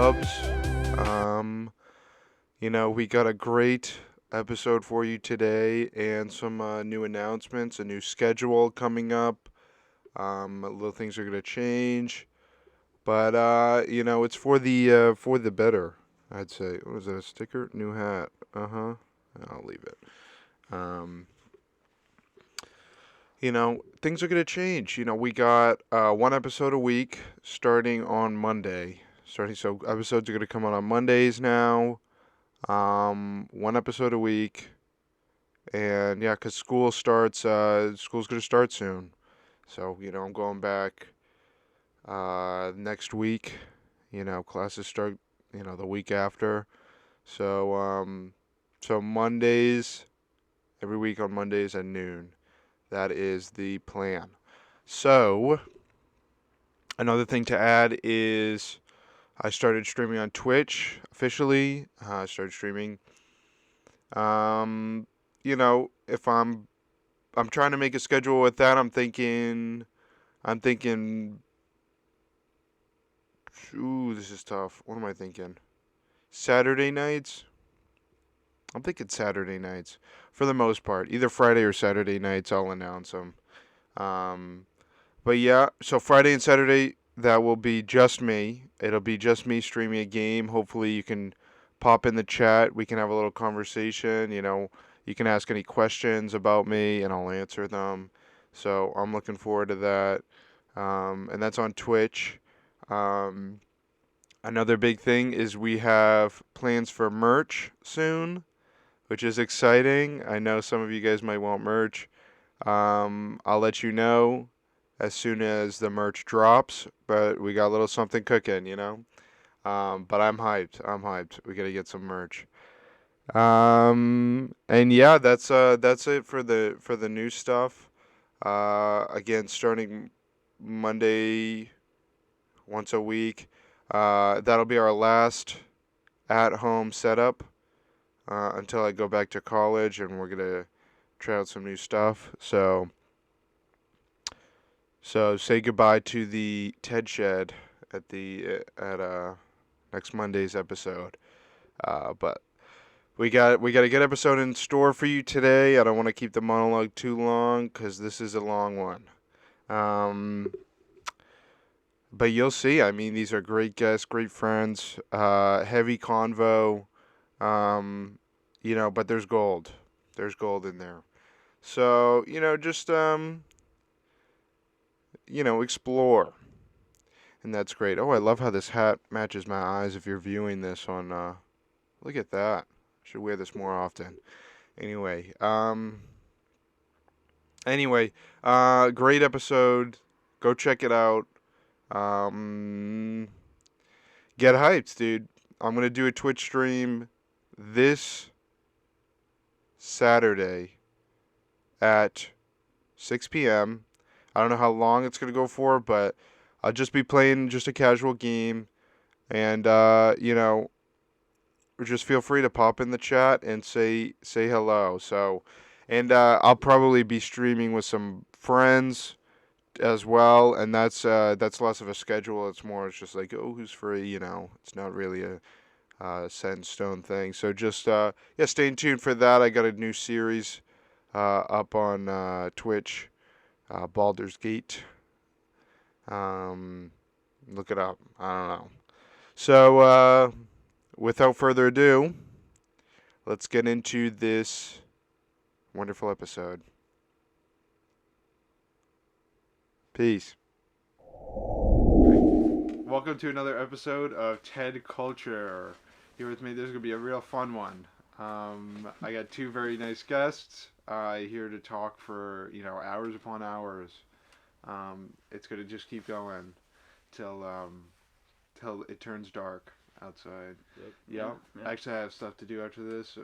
Cubs. We got a great episode for you today and some new announcements, a new schedule coming up. Little things are going to change, but it's for the better, I'd say. What is that, a sticker? New hat. Uh-huh. I'll leave it. Um, things are going to change. We got one episode a week starting on Monday. So episodes are going to come out on Mondays now. One episode a week. And yeah, 'cause school's going to start soon. So, I'm going back next week. Classes start, the week after. So Mondays, every week on Mondays at noon. That is the plan. So, another thing to add is I started streaming on Twitch officially. I started streaming. If I'm trying to make a schedule with that, I'm thinking, ooh, this is tough. What am I thinking? Saturday nights? I'm thinking Saturday nights for the most part. Either Friday or Saturday nights, I'll announce them. But yeah, so Friday and Saturday, that will be just me. It'll be just me streaming a game. Hopefully you can pop in the chat. We can have a little conversation. You can ask any questions about me and I'll answer them. So I'm looking forward to that. And that's on Twitch. Another big thing is we have plans for merch soon, which is exciting. I know some of you guys might want merch. I'll let you know as soon as the merch drops, but we got a little something cooking. But I'm hyped. I'm hyped. We gotta get some merch. And yeah, that's it for the new stuff. Again, starting Monday, once a week. That'll be our last at-home setup until I go back to college, and we're gonna try out some new stuff. So say goodbye to the Ted Shed at next Monday's episode. But we got a good episode in store for you today. I don't want to keep the monologue too long because this is a long one. But you'll see. I mean, these are great guests, great friends, heavy convo. But there's gold. There's gold in there. So, just explore. And that's great. Oh, I love how this hat matches my eyes if you're viewing this on look at that. Should wear this more often. Anyway, great episode. Go check it out. Get hyped, dude. I'm going to do a Twitch stream this Saturday at 6 p.m. I don't know how long it's going to go for, but I'll just be playing just a casual game. And, just feel free to pop in the chat and say hello. So, and I'll probably be streaming with some friends as well, and that's less of a schedule. It's just like, oh, who's free? It's not really a set in stone thing. So just stay tuned for that. I got a new series up on Twitch, Baldur's Gate. Look it up. I don't know. So without further ado, let's get into this wonderful episode. Peace. Welcome to another episode of Ted Culture. Here with me, this is going to be a real fun one. I got two very nice guests here to talk for, hours upon hours. It's going to just keep going till it turns dark outside. Yep. Yeah. Actually, I have stuff to do after this, so...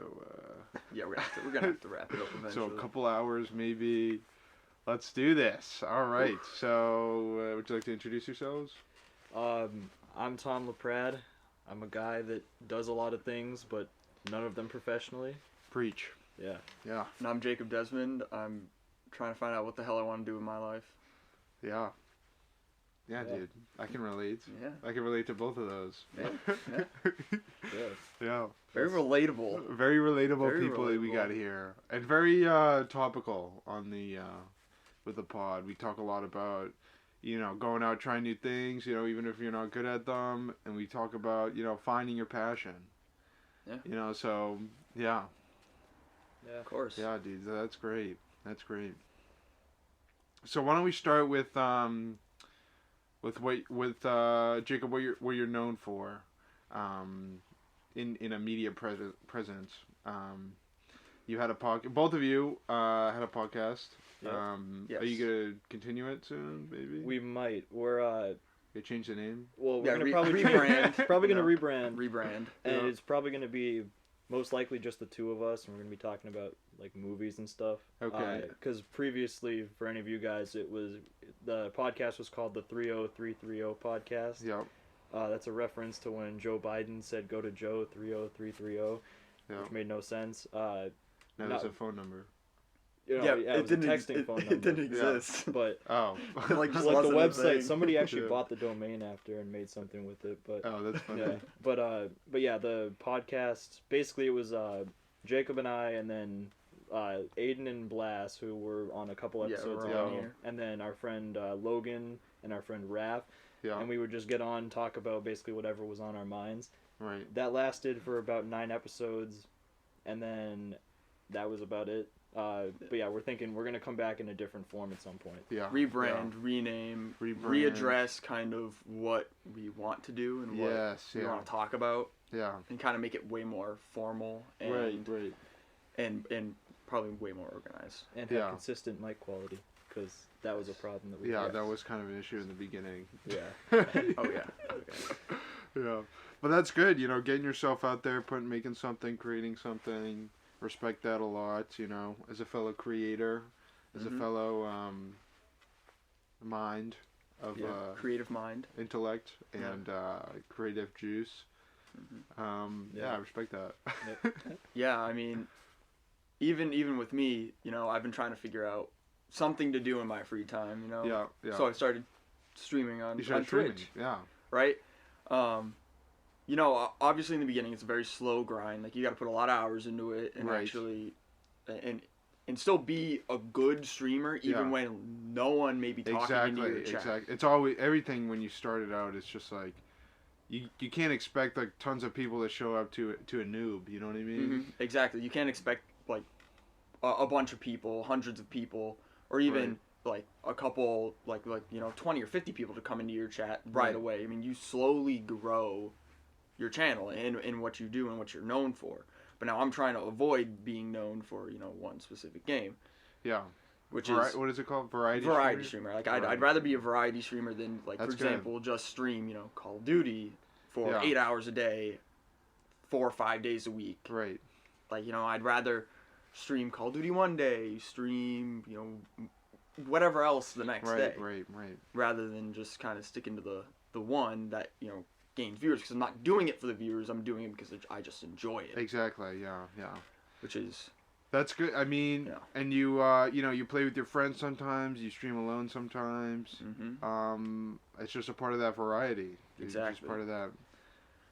yeah, we're going to have to wrap it up eventually. So a couple hours, maybe. Let's do this. All right. So, would you like to introduce yourselves? I'm Tom LaPrad. I'm a guy that does a lot of things, but none of them professionally. Preach. Yeah. Yeah. And I'm Jacob Desmond. I'm trying to find out what the hell I want to do with my life. Yeah. Yeah, Yeah. dude. I can relate. Yeah. I can relate to both of those. Yeah. Yeah. Yeah. Very relatable. Very relatable Very people that we got relatable. here, and very topical on the with the pod. We talk a lot about going out trying new things. Even if you're not good at them, and we talk about finding your passion. Yeah. So yeah, Yeah. Of course. yeah, dude, that's great. That's great. So why don't we start with Jacob, what you're known for, in a media presence. You had a both of you had a podcast. Yep. Yes. Are you gonna continue it soon? Maybe We might. We're they change the name. well, we're Yeah, gonna re- probably rebrand, Probably you gonna know. rebrand, Rebrand. and Yeah. it's probably gonna be most likely just the two of us, and we're gonna be talking about like movies and stuff. Okay. Because previously, for any of you guys, the podcast was called the 30330 podcast. Yep. That's a reference to when Joe Biden said "Go to Joe 30330," Yep. which made no sense. Now there's no. a phone number. It it was a didn't. texting phone number. It didn't exist. But Oh. Like, just like the wasn't a website, thing. somebody actually Yeah. bought the domain after and made something with it. But Oh, that's funny. yeah, but yeah, the podcast basically it was Jacob and I, and then Aiden and Blas, who were on a couple Yeah, episodes we're ago, on here. and then our friend Logan and our friend Raph, Yeah. and we would just get on, talk about basically whatever was on our minds. Right. That lasted for about 9 episodes, and then that was about it. But yeah, we're thinking we're gonna come back in a different form at some point. Yeah. Rebrand, rename, readdress kind of what we want to do and what Yes. we Yeah. want to talk about, Yeah. and kind of make it way more formal and Right. and probably way more organized. And have Yeah. consistent mic quality, because that was a problem that we Yeah, had. that was kind of an issue in the beginning. Yeah. Oh yeah. Okay. Yeah, but that's good. Getting yourself out there, making something, creating something. Respect that a lot. As a fellow creator, as a Mhm. fellow mind of Creative mind. intellect Yeah. and creative juice. Mhm. Yeah, I respect that. Yeah, I mean, even with me, I've been trying to figure out something to do in my free time. Yeah, yeah. So I started streaming on, you started on streaming. Twitch, Yeah, right? Obviously in the beginning it's a very slow grind. Like you got to put a lot of hours into it and Right. actually, and still be a good streamer even Yeah. when no one may be talking into your chat. Exactly. It's always everything when you started out. It's just like you can't expect like tons of people to show up to a noob. You know what I mean? Mhm. Exactly. You can't expect like a bunch of people, hundreds of people, or even like a couple, like 20 or 50 people to come into your chat right Right. away. I mean, you slowly grow your channel and what you do and what you're known for. But now I'm trying to avoid being known for one specific game, Yeah. which What is it called? Variety streamer. Like I'd Variety rather be a variety streamer than like That's for good. example just stream Call of Duty for Yeah. 8 hours a day, 4 or 5 days a week. Right. Like I'd rather stream Call of Duty one day, stream whatever else the next day, Right. rather than just kind of sticking to the one that gains viewers. Because I'm not doing it for the viewers, I'm doing it because I just enjoy it. Exactly. Yeah. Which is That's good. I mean, Yeah. and you you play with your friends sometimes. You stream alone sometimes. mhm. It's just a part of that variety. It's just Exactly. part of that.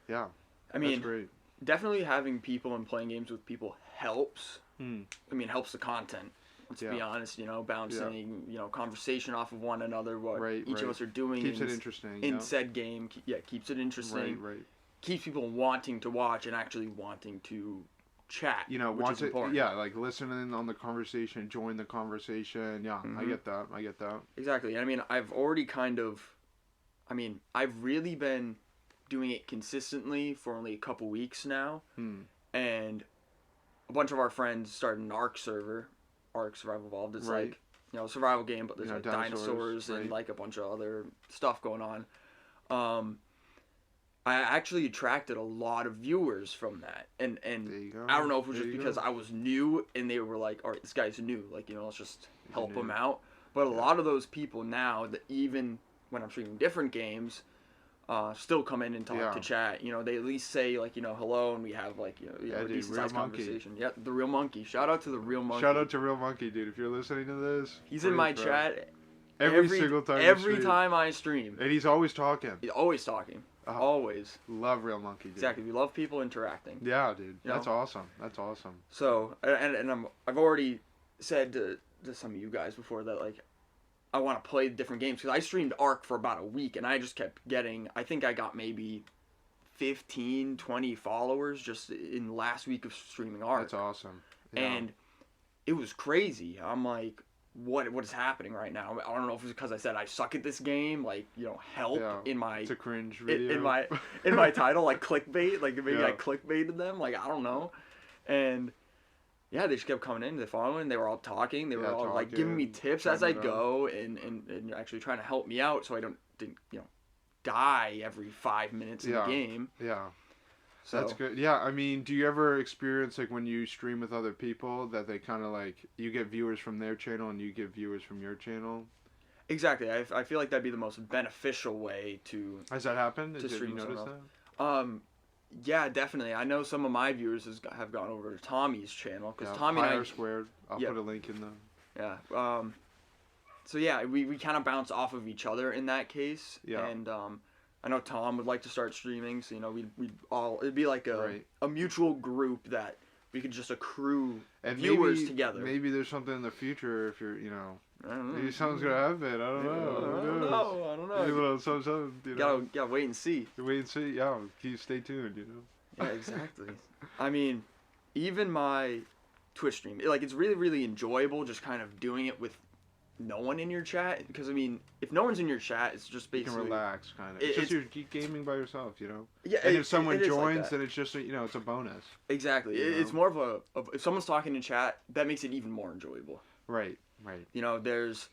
Yeah. I mean, that's great. definitely having people and playing games with people helps. Hmm. I mean, helps the content. Let's be Yeah. honest, bouncing, conversation off of one another, what Right, each of right. us are doing Keeps in, it interesting. in yeah. said game. Keeps it interesting. Right. Keeps people wanting to watch and actually wanting to chat. Which Want is important. yeah, like listening on the conversation, join the conversation. Yeah, I Mhm. get that. I get that. Exactly. I mean, I've already I've really been doing it consistently for only a couple weeks now, and a bunch of our friends started an Ark server, Ark Survival Evolved. It's Right. like a survival game, but there's like dinosaurs, dinosaurs and right. like a bunch of other stuff going on. I actually attracted a lot of viewers from that, and There you go. I don't know if it was There just you because go. I was new and they were like, all right, this guy's new, like, let's just help new. him out. But a lot of those people now, that even when I'm streaming different games, still come in and talk Yeah. to chat. They at least say, like, hello, and we have, like, Yeah, a dude, decent Real sized Monkey. conversation. Yeah, the Real Monkey. Shout out to the Real Monkey. Shout out to Real Monkey, dude. If you're listening to this, He's in please, my bro. chat Every single time. Every time I stream. And he's always talking. He's always talking. Oh, always. Love Real Monkey, dude. Exactly. We love people interacting. Yeah, dude. You That's know? awesome. That's awesome. So, and I've already said to some of you guys before that, like, I want to play different games. Because I streamed Ark for about a week, and I just kept getting, I think I got maybe 15, 20 followers just in the last week of streaming Ark. That's awesome. Yeah. And it was crazy. I'm like, what is happening right now? I don't know if it's because I said I suck at this game, like, you know, help in my it's a cringe video. in my title, like clickbait, like maybe Yeah. I clickbaited them, like I don't know. And yeah, they just kept coming in, they following, they were all talking, they were all like giving me tips as I go and actually trying to help me out so I didn't you know, die every 5 minutes in the game. Yeah. So That's good. Yeah, I mean, do you ever experience, like, when you stream with other people, that they kind of, like, you get viewers from their channel and you get viewers from your channel? Exactly. I feel like that'd be the most beneficial way to... Has that happened? To Have you stream noticed somehow. that? Yeah, definitely. I know some of my viewers have gone over to Tommy's channel, because Yeah, Tommy and I... Pi R Squared. I'll put a link in the... Yeah. So yeah, we kind of bounce off of each other in that case. Yeah. And I know Tom would like to start streaming, so you know we'd all, it'd be like a mutual group that we could just accrue and viewers together. Maybe there's something in the future if you're, you know, I don't know. maybe someone's gonna have it. I don't know. I don't know. Maybe some, you know. Gotta wait and see. Wait and see. Yeah, stay tuned. You know. Yeah, exactly. I mean, even my Twitch stream, it's really, really enjoyable just kind of doing it with no one in your chat, because I mean, if no one's in your chat, it's just basically you can relax, kind of. It's just you're gaming by yourself, you know. Yeah, and if someone joins, like then it's just it's a bonus. Exactly. It's more of if someone's talking in chat, that makes it even more enjoyable. Right. You know, there's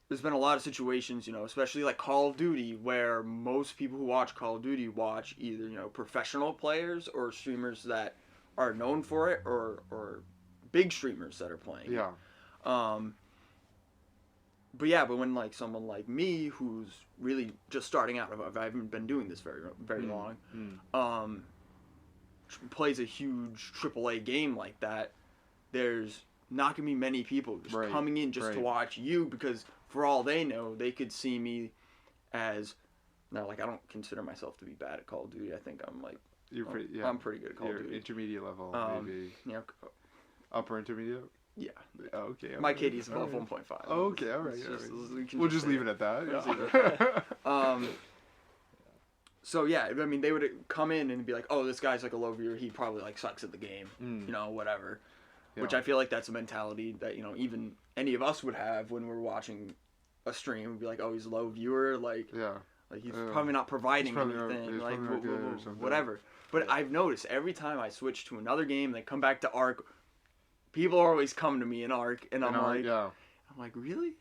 been a lot of situations, you know, especially like Call of Duty, where most people who watch Call of Duty watch either, you know, professional players or streamers that are known for it, or big streamers that are playing. Yeah. But when like someone like me, who's really just starting out, I haven't been doing this very long, plays a huge AAA game like that, there's not gonna be many people just coming in just to watch you, because for all they know, they could see me as, now, like, I don't consider myself to be bad at Call of Duty. I think I'm like, I'm pretty good at Call of Duty. Intermediate level, maybe. You know, upper intermediate. Yeah. Okay. My KD's above 1.5. Okay, all right. We'll just leave it at that. Yeah. So yeah, I mean, they would come in and be like, "Oh, this guy's like a low viewer. He probably like sucks at the game, you know, whatever." Yeah. Which I feel like that's a mentality that, you know, even any of us would have when we're watching a stream. We'd be like, "Oh, he's a low viewer. Like, like he's probably not providing anything. Like, whatever." But I've noticed every time I switch to another game, they come back to Ark. People are always coming to me in Ark, and I'm like, really?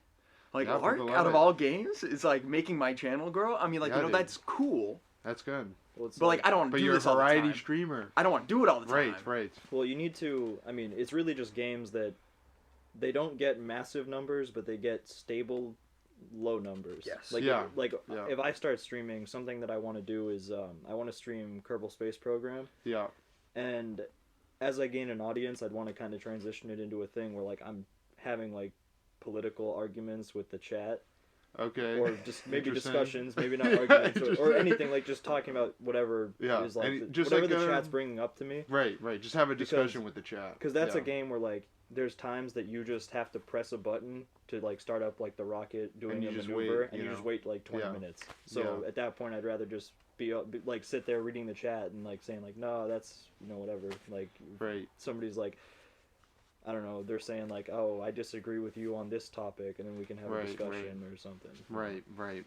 Like, Ark, out of all games, is like making my channel grow? I mean, like, you know, that's cool. That's good. Well, but like, I don't want to do this all the time. But you're a variety streamer. I don't want to do it all the time. Right. Well, you need to, I mean, it's really just games that they don't get massive numbers, but they get stable low numbers. Yes. Like, if I start streaming, something that I want to do is I want to stream Kerbal Space Program. Yeah. And as I gain an audience, I'd want to kind of transition it into a thing where, like, I'm having, like, political arguments with the chat. Okay. Or just maybe discussions, maybe not arguments, or anything, like just talking about whatever is like, whatever the chat's bringing up to me. Right. Just have a discussion with the chat. Because that's a game where, like, there's times that you just have to press a button to, like, start up, like, the rocket doing a maneuver, and you just wait, like, 20 minutes. So at that point, I'd rather just be like, sit there reading the chat and, like, saying, like, no, that's, you know, whatever. Like, somebody's like, I don't know, they're saying, like, oh, I disagree with you on this topic, and then we can have a discussion or something. Right.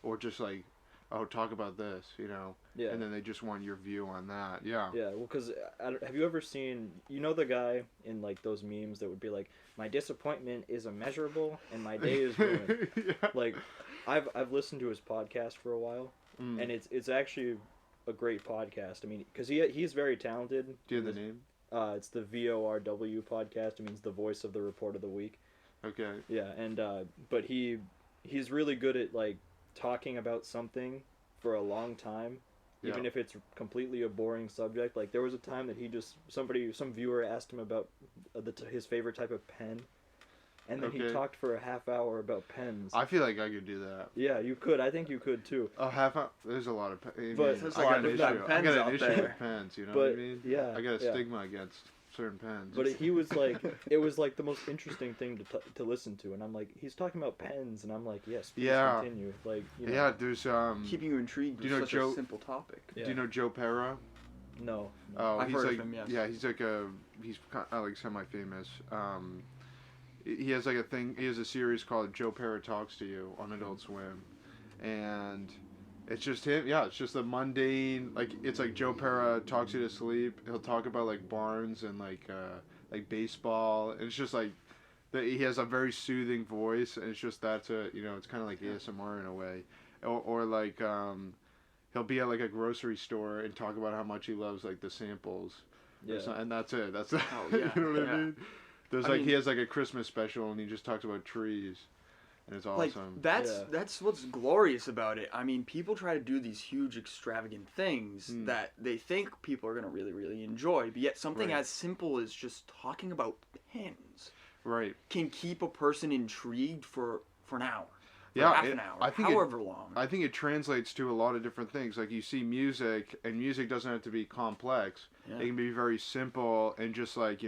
Or just, like, oh, talk about this, you know? Yeah. And then they just want your view on that. Yeah. Yeah, well, because have you ever seen, you know, the guy in, like, those memes that would be like, my disappointment is immeasurable and my day is ruined. Like, I've listened to his podcast for a while, and it's actually a great podcast. I mean, because he's very talented. Do you have the name? It's the VORW podcast. It means the voice of the report of the week. Okay. Yeah, and but he's really good at, like, talking about something for a long time, even if it's completely a boring subject. Like, there was a time that some viewer asked him about his favorite type of pen, and then he talked for a half hour about pens. I feel like I could do that. Yeah, you could. I think you could too. A half hour? There's a lot of pens. But there's a lot of pens I got an issue out there. with pens, you know what I mean? Yeah. I got a stigma against certain pens. But he was like, it was like the most interesting thing to listen to, and I'm like, he's talking about pens, and I'm like, yes, please continue. Like, you know. Yeah, there's keeping you intrigued with such a simple topic. Do you know Joe Pera? No. Oh, I've he's heard like, of him, yes. yeah, he's like like semi-famous. He has like a thing. He has a series called Joe Pera Talks to You on Adult Swim, and it's just him. Yeah, it's just the mundane. Like it's like Joe Pera talks you to sleep. He'll talk about like Barnes and like baseball. And it's just like he has a very soothing voice, and it's just it's kind of like ASMR in a way, or like he'll be at like a grocery store and talk about how much he loves like the samples. Yeah. And that's it. That's Oh, yeah. you know what I mean? There's he has like a Christmas special and he just talks about trees, and it's awesome. Like that's what's glorious about it. I mean, people try to do these huge extravagant things that they think people are gonna really, really enjoy, but yet something as simple as just talking about pens can keep a person intrigued for an hour. Half an hour, however long. I think it translates to a lot of different things. Like you see music, and music doesn't have to be complex. Yeah. It can be very simple and just like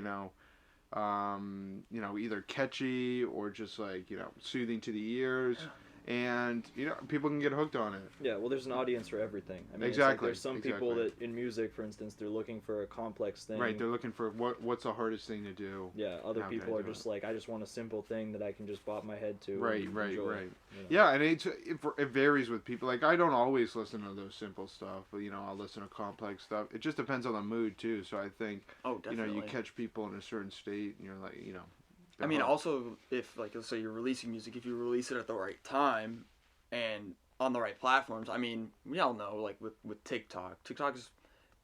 either catchy or just like soothing to the ears, and people can get hooked on it. Yeah, well, there's an audience for everything. I mean, exactly. Like there's some people that in music, for instance, they're looking for a complex thing. Right, they're looking for what's the hardest thing to do. Yeah, other people are just like, I just want a simple thing that I can just bop my head to. Right. Enjoy, Yeah, and it varies with people. Like I don't always listen to those simple stuff, but I'll listen to complex stuff. It just depends on the mood too. So I think you catch people in a certain state, and you're like I mean, also, if, like, let's say you're releasing music, if you release it at the right time and on the right platforms, I mean, we all know, like, with TikTok has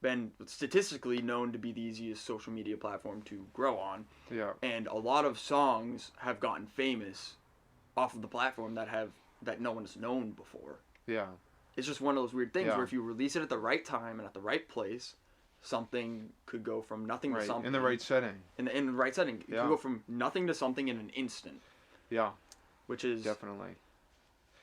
been statistically known to be the easiest social media platform to grow on. Yeah. And a lot of songs have gotten famous off of the platform that no one's known before. Yeah. It's just one of those weird things where if you release it at the right time and at the right place, something could go from nothing to something. In the right setting. In the right setting. It could go from nothing to something in an instant. Yeah. Which is... Definitely.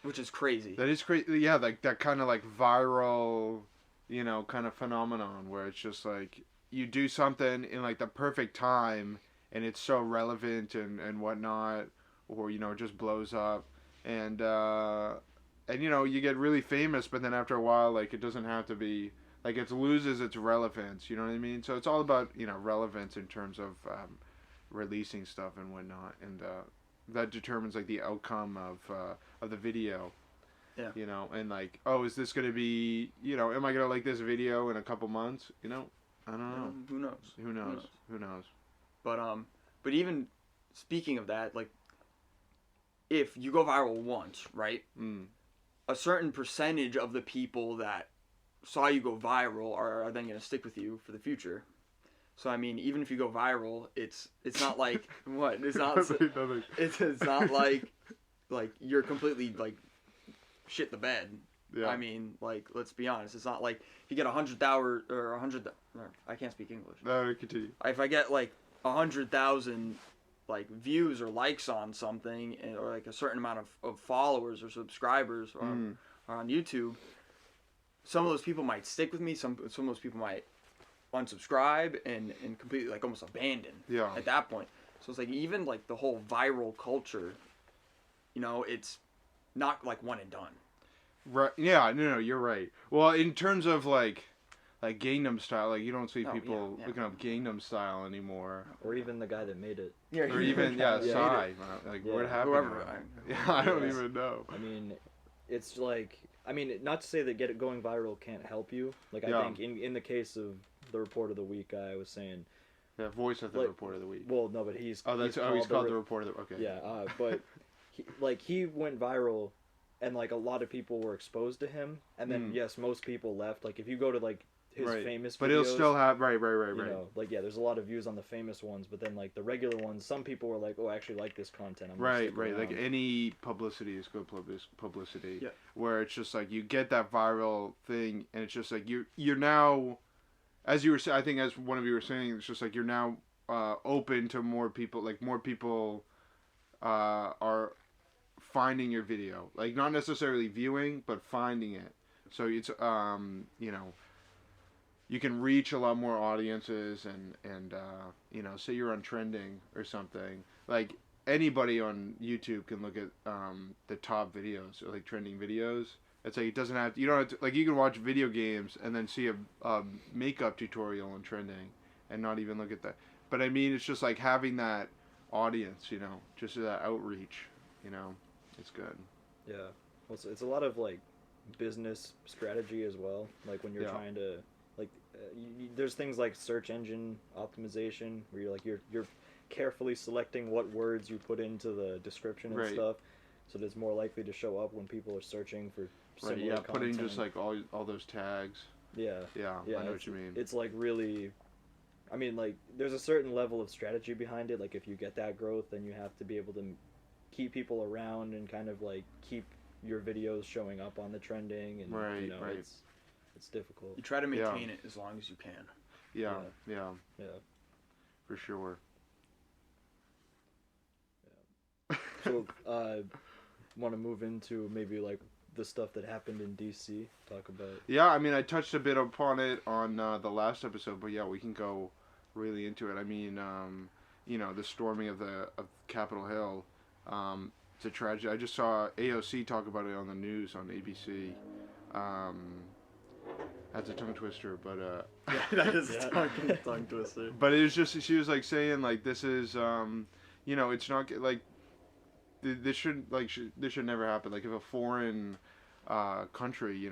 Which is crazy. That is crazy. Yeah, like that kind of like viral, kind of phenomenon where it's just like you do something in like the perfect time and it's so relevant and whatnot, or, it just blows up. And you get really famous, but then after a while, like it doesn't have to be... Like, it loses its relevance, you know what I mean? So it's all about, relevance in terms of releasing stuff and whatnot. And that determines, like, the outcome of the video. Yeah. And, like, oh, is this going to be, am I going to like this video in a couple months? I don't know. Who knows? Who knows? But even speaking of that, like, if you go viral once, right? A certain percentage of the people that saw you go viral are then going to stick with you for the future. So I mean, even if you go viral, it's not like what? It's not it's not like you're completely like shit the bed. Yeah. I mean, like, let's be honest. It's not like if you get 100,000 or 100. I can't speak English. No, continue. If I get like 100,000 like views or likes on something, or like a certain amount of followers or subscribers or on YouTube, some of those people might stick with me. Some of those people might unsubscribe and completely like almost abandon. Yeah. At that point, so it's like even like the whole viral culture, it's not like one and done. Right. Yeah. No. You're right. Well, in terms of like Gangnam Style, like you don't see people looking up Gangnam Style anymore. Or even the guy that made it. Yeah. Or even Psy. Like what happened? Whoever. I don't even know. I mean, it's like. I mean, not to say that going viral can't help you. Like, I think in the case of the Report of the Week guy, I was saying... Yeah, voice of the Report of the Week. Well, no, but he's... he's called the Report of the... Okay. Yeah, but, he went viral, and, like, a lot of people were exposed to him, and then, yes, most people left. Like, if you go to, like, his famous videos... But he'll still have... Right. There's a lot of views on the famous ones, but then, like, the regular ones, some people were like, oh, I actually like this content. Right. Like, any publicity is good publicity. Yeah. Where it's just, like, you get that viral thing, and it's just, like, you're now... As you were saying, I think as one of you were saying, it's just, like, you're now open to more people, like, more people... are finding your video, like not necessarily viewing, but finding it. So it's you know, you can reach a lot more audiences, and say you're on trending or something. Like anybody on YouTube can look at the top videos or like trending videos. It's like it doesn't have to, you don't have to, like you can watch video games and then see a makeup tutorial on trending and not even look at that. But I mean, it's just like having that audience, just that outreach, it's good. Yeah, well, it's a lot of like business strategy as well. Like when you're trying to like, there's things like search engine optimization where you're carefully selecting what words you put into the description and stuff, so that it's more likely to show up when people are searching for similar content. Putting just like all those tags. Yeah, I know what you mean. It's like really, I mean, like there's a certain level of strategy behind it. Like if you get that growth, then you have to be able to keep people around and kind of like keep your videos showing up on the trending, and it's difficult. You try to maintain it as long as you can. Yeah. For sure. So, want to move into maybe like the stuff that happened in DC? Talk about. Yeah, I mean, I touched a bit upon it on the last episode, but yeah, we can go really into it. I mean, the storming of Capitol Hill. It's a tragedy. I just saw AOC talk about it on the news on ABC. That's a tongue twister, but that is a tongue twister. But it was just, she was like saying like this is it's not like this should never happen. Like if a foreign country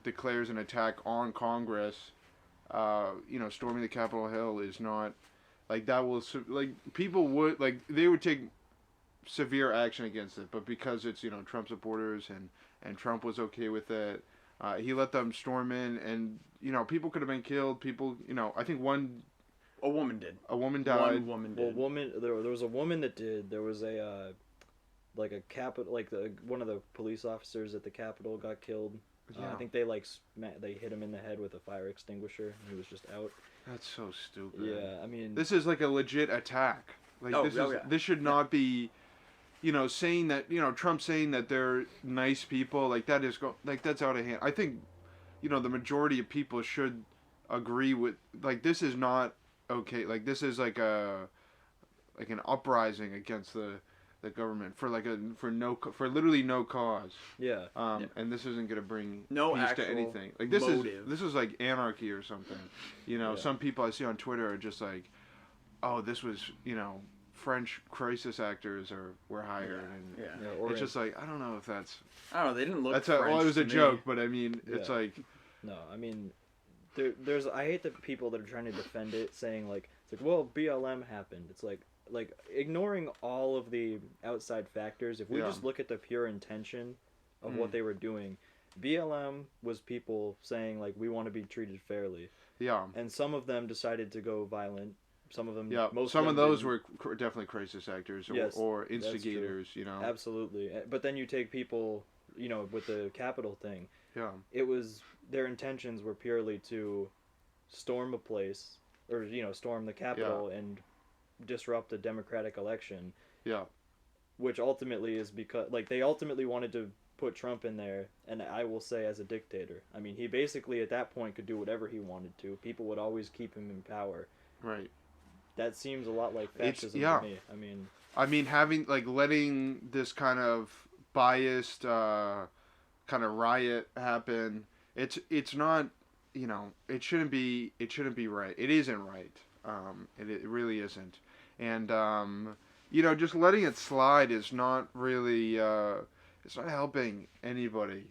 declares an attack on Congress, storming the Capitol Hill is not like that will like people would like they would take severe action against it, but because it's Trump supporters and Trump was okay with it, he let them storm in, and people could have been killed. People, I think a woman did. A woman died. One woman did. Well, there was a woman that did. There was a one of the police officers at the Capitol got killed. I think they they hit him in the head with a fire extinguisher, and he was just out. That's so stupid. Yeah, I mean, this is like a legit attack. Like this should not be. Saying that Trump saying that they're nice people, like that is that's out of hand. I think, the majority of people should agree with like this is not okay. Like this is like an uprising against the government for literally no cause. Yeah. And this isn't gonna bring no peace to anything. Like this motive. this is like anarchy or something. Some people I see on Twitter are just like, oh, this was French crisis actors were hired, and it's just like I don't know if that's. I don't know. They didn't look. That's French it was a to joke, me. but I mean, it's like. No, I mean, there's I hate the people that are trying to defend it, saying like it's like well BLM happened. It's like ignoring all of the outside factors. If we just look at the pure intention of what they were doing, BLM was people saying like we want to be treated fairly. Yeah. And some of them decided to go violent. Some of them, some of those were definitely crisis actors or yes, instigators, Absolutely. But then you take people, with the Capitol thing. Yeah. It was, their intentions were purely to storm a place, or, storm the Capitol and disrupt a democratic election. Yeah. Which ultimately is because, they ultimately wanted to put Trump in there, and I will say as a dictator. I mean, he basically at that point could do whatever he wanted to. People would always keep him in power. Right. That seems a lot like fascism to me. I mean, having letting this kind of biased kind of riot happen. It's not, it shouldn't be right. It isn't right. It really isn't. And just letting it slide is not really it's not helping anybody.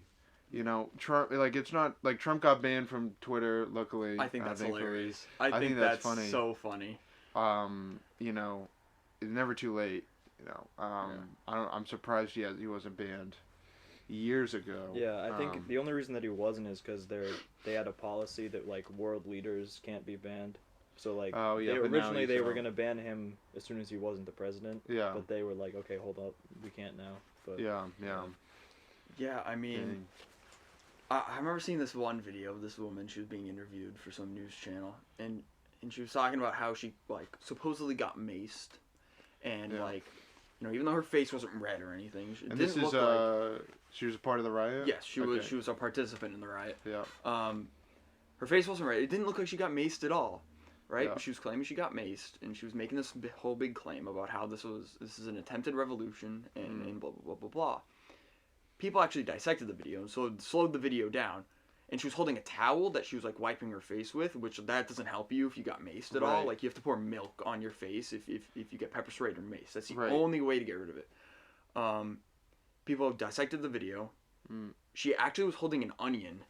Trump, it's not like Trump got banned from Twitter. Luckily, I think that's hilarious. I think that's funny. So funny. It's never too late. I'm surprised he wasn't banned years ago. Yeah, I think the only reason that he wasn't is because they had a policy that world leaders can't be banned. So originally they were gonna ban him as soon as he wasn't the president. Yeah. But they were like, okay, hold up, we can't now. But yeah, I mean. I remember seeing this one video of this woman. She was being interviewed for some news channel, and she was talking about how she supposedly got maced, and even though her face wasn't red or anything, it And didn't this is look like... she was a part of the riot? Yes, she was a participant in the riot. Yeah. Her face wasn't red. It didn't look like she got maced at all, right? Yeah. She was claiming she got maced, and she was making this whole big claim about how this is an attempted revolution and blah, blah, blah, blah, blah. People actually dissected the video, so slowed the video down, and she was holding a towel that she was, like, wiping her face with, which that doesn't help you if you got maced at all. Like, you have to pour milk on your face if you get pepper sprayed or maced. That's the only way to get rid of it. People dissected the video. She actually was holding an onion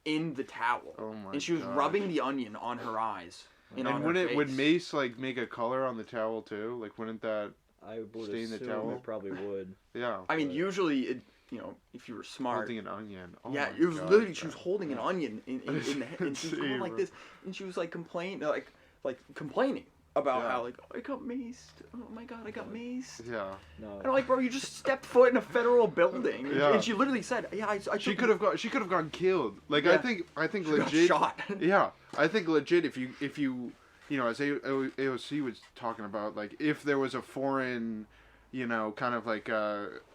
in the towel. Oh my and she was rubbing the onion on her eyes. And would mace, like, make a color on the towel, too? Like, wouldn't that I would stain the assume towel? it probably would. Yeah. I mean, usually, if you were smart... Holding an onion. Oh yeah, my it was God, literally, she was holding an onion in the head, and she was going like this, and she was, like, complaining about how, like, I got maced. Oh my God, I got maced. Yeah. No. And I'm like, bro, you just stepped foot in a federal building. Yeah. And she literally said, She could have gotten killed. Like, Yeah. I think She got legit. shot. Yeah, I think legit. If you as AOC was talking about, like, if there was a foreign, kind of like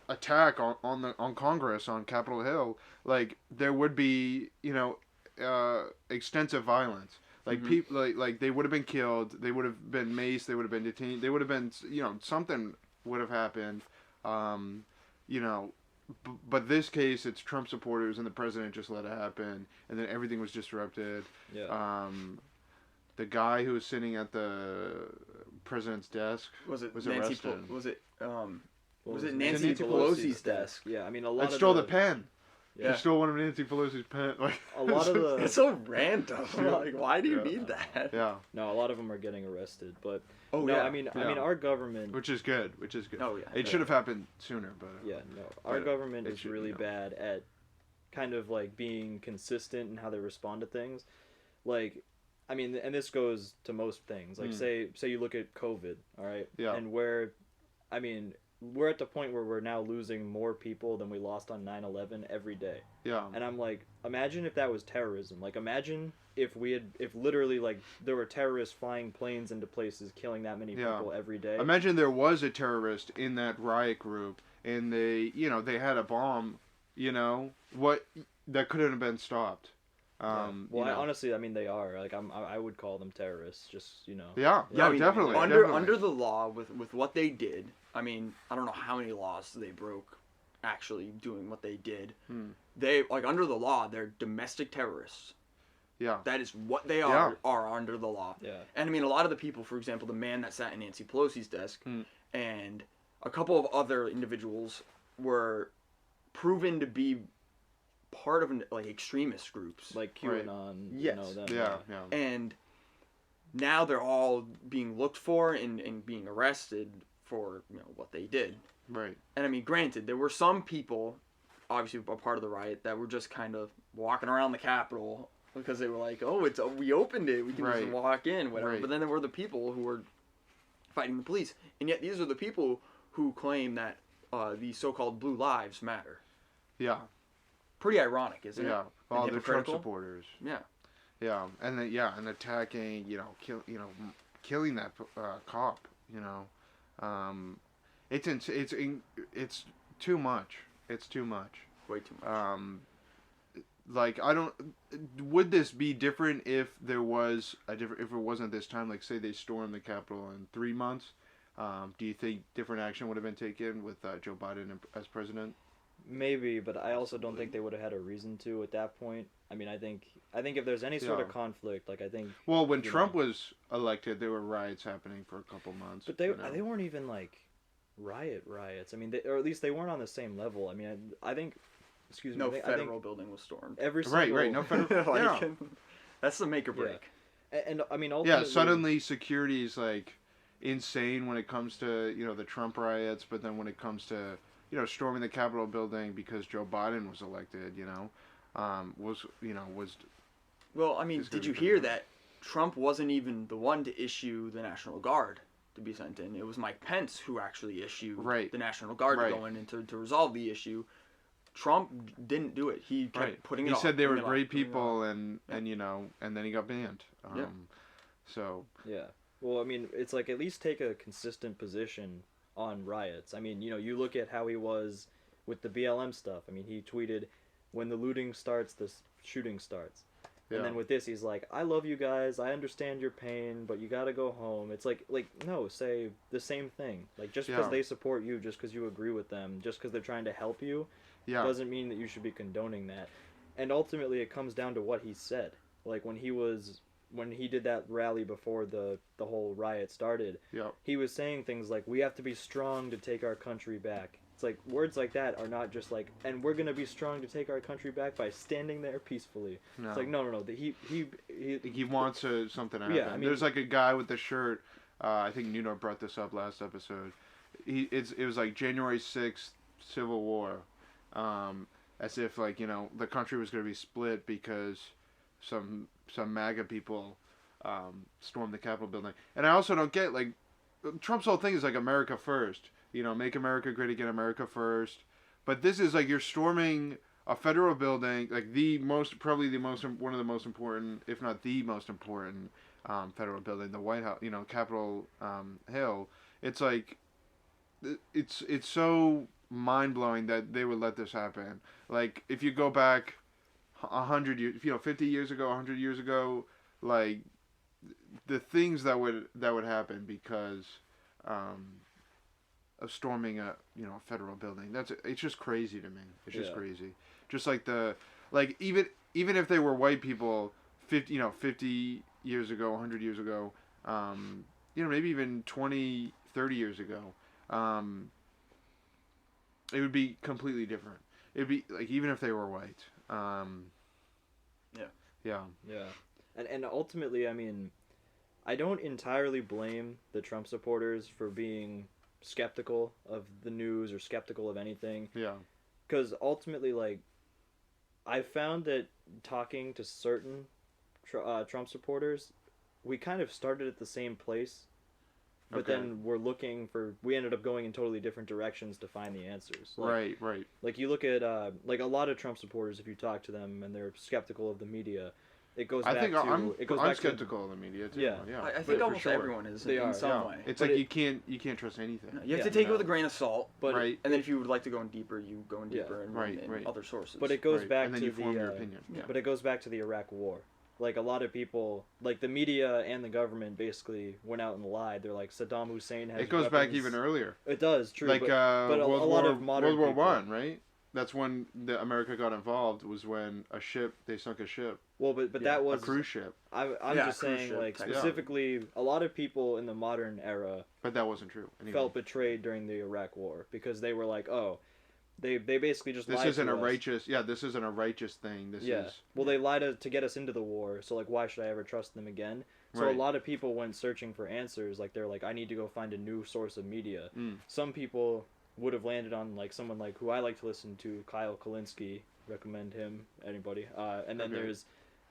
attack on Congress, on Capitol Hill, like, there would be extensive violence. Like, people, like they would have been killed. They would have been maced. They would have been detained. They would have been, something would have happened. But this case, it's Trump supporters, and the president just let it happen, and then everything was disrupted. Yeah. The guy who was sitting at the president's desk was arrested. Was it Nancy Nancy Pelosi's desk? Yeah, I mean, a lot of stole the pen. Yeah. He stole one of Nancy Pelosi's pen. Like, a lot of the... It's so random. Like, why do you need that? Yeah. No, a lot of them are getting arrested, but... Oh, no, yeah. I mean, our government... Which is good. Oh, yeah. It should have happened sooner, but... Yeah, no. Our government is really bad at kind of, like, being consistent in how they respond to things. Like, I mean, and this goes to most things. Like, say you look at COVID, all right? Yeah. And we're at the point where we're now losing more people than we lost on 9/11 every day. Yeah. And I'm like, imagine if that was terrorism. Like, imagine if literally, like, there were terrorists flying planes into places, killing that many people every day. Imagine there was a terrorist in that riot group, and they had a bomb, that couldn't have been stopped. Honestly, I mean, they are. Like, I would call them terrorists, just, Yeah, I mean, definitely. Under the law, with what they did, I mean, I don't know how many laws they broke actually doing what they did. They, like, under the law, they're domestic terrorists. Yeah. That is what they are under the law. Yeah. And I mean, a lot of the people, for example, the man that sat in Nancy Pelosi's desk and a couple of other individuals were proven to be part of like extremist groups. Like QAnon, Yes. them. Yeah. And now they're all being looked for and being arrested for, what they did. Right. And I mean, granted, there were some people, obviously a part of the riot, that were just kind of walking around the Capitol because they were like, oh, we opened it, we can just walk in, whatever. Right. But then there were the people who were fighting the police. And yet these are the people who claim that these so-called blue lives matter. Yeah. Pretty ironic, isn't it? Yeah. All the Trump supporters. Yeah. Yeah. And then, and attacking, killing that cop, it's too much. It's too much. Way too much. Like, would this be different if there was if it wasn't this time? Like, say they stormed the Capitol in 3 months. Do you think different action would have been taken with Joe Biden as president? Maybe, but I also don't think they would have had a reason to at that point. I mean, I think if there's any sort of conflict, like, I think... Well, when Trump was elected, there were riots happening for a couple months. But they weren't even, like, riots. I mean, or at least they weren't on the same level. I mean, I think... Excuse me. No federal building was stormed. Every single... Right, no federal... That's the make or break. Yeah. And I mean, ultimately... Yeah, suddenly security is, like, insane when it comes to, the Trump riots, but then when it comes to... storming the Capitol building because Joe Biden was elected, was. Well, I mean, did you hear that Trump wasn't even the one to issue the National Guard to be sent in? It was Mike Pence who actually issued the National Guard to go in to resolve the issue. Trump didn't do it. He kept putting it off. He said they were great people, and then he got banned. So. Yeah. Well, I mean, it's like, at least take a consistent position on riots. I mean, you look at how he was with the BLM stuff. I mean, he tweeted, "When the looting starts, the shooting starts." Yeah. And then with this, he's like, "I love you guys. I understand your pain, but you gotta go home." It's like no, say the same thing. Like, just because they support you, just because you agree with them, just because they're trying to help you, doesn't mean that you should be condoning that. And ultimately, it comes down to what he said. Like, when he did that rally before the whole riot started, he was saying things like, "We have to be strong to take our country back." It's like, words like that are not just like, "And we're going to be strong to take our country back by standing there peacefully." No. It's like, no. He wants something to happen. Yeah, I mean, there's like a guy with the shirt, I think Nuno brought this up last episode. It was like January 6th, Civil War. As if, like, the country was going to be split because some MAGA people stormed the Capitol building. And I also don't get, like, Trump's whole thing is like America first. Make America great again, America first. But this is like you're storming a federal building, like one of the most important, if not the most important, federal building, the White House, Capitol Hill. It's like, it's so mind-blowing that they would let this happen. Like, if you go back 100 years, 50 years ago, 100 years ago, like, the things that would happen because of storming a federal building. It's just crazy to me. It's just crazy. Just like even if they were white people 50 years ago, 100 years ago, maybe even 20, 30 years ago, it would be completely different. It'd be like, even if they were white. Yeah. And ultimately, I mean, I don't entirely blame the Trump supporters for being skeptical of the news or skeptical of anything. Yeah. Because ultimately, like, I found that talking to certain Trump supporters, we kind of started at the same place, but then we ended up going in totally different directions to find the answers. Like, right. Like, you look at, like, a lot of Trump supporters, if you talk to them and they're skeptical of the media, it goes back to... I'm skeptical of the media, too. Yeah. I think almost everyone is in some way. It's like you can't trust anything. No, you have to take it with a grain of salt. But and then if you would like to go in deeper, you go in deeper in other sources. But it goes back and then to you form your opinion. But it goes back to the Iraq War. Like, a lot of people, like, the media and the government basically went out and lied. They're like, Saddam Hussein has It goes weapons. back even earlier. It does, true. Like, but a lot of modern World War I, right? That's when America got involved, was when they sunk a ship. Well, but that was... a cruise ship. I'm just saying, like, specifically, a lot of people in the modern era... But that wasn't true. Anyway. ...felt betrayed during the Iraq War, because they were like, oh... They basically just lied to us. This isn't a righteous thing. This is... Well, they lied to get us into the war, so, like, why should I ever trust them again? So a lot of people went searching for answers. Like, they're like, I need to go find a new source of media. Some people would have landed on, like, someone like who I like to listen to, Kyle Kalinske. Recommend him, anybody. And then there's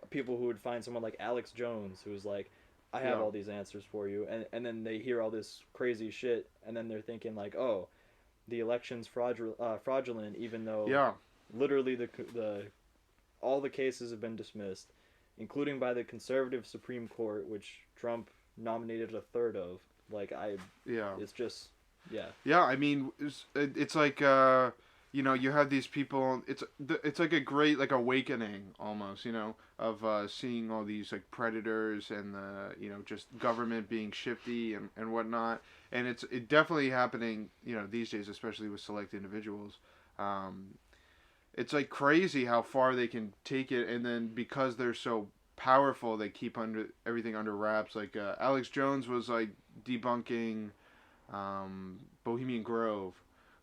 people who would find someone like Alex Jones, who's like, I have all these answers for you. And then they hear all this crazy shit, and then they're thinking, like, oh... the election's fraudulent, even though literally all the cases have been dismissed, including by the conservative Supreme Court, which Trump nominated a third of. Like, it's just, Yeah, I mean, it's like, you have these people, it's like a great, like, awakening, almost, of seeing all these, like, predators and just government being shifty and whatnot. And it's definitely happening, these days, especially with select individuals. It's, like, crazy how far they can take it, and then because they're so powerful, they keep everything under wraps. Like, Alex Jones was, like, debunking Bohemian Grove,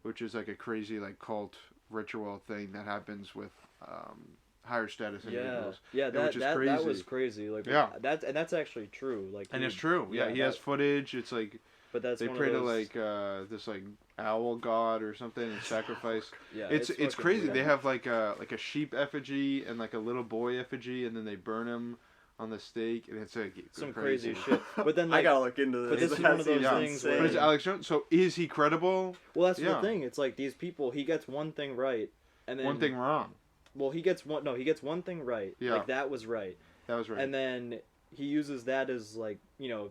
which is like a crazy, like, cult ritual thing that happens with higher status individuals. Which is crazy. That was crazy. Like, that's actually true. Like, and it's true. Yeah, he has footage. It's like, but they pray to, like, this, like, owl god or something and sacrifice. It's crazy. They have like a sheep effigy and like a little boy effigy, and then they burn him on the stake, and it's like some crazy shit. But then, like, I gotta look into this. But this is one of those things where... But it's Alex Jones, so is he credible? Well, that's the thing. It's like, these people, he gets one thing right, and then... One thing wrong. Well, he gets one thing right. Yeah. Like, that was right. That was right. And then he uses that as, like,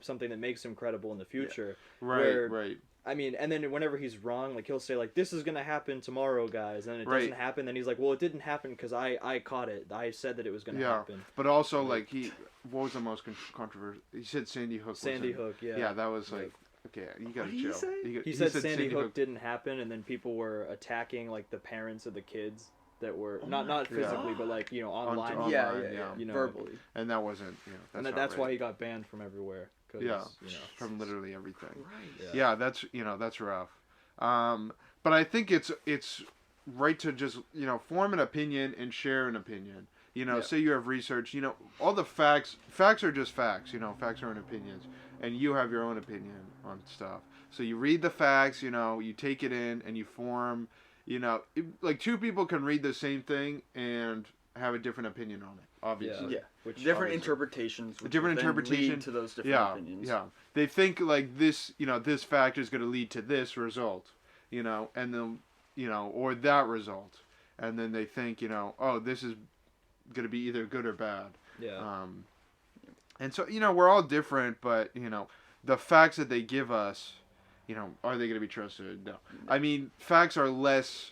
something that makes him credible in the future. Yeah. Right. I mean, and then whenever he's wrong, like he'll say like, "This is gonna happen tomorrow, guys," and then it doesn't happen. Then he's like, "Well, it didn't happen because I caught it. I said that it was gonna happen." But also like what was the most controversial? He said Sandy Hook. Sandy Hook, yeah. Yeah, that was like, okay, you gotta chill. He said Sandy Hook didn't happen, and then people were attacking like the parents of the kids that were not physically, but like online. Yeah, verbally. And that wasn't, that's why he got banned from everywhere. From literally everything. Right. Yeah, that's rough. But I think it's right to just form an opinion and share an opinion. Say you have research. All the facts are just facts. Facts aren't opinions, and you have your own opinion on stuff. So you read the facts. You take it in and you form. Like two people can read the same thing and have a different opinion on it. Obviously. Yeah. Which different interpretations. Which different interpretation lead to those different opinions. Yeah. They think like this. This fact is going to lead to this result. And then or that result, and then they think oh, this is going to be either good or bad. Yeah. And so we're all different, but the facts that they give us, are they going to be trusted? No. I mean, facts are less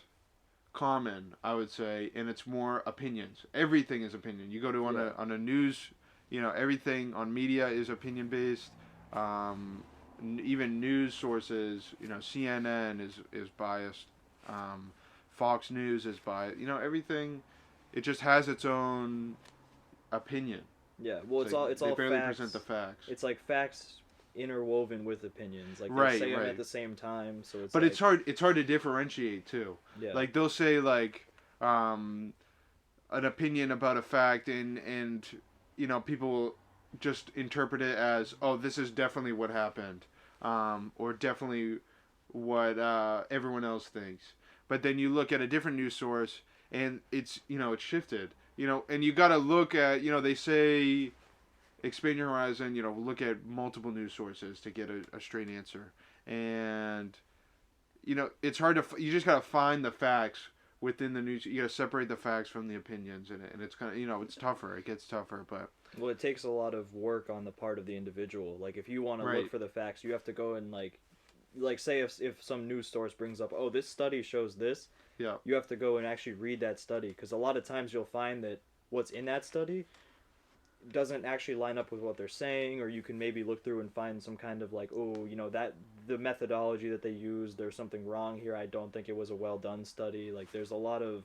common, I would say, and it's more opinions. Everything is opinion. You go to on a news, everything on media is opinion based. Even news sources, CNN is biased. Fox News is biased. Everything. It just has its own opinion. Yeah, well, it's all they barely facts. present the facts. It's like facts interwoven with opinions. Like they say them at the same time, so it's. But it's hard. It's hard to differentiate too. Yeah. Like they'll say like an opinion about a fact, and people just interpret it as, oh, this is definitely what happened, or definitely what everyone else thinks. But then you look at a different news source, and it's it's shifted. And you got to look at they say expand your horizon. Look at multiple news sources to get a straight answer. And it's hard to you just got to find the facts within the news. You got to separate the facts from the opinions in it, and it's kind of it's tougher. It gets tougher, but well, it takes a lot of work on the part of the individual. Like if you want to look for the facts, you have to go and like say if some news source brings up, oh, this study shows this. Yeah. You have to go and actually read that study, because a lot of times you'll find that what's in that study doesn't actually line up with what they're saying, or you can maybe look through and find some kind of like, oh, that the methodology that they used, there's something wrong here. I don't think it was a well done study. Like there's a lot of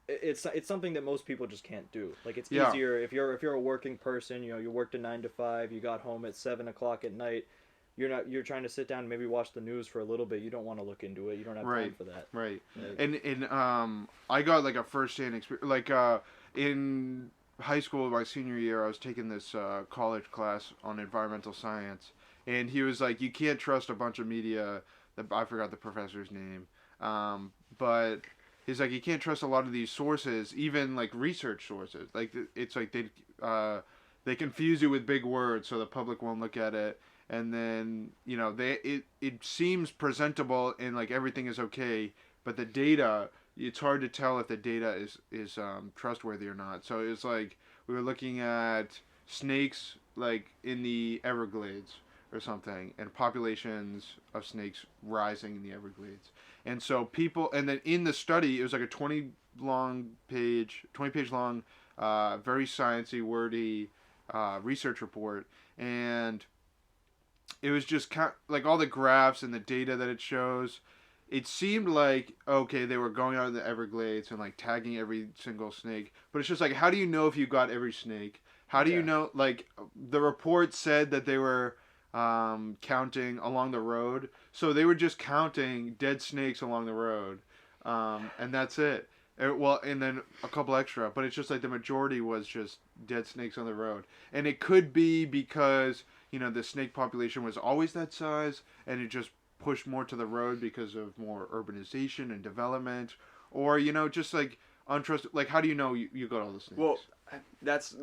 it's something that most people just can't do. Like it's easier if you're a working person, you worked a 9 to 5, you got home at 7 o'clock at night. You're trying to sit down and maybe watch the news for a little bit. You don't want to look into it. You don't have time for that. Right. And I got like a first-hand experience. Like in high school, my senior year, I was taking this college class on environmental science, and he was like, "You can't trust a bunch of media." I forgot the professor's name, but he's like, "You can't trust a lot of these sources, even like research sources. Like it's like they confuse you with big words, so the public won't look at it." And then it seems presentable and like everything is okay, but the data, it's hard to tell if the data is trustworthy or not. So it's like we were looking at snakes like in the Everglades or something, and populations of snakes rising in the Everglades. And so people, and then in the study, it was like a 20 page long, very sciencey, wordy research report, and it was just like all the graphs and the data that it shows. It seemed like, okay, they were going out in the Everglades and like tagging every single snake. But it's just like, how do you know if you got every snake? How do you know, like, the report said that they were counting along the road. So they were just counting dead snakes along the road. And that's it. Well, and then a couple extra. But it's just like the majority was just dead snakes on the road. And it could be because, the snake population was always that size and it just pushed more to the road because of more urbanization and development, or just like untrusted. Like, how do you know you got all the snakes? Well, that's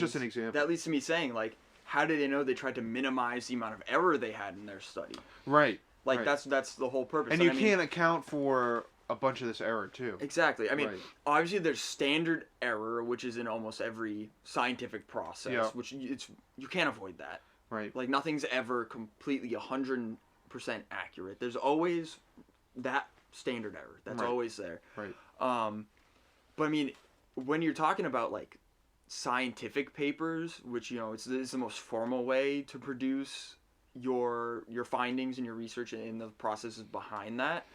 just an example. That leads to me saying, like, how did they know they tried to minimize the amount of error they had in their study? Right. Like that's the whole purpose. And you can't account for a bunch of this error too. Exactly. I mean, obviously there's standard error, which is in almost every scientific process, which you can't avoid that. Right. Like nothing's ever completely 110% accurate. There's always that standard error. That's always there. Right. But I mean, when you're talking about like scientific papers, which it's the most formal way to produce your findings and your research and the processes behind that,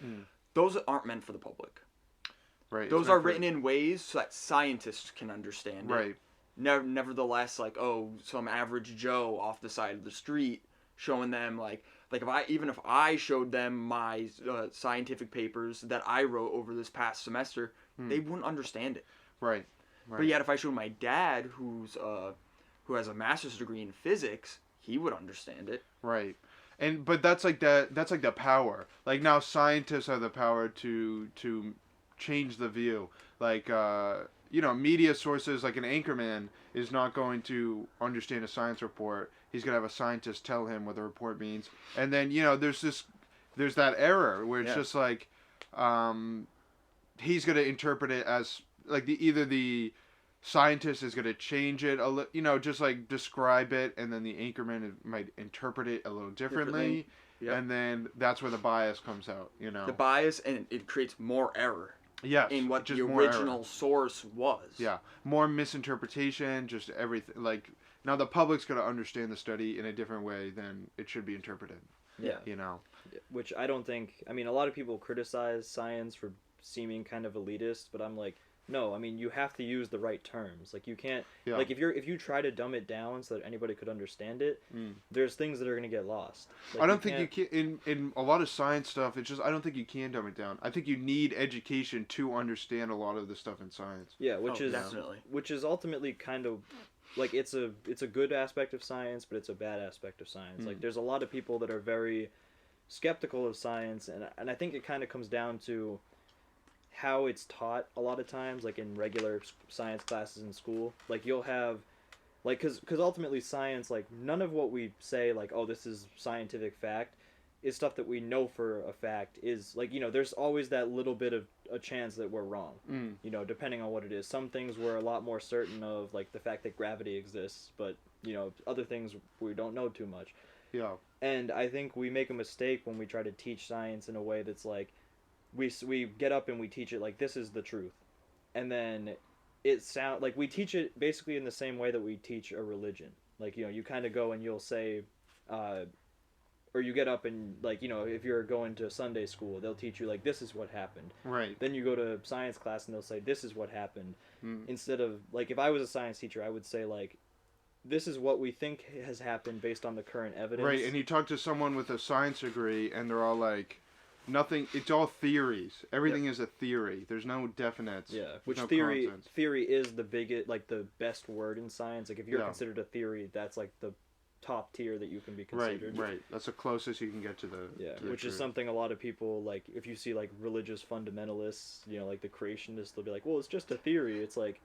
those aren't meant for the public. Right. Those are written in ways so that scientists can understand it. Right. Nevertheless, like, some average Joe off the side of the street showing them like if I showed them my scientific papers that I wrote over this past semester, they wouldn't understand it. Right. But yet, if I showed my dad, who has a master's degree in physics, he would understand it. Right. But that's like the power. Like, now scientists have the power to change the view. Like, media sources, like an anchorman is not going to understand a science report. He's going to have a scientist tell him what the report means. And then, there's that error where it's just like, he's going to interpret it as, like, either the scientist is going to change it, just like describe it, and then the anchorman might interpret it a little differently. Yep. And then that's where the bias comes out, The bias, and it creates more error. Yes, in what the original source was. Yeah, more misinterpretation, just everything. Like, now the public's going to understand the study in a different way than it should be interpreted. Yeah. Which I don't think, a lot of people criticize science for seeming kind of elitist, but I'm like, no, you have to use the right terms. Like, you can't, like, if you try to dumb it down so that anybody could understand it, there's things that are going to get lost. Like, I don't think you can, in a lot of science stuff, it's just, I don't think you can dumb it down. I think you need education to understand a lot of the stuff in science. Yeah, which is ultimately kind of, like, it's a good aspect of science, but it's a bad aspect of science. Like, there's a lot of people that are very skeptical of science, and I think it kind of comes down to how it's taught a lot of times, like in regular science classes in school. Like, you'll have, like, because ultimately science, like, none of what we say, like, oh, this is scientific fact, is stuff that we know for a fact is, like, there's always that little bit of a chance that we're wrong, depending on what it is. Some things we're a lot more certain of, like the fact that gravity exists, but, other things we don't know too much. Yeah. And I think we make a mistake when we try to teach science in a way that's like, we get up and we teach it like this is the truth, and then it sound like we teach it basically in the same way that we teach a religion. Like, you kind of go and you'll say, or you get up and, like, if you're going to Sunday school, they'll teach you like this is what happened. Right. Then you go to science class and they'll say this is what happened. Instead of, like, if I was a science teacher, I would say, like, this is what we think has happened based on the current evidence. Right. And you talk to someone with a science degree and they're all like, nothing, it's all theories. Everything is a theory. There's no definites. Yeah, which theory is the biggest, like, the best word in science. Like, if you're considered a theory, that's like the top tier that you can be considered. Right. That's the closest you can get to the which is something a lot of people, like, if you see, like, religious fundamentalists, like the creationists, they'll be like, well, it's just a theory. It's like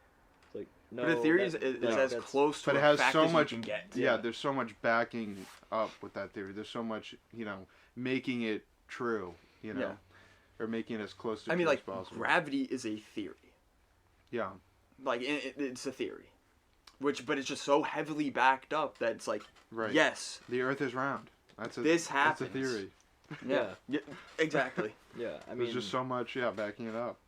no. But a theory is as close to a fact as you can get. Yeah, there's so much backing up with that theory. There's so much, making it true. Or making it as close to true as possible. Gravity is a theory. Yeah. Like, it's a theory. But it's just so heavily backed up that it's like, yes. The Earth is round. This happens. That's a theory. Yeah, exactly. Yeah, there's just so much, backing it up.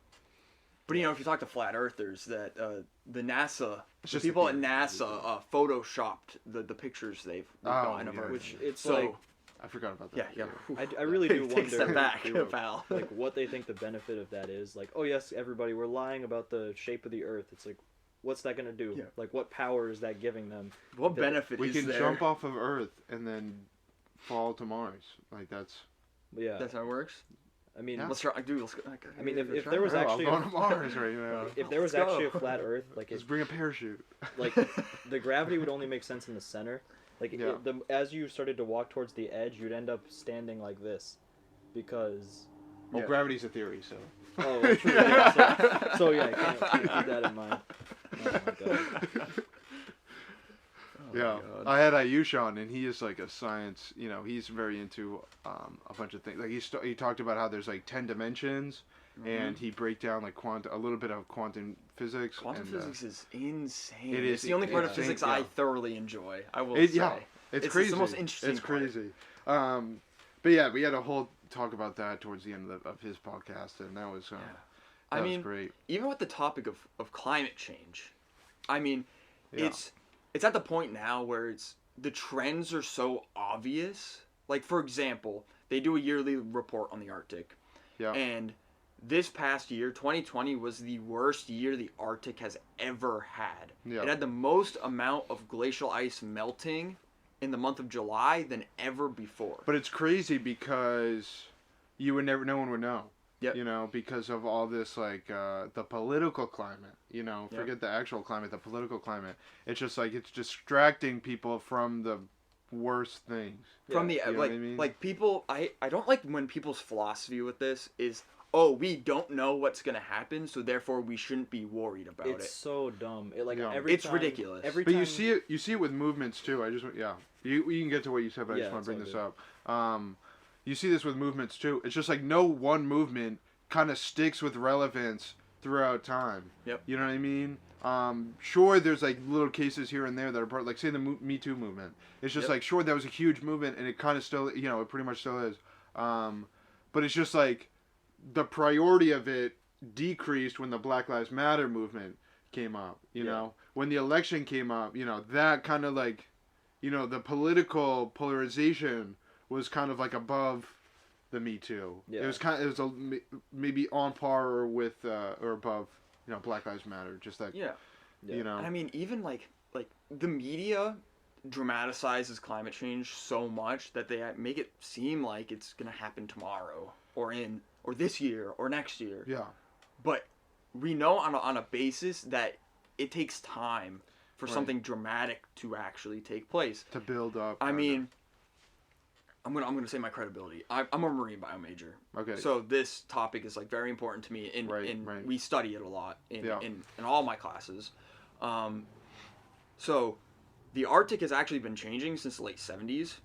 But, if you talk to flat earthers, that the NASA, the people at NASA photoshopped the pictures they've gotten of Earth. Which it's so, like... I forgot about that. Yeah. I really do wonder, take a step back, pal. Like, what they think the benefit of that is. Like, oh yes, everybody, we're lying about the shape of the Earth. It's like, what's that going to do? Yeah. Like, what power is that giving them? What benefit is there? We can jump off of Earth and then fall to Mars. Like, that's... Yeah. That's how it works? I mean, let's try. Dude, let's go. I mean, if there was actually I'm going to Mars right now. If there was actually a flat Earth, like, let's bring a parachute. Like, the gravity would only make sense in the center. Like, as you started to walk towards the edge, you'd end up standing like this, because... Well, gravity's a theory, so... Oh, well, true. Yeah, so I can't keep that in mind. Oh my god. I had Ayush on, and he is like a science, he's very into a bunch of things. Like, he talked about how there's like 10 dimensions, and he break down like a little bit of quantum physics. Quantum physics is insane. It is. It's the only part of physics I thoroughly enjoy. I will say. Yeah, it's crazy. It's the most interesting It's crazy. But yeah, we had a whole talk about that towards the end of his podcast, and that was was great. Even with the topic of climate change, I mean, it's at the point now where the trends are so obvious. Like, for example, they do a yearly report on the Arctic. Yeah. And this past year, 2020, was the worst year the Arctic has ever had. Yeah. It had the most amount of glacial ice melting in the month of July than ever before. But it's crazy because no one would know. Yep. You know, because of all this, like, the political climate, you know, forget the actual climate, the political climate. It's just like, it's distracting people from the worst things. From the, you know what I mean? like people, I don't like when people's philosophy with this is, oh, we don't know what's going to happen, so therefore we shouldn't be worried about it. It's so dumb. It's ridiculous. But you see it with movements too. You can get to what you said, but I just want to bring this up. You see this with movements too. It's just like no one movement kind of sticks with relevance throughout time. Yep. You know what I mean? Sure, there's like little cases here and there that are part, like say the Me Too movement. It's just like, sure, that was a huge movement, and it kind of still, you know, it pretty much still is. But it's just like the priority of it decreased when the Black Lives Matter movement came up. You know, when the election came up, you know, that kind of like, you know, the political polarization was kind of like above the Me Too. Yeah. It was maybe on par with or above, you know, Black Lives Matter. Just that. Yeah. You know. And I mean, even like the media dramatizes climate change so much that they make it seem like it's gonna happen tomorrow or this year or next year. Yeah. But we know on a basis that it takes time for something dramatic to actually take place. To build up. I mean, I'm gonna say my credibility. I'm a marine bio major. Okay. So this topic is like very important to me, and we study it a lot in all my classes. So the Arctic has actually been changing since the late 70s,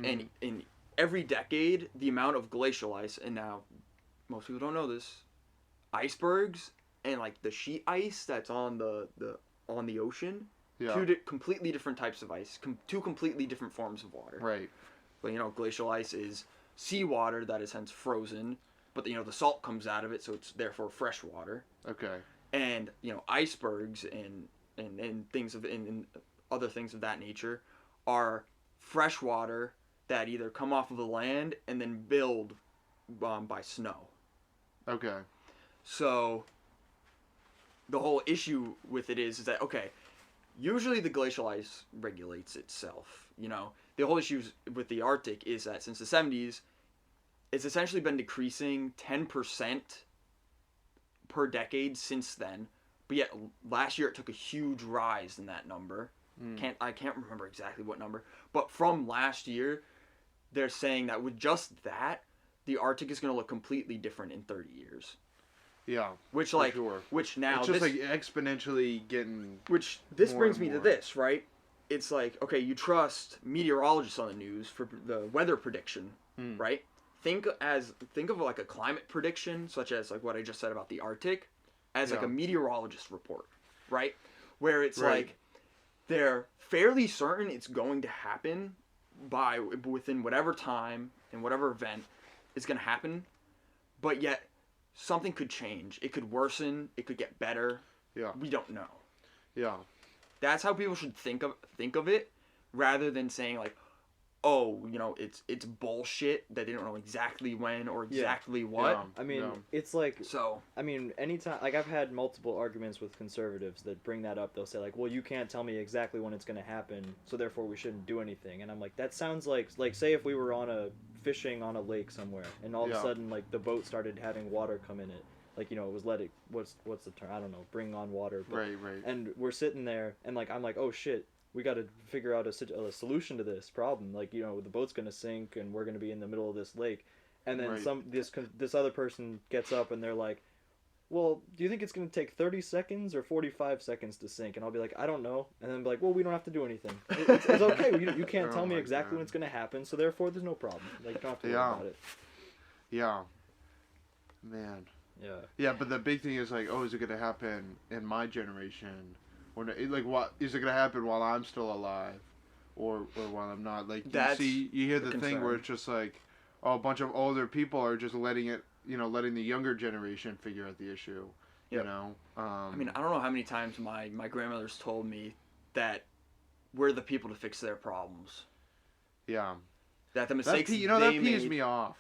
and in every decade, the amount of glacial ice, and now most people don't know this, icebergs and like the sheet ice that's on the ocean, two completely different types of ice, two completely different forms of water. Right. But, you know, glacial ice is seawater that is hence frozen, but, you know, the salt comes out of it, so it's therefore fresh water. Okay. And, you know, icebergs and things and other things of that nature are fresh water that either come off of the land and then build by snow. Okay. So the whole issue with it is that, okay, usually the glacial ice regulates itself, you know. The whole issue with the Arctic is that since the 70s, it's essentially been decreasing 10% per decade since then. But yet last year it took a huge rise in that number. I can't remember exactly what number. But from last year, they're saying that with just that, the Arctic is going to look completely different in 30 years. Yeah. Which now it's just like exponentially getting. Which this brings me to this, right? It's like, okay, you trust meteorologists on the news for the weather prediction, right? Think of like a climate prediction, such as like what I just said about the Arctic, as like a meteorologist report, right? Where it's like they're fairly certain it's going to happen within whatever time and whatever event is going to happen, but yet something could change. It could worsen. It could get better. Yeah. We don't know. Yeah. That's how people should think of it, rather than saying like, oh, you know, it's bullshit that they don't know exactly when or exactly what. Yeah. I mean, it's like, so. I mean, anytime, like I've had multiple arguments with conservatives that bring that up. They'll say like, well, you can't tell me exactly when it's going to happen, so therefore we shouldn't do anything. And I'm like, that sounds like say if we were fishing on a lake somewhere, and all of a sudden like the boat started having water come in it. Like, you know, it was what's the term? I don't know, bring on water. But, right. And we're sitting there, and like I'm like, oh shit, we got to figure out a solution to this problem. Like, you know, the boat's gonna sink, and we're gonna be in the middle of this lake, and then this other person gets up, and they're like, well, do you think it's gonna take 30 seconds or 45 seconds to sink? And I'll be like, I don't know. And then be like, well, we don't have to do anything. It's okay. You can't tell me exactly when it's gonna happen, so therefore there's no problem. Like, you don't have to worry about it. Yeah. Man. Yeah. Yeah, but the big thing is like, oh, is it gonna happen in my generation, or like what is it gonna happen while I'm still alive, or while I'm not? Like you hear the thing where it's just like, a bunch of older people are just letting the younger generation figure out the issue. Yep. You know. I mean, I don't know how many times my grandmother's told me that we're the people to fix their problems. Yeah. That the mistakes that pees me off.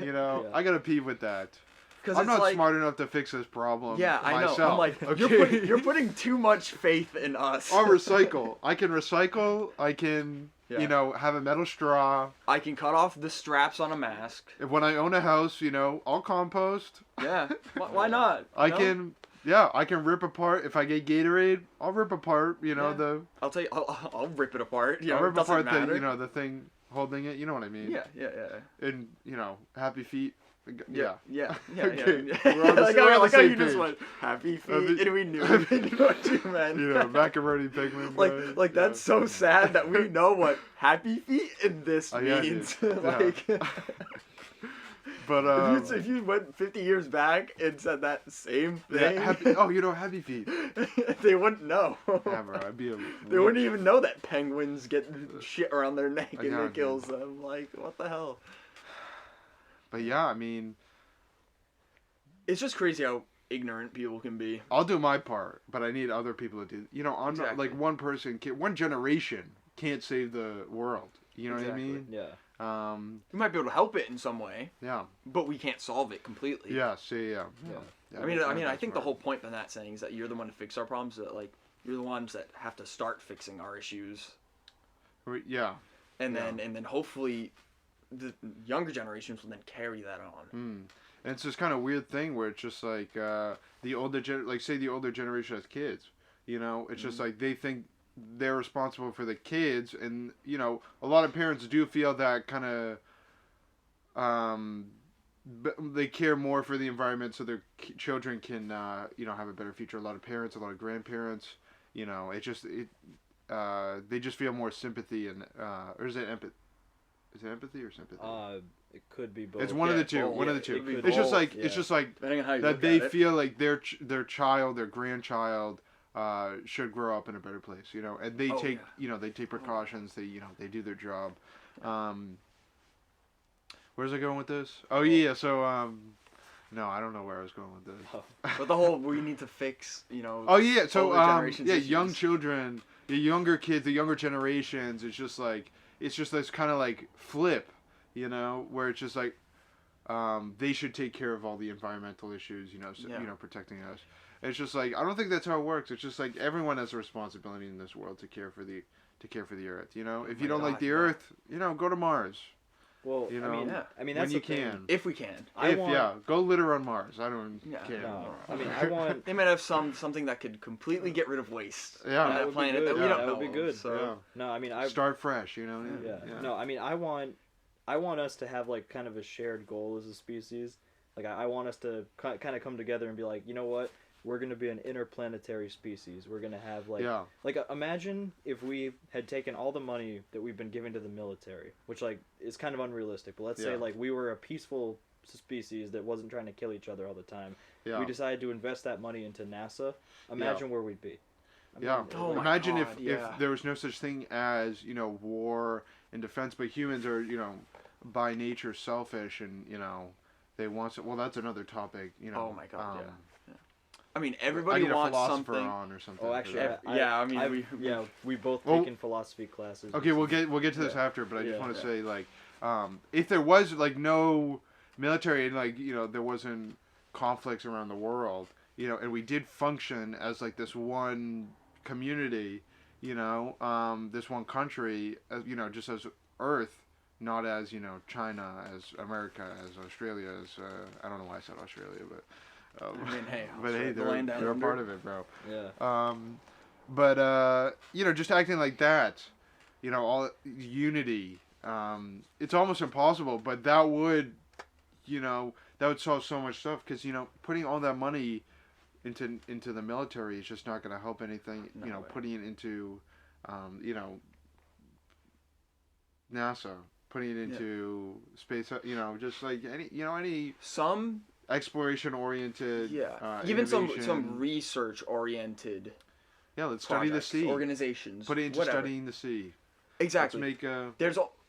You know, I gotta pee with that. I'm not smart enough to fix this problem. Yeah, myself. I know. I'm like, okay? you're putting too much faith in us. I'll recycle. I can recycle. I can, have a metal straw. I can cut off the straps on a mask. When I own a house, I'll compost. Yeah. Why not? I can rip apart. If I get Gatorade, I'll rip apart, I'll tell you, I'll rip it apart. I'll rip apart the thing holding it. You know what I mean? Yeah. And, happy feet. Yeah. Okay. Yeah. We're on the, like we're on the how same you just page. went, happy feet, and we knew what you meant. Macaroni pigment. Like that's so sad that we know what happy feet in this means. But if you went 50 years back and said that same thing, happy feet. They wouldn't know. Yeah, bro, They wouldn't even know that penguins get shit around their neck and it kills them. Like, what the hell? But yeah, I mean, it's just crazy how ignorant people can be. I'll do my part, but I need other people to do. I'm not like one generation can't save the world. You know what I mean? Yeah. We might be able to help it in some way. Yeah. But we can't solve it completely. Yeah. See. Yeah. I mean, I think the whole point of that saying is that you're the one to fix our problems. That like you're the ones that have to start fixing our issues. Yeah. And then hopefully the younger generations will then carry that on. And it's this kind of weird thing where it's just like the older generation has kids. It's just like they think they're responsible for the kids, and a lot of parents do feel that kind of they care more for the environment so their children can have a better future. A lot of parents, a lot of grandparents, they just feel more sympathy and or is it empathy? Is it empathy or sympathy? It could be both. It's one of the two. One of the two. It's just like depending on how you that they feel like their child, their grandchild, should grow up in a better place. And they they take precautions. They do their job. Where's I going with this? Oh yeah. So no, I don't know where I was going with this. But the whole we need to fix. Oh yeah. So issues. young children, the younger kids, the younger generations. It's just this kind of like flip, where it's just like they should take care of all the environmental issues, protecting us. It's just like I don't think that's how it works. It's just like everyone has a responsibility in this world to care for the earth. If you don't like the earth, go to Mars. Well, I mean that's when you the thing. can. If we can. Go litter on Mars. I don't care. No, I mean I want. They might have something that could completely get rid of waste. Yeah, on that planet that we don't know. That would be good. So. No, I mean start fresh. Yeah. No, I mean I want us to have like kind of a shared goal as a species. Like I want us to kind of come together and be like, you know what? We're going to be an interplanetary species. We're going to have imagine if we had taken all the money that we've been giving to the military, which is kind of unrealistic, but let's say we were a peaceful species that wasn't trying to kill each other all the time. Yeah. We decided to invest that money into NASA. Imagine where we'd be. Imagine if there was no such thing as, war and defense, but humans are, by nature selfish and, they want to, well, that's another topic, Oh my God, I mean, everybody wants something. On or something. Oh, actually, we both taken philosophy classes. Okay, we'll get to this after, but I just want to say, if there was no military and there wasn't conflicts around the world, and we did function as this one community, this one country, just as Earth, not as China, as America, as Australia, as I don't know why I said Australia, but. They're a part of it, bro. Yeah. Just acting like that, all unity. It's almost impossible, but that would solve so much stuff because putting all that money into the military is just not going to help anything. No, putting it into, NASA, putting it into space. Just like any some. Exploration oriented, even some research oriented. Yeah, let's study the sea. Organizations. Put it into studying the sea. Exactly. Let's make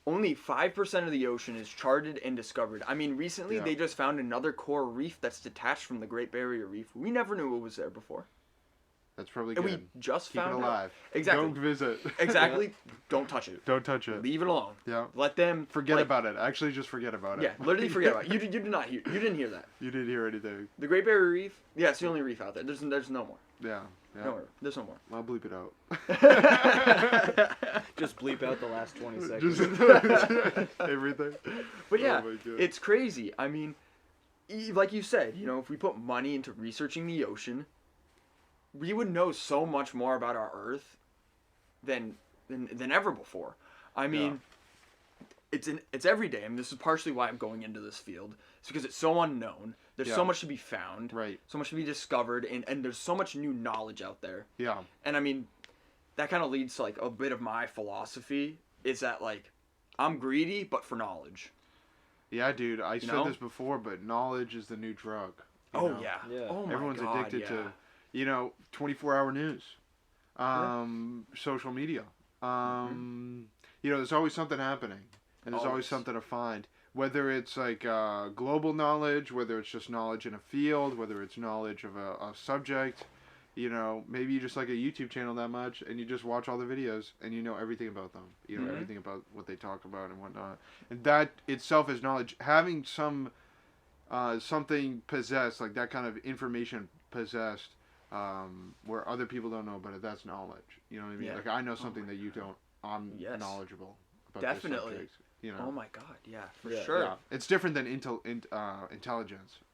only 5% of the ocean is charted and discovered. I mean, recently they just found another coral reef that's detached from the Great Barrier Reef. We never knew it was there before. That's probably And good. we just Keep found it alive. Exactly. Don't visit. Exactly. Don't touch it. Don't touch it. Leave it alone. Yeah. Let them Forget about it. Actually, just forget about it. Yeah, literally forget about it. You did not hear. You didn't hear that. You didn't hear anything. The Great Barrier Reef. Yeah, it's the only reef out there. There's no more. Yeah. Yeah. No more. There's no more. I'll bleep it out. Just bleep out the last 20 seconds. Just everything. But yeah, Oh my God. it's crazy. I mean, like you said, if we put money into researching the ocean, we would know so much more about our Earth than ever before. I mean, it's every day. I mean, this is partially why I'm going into this field. It's because it's so unknown. There's so much to be found. Right. So much to be discovered, and there's so much new knowledge out there. Yeah. And I mean, that kind of leads to like a bit of my philosophy. Is that like, I'm greedy, but for knowledge. Yeah, dude. I said this before, but knowledge is the new drug. Oh know? yeah. Yeah. Oh my Everyone's God, addicted yeah. to, 24-hour news, social media. There's always something happening, and there's always something to find. Whether it's like global knowledge, whether it's just knowledge in a field, whether it's knowledge of a subject, maybe you just like a YouTube channel that much, and you just watch all the videos, and you know everything about them. You know everything about what they talk about and whatnot. And that itself is knowledge. Having something possessed, like that kind of information possessed, where other people don't know about it, that's knowledge. You know what I mean? Yeah. Like I know something that you don't. I'm knowledgeable about Definitely. this subject. Oh my God, yeah, for Yeah. sure. Yeah. It's different than intelligence,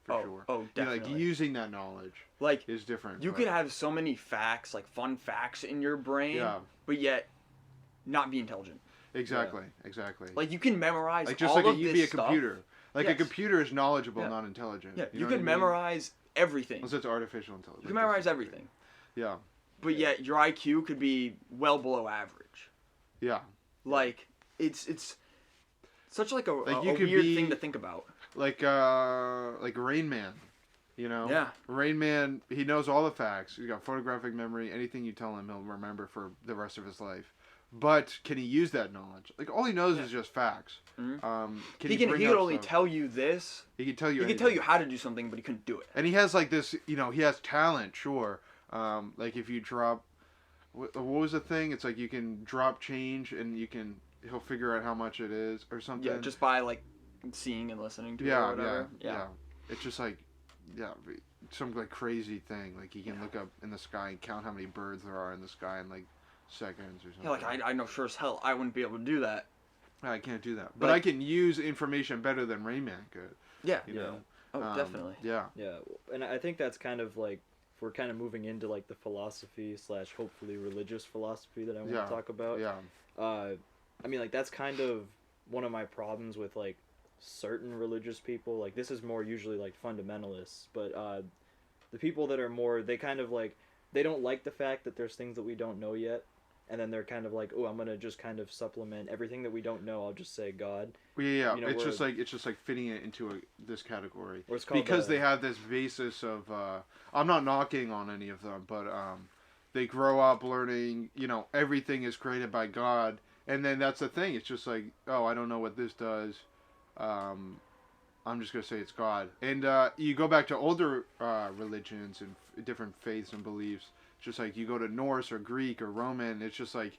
for sure. Oh, definitely. Like using that knowledge Like, is different. you could have so many facts, like fun facts in your brain, but yet not be intelligent. Exactly. Like, you can memorize like just all like of you this be a stuff. computer. Like a computer is knowledgeable, Yeah. not intelligent. Yeah, you know can what I mean? memorize everything. Unless it's artificial intelligence. You can memorize everything. Yeah. But yet your IQ could be well below average. Yeah. Like, it's such like a you could weird be- thing to think about. Like Rain Man. Yeah. Rain Man, he knows all the facts. He's got photographic memory. Anything you tell him, he'll remember for the rest of his life. But can he use that knowledge? Like all he knows is just facts. Mm-hmm. Can He bring could up only stuff? tell you this. He can tell you. He could tell you how to do something, but he couldn't do it. And he has like this. He has talent. Sure. Like if you drop, what was the thing? It's like you can drop change and he'll figure out how much it is or something. Yeah, just by like seeing and listening to it or whatever. Yeah. It's just like, some like crazy thing. Like he can look up in the sky and count how many birds there are in the sky in like seconds or something. Yeah, like I know sure as hell I wouldn't be able to do that. I can't do that, but I can use information better than Rain Man could. Yeah. You know. Oh, definitely. Yeah. Yeah, and I think that's kind of like, if we're kind of moving into like the philosophy / hopefully religious philosophy that I want to talk about. Yeah. I mean, like that's kind of one of my problems with like certain religious people. Like this is more usually like fundamentalists, but the people that are more, they kind of like, they don't like the fact that there's things that we don't know yet. And then they're kind of like, oh, I'm gonna just kind of supplement everything that we don't know. I'll just say God. Yeah. It's just like fitting it into this category Or it's called because they have this basis of. I'm not knocking on any of them, but they grow up learning. Everything is created by God, and then that's the thing. It's just like, oh, I don't know what this does. I'm just gonna say it's God. And you go back to older religions and different faiths and beliefs. Just like you go to Norse or Greek or Roman, it's just like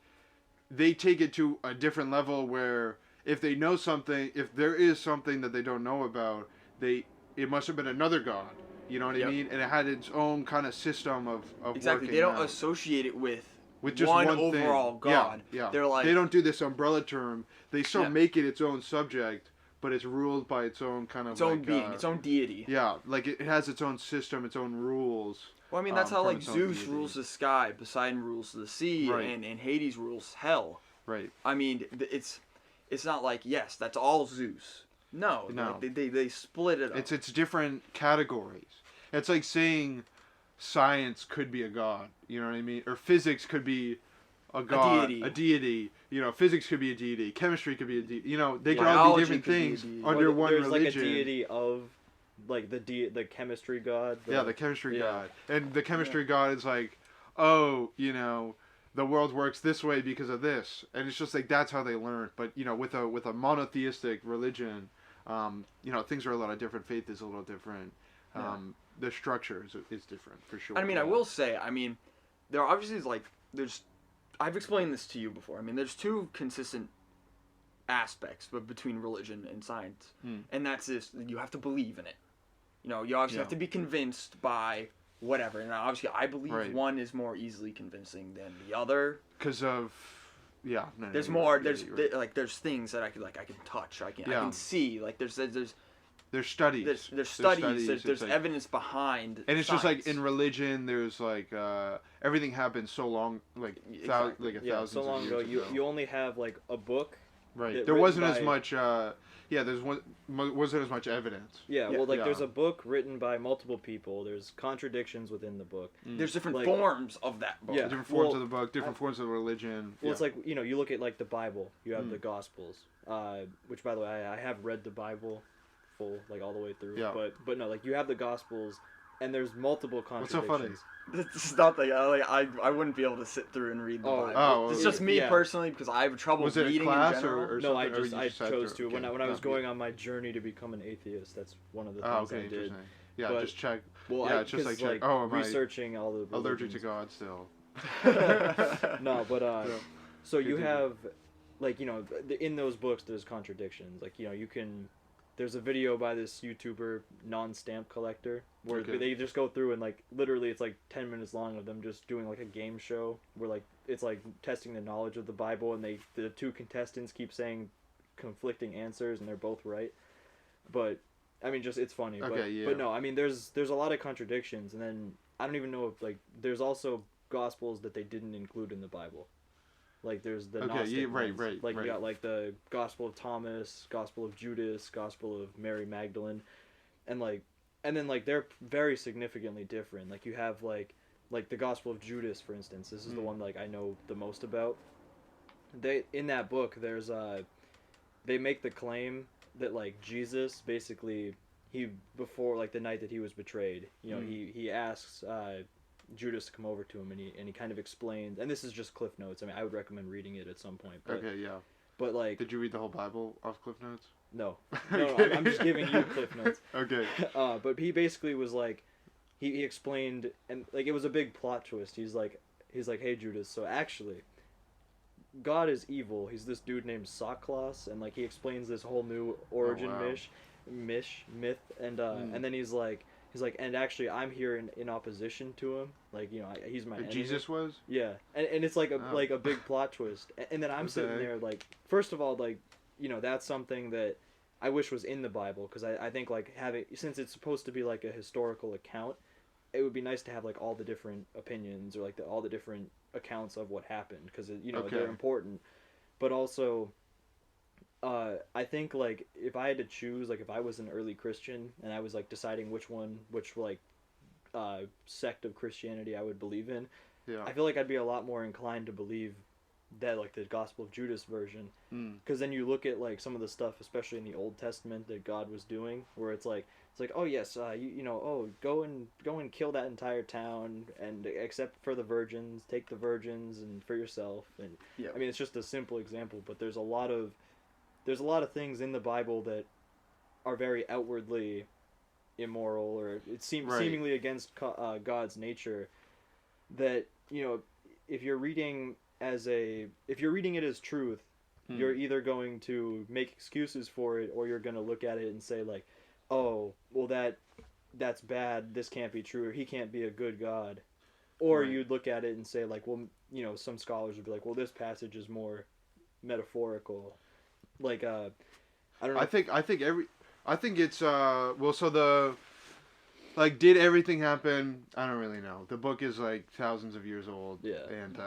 they take it to a different level where if they know something, if there is something that they don't know about, it must have been another god. You know what I mean? And it had its own kind of system of exactly. working They don't out. associate it with Just one thing. overall god. Yeah. They're like, they don't do this umbrella term. They still make it its own subject, but it's ruled by its own kind of its own being, its own deity. Yeah, like it has its own system, its own rules. Well, I mean, that's how, from like, its own Zeus deity. rules the sky, Poseidon rules the sea, and Hades rules hell. Right. I mean, it's not like, yes, that's all Zeus. No. Like, they split it up. It's different categories. It's like saying science could be a god. You know what I mean? Or physics could be a god. A deity. Physics could be a deity. Chemistry could be a deity. They can all be different things under one there's religion. There's like a deity of... like the chemistry god. The chemistry god. And the chemistry god is like, oh, the world works this way because of this, and it's just like that's how they learn. But with a monotheistic religion, things are a lot different. Faith is a little different. The structure is different for sure. I mean, I will say, there are obviously I've explained this to you before. I mean, there's two consistent aspects between religion and science, and that's this: you have to believe in it. You obviously have to be convinced by whatever. And obviously, I believe one is more easily convincing than the other. Because of, there's more. There's things that I can touch. I can see. Like there's studies. There's studies. There's evidence behind. And it's science. just like in religion, there's everything happened so long, exactly. So long ago. You only have a book. Right. There wasn't as much. Wasn't as much evidence. Yeah. Well, there's a book written by multiple people. There's contradictions within the book. There's different forms of that book. Yeah. Different forms of the book. Different forms of religion. Well, it's you look at the Bible. You have the Gospels, which by the way I have read the Bible full all the way through. Yeah. But no, you have the Gospels, and there's multiple contradictions. What's so funny? It's not I wouldn't be able to sit through and read the Bible. It's just me personally because I have trouble reading in general. Or no, I chose to. When I was going on my journey to become an atheist, that's one of the things I did. Yeah, just check. Well, it's just check. Am researching all the allergic to God still? No, but so you have in those books there's contradictions. You can. There's a video by this YouTuber, non-stamp collector, where they just go through and literally it's 10 minutes long of them just doing a game show where it's testing the knowledge of the Bible, and the two contestants keep saying conflicting answers and they're both right. But I mean, just it's funny. But no, I mean there's a lot of contradictions, and then I don't even know if there's also gospels that they didn't include in the Bible. There's the Gnostic ones. Right. You got the Gospel of Thomas, Gospel of Judas, Gospel of Mary Magdalene, and then they're very significantly different. You have the Gospel of Judas, for instance. This is the one I know the most about. In that book there's they make the claim that Jesus basically before the night that he was betrayed, he asks Judas to come over to him, and he kind of explains, and this is just Cliff Notes. I mean, I would recommend reading it at some point. But, But did you read the whole Bible off Cliff Notes? No, I'm just giving you Cliff Notes. Okay. But he basically was he explained, and it was a big plot twist. He's like, hey Judas, so actually, God is evil. He's this dude named Soklos, and he explains this whole new origin myth, and then he's like, and actually, I'm here in opposition to him. He's my enemy. Jesus was? Yeah, and it's a big plot twist. And then I'm sitting there first of all, that's something that I wish was in the Bible, because I think having, since it's supposed to be a historical account, it would be nice to have all the different opinions or all the different accounts of what happened, because they're important. But also, I think if I had to choose, if I was an early Christian and I was deciding which sect of Christianity I would believe in, I feel I'd be a lot more inclined to believe that the Gospel of Judas version, because then you look at some of the stuff, especially in the Old Testament, that God was doing, where it's oh yes, go and kill that entire town, and except for the virgins, take the virgins and for yourself, and I mean it's just a simple example, but there's a lot of things in the Bible that are very outwardly immoral, or it seemingly against God's nature, that if you're reading it as truth, you're either going to make excuses for it, or you're going to look at it and say oh, well that's bad, this can't be true, or he can't be a good God. Or you'd look at it and say well, some scholars would be well, this passage is more metaphorical. I don't know. I think it's so the did everything happen? I don't really know. The book is thousands of years old. Yeah. And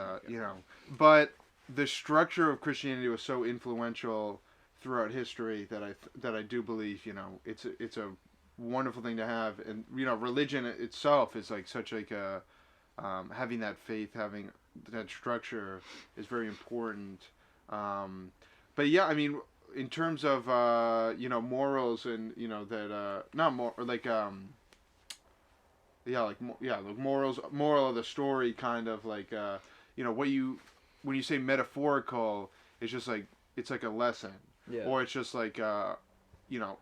but the structure of Christianity was so influential throughout history that I do believe it's a wonderful thing to have, and religion itself is such a having that faith, having that structure is very important. But yeah, I mean, in terms of morals and that not more morals, moral of the story, kind of when you say metaphorical, it's just like it's like a lesson, or it's just like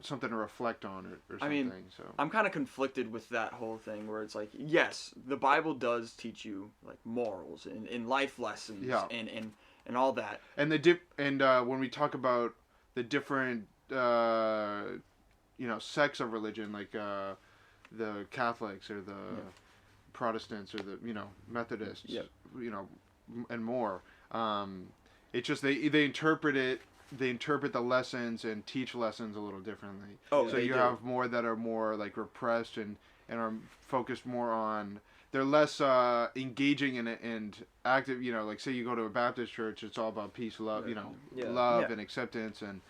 something to reflect on or something. I mean, so I'm kind of conflicted with that whole thing where it's like, yes, the Bible does teach you like morals and life lessons and all that. And when we talk about the different sects of religion, like the Catholics or the Protestants or the Methodists, and more, it's just they interpret it. They interpret the lessons and teach lessons a little differently. Oh, so you have more that are more like repressed and are focused more on. They're less engaging and active. Like say you go to a Baptist church, it's all about peace, love. Love and acceptance, and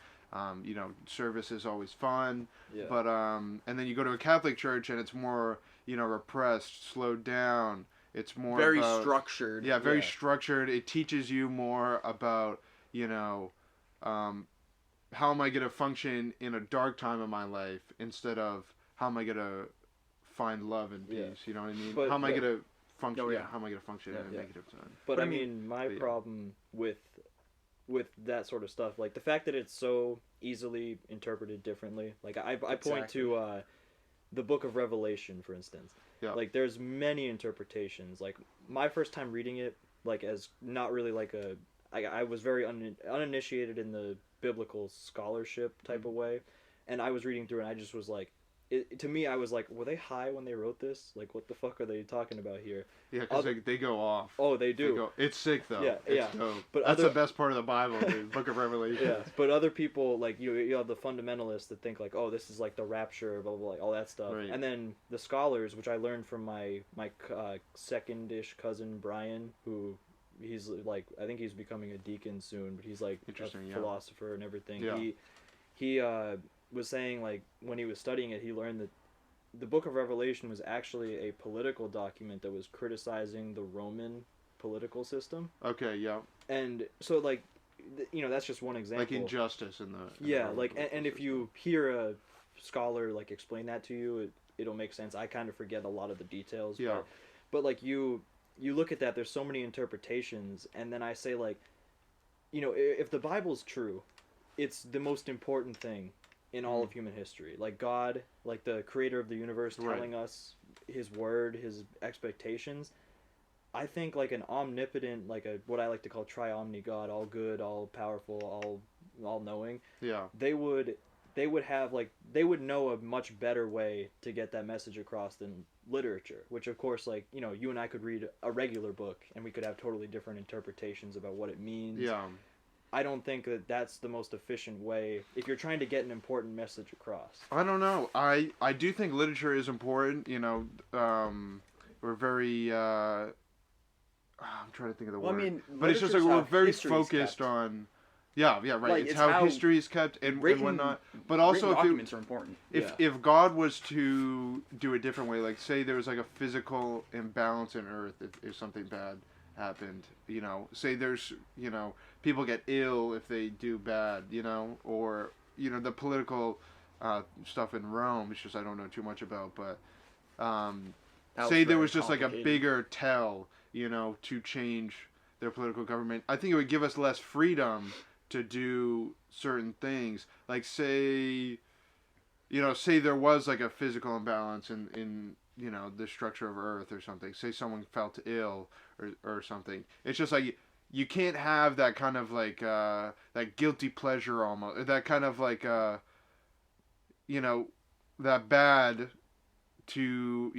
service is always fun. Yeah. But and then you go to a Catholic church and it's more repressed, slowed down. It's more very structured. Yeah, very structured. It teaches you more about how am I going to function in a dark time of my life instead of how am I going to find love and peace. You know what I mean? How am I going to function? How am I going to function in a negative time? But I mean, my problem with that sort of stuff, like the fact that it's so easily interpreted differently. Like I point to the Book of Revelation, for instance. Yeah. Like there's many interpretations. Like my first time reading it, like as not really like I was very uninitiated in the biblical scholarship type of way, and I was reading through and I just was like, to me I was like, were they high when they wrote this? Like what the fuck are they talking about here? Yeah, because they go off. Oh, they do. It's sick though. Yeah, it's dope. But that's the best part of the Bible, dude. Book of Revelation. Yeah, but other people like you have the fundamentalists that think like, oh, this is like the rapture, blah blah, blah, like all that stuff, right. And then the scholars, which I learned from my second-ish cousin Brian, who he's like, I think he's becoming a deacon soon, but he's like a philosopher and everything. Yeah. He was saying like when he was studying it, he learned that the Book of Revelation was actually a political document that was criticizing the Roman political system. Okay, yeah. And so like, that's just one example. Like injustice in the and if you hear a scholar like explain that to you, it'll make sense. I kind of forget a lot of the details. Yeah. But like you look at that, there's so many interpretations, and then I say like, if the Bible's true, it's the most important thing in all of human history. Like God, like the creator of the universe telling us his word, his expectations. I think like an omnipotent, like what I like to call tri-omni God, all good, all powerful, all knowing. Yeah. They would have like, they would know a much better way to get that message across than literature, which of course, like, you and I could read a regular book and we could have totally different interpretations about what it means. Yeah. I don't think that that's the most efficient way if you're trying to get an important message across. I don't know. I do think literature is important. We're very. I'm trying to think of the word. I mean, but it's just like we're very focused on. Yeah, right. Like, it's how history is kept and whatnot. But also, documents are important. If God was to do a different way, like say there was like a physical imbalance in Earth, if something bad happened, say there's, people get ill if they do bad, or, the political stuff in Rome, it's just I don't know too much about, but say there was just like a bigger tell, to change their political government. I think it would give us less freedom to do certain things. Like say there was like a physical imbalance in the structure of Earth or something. Say someone felt ill or something. It's just like you can't have that kind of like that guilty pleasure almost. That kind of like that bad to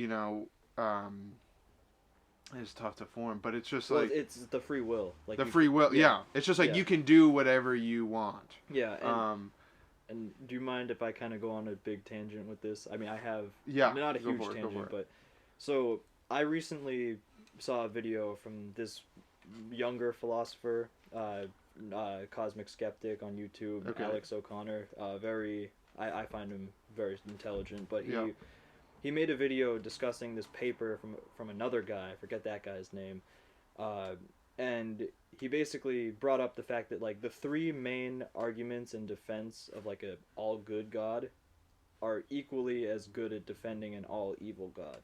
it's tough to form, but it's just like it's the free will. Like the free will. Yeah. It's just like you can do whatever you want. Yeah. And do you mind if I kind of go on a big tangent with this? I mean, I have not a huge tangent, but so I recently saw a video from this younger philosopher, Cosmic Skeptic on YouTube, okay. Alex O'Connor. I find him very intelligent, but he made a video discussing this paper from another guy. I forget that guy's name, and he basically brought up the fact that like the three main arguments in defense of like a all good God are equally as good at defending an all evil God.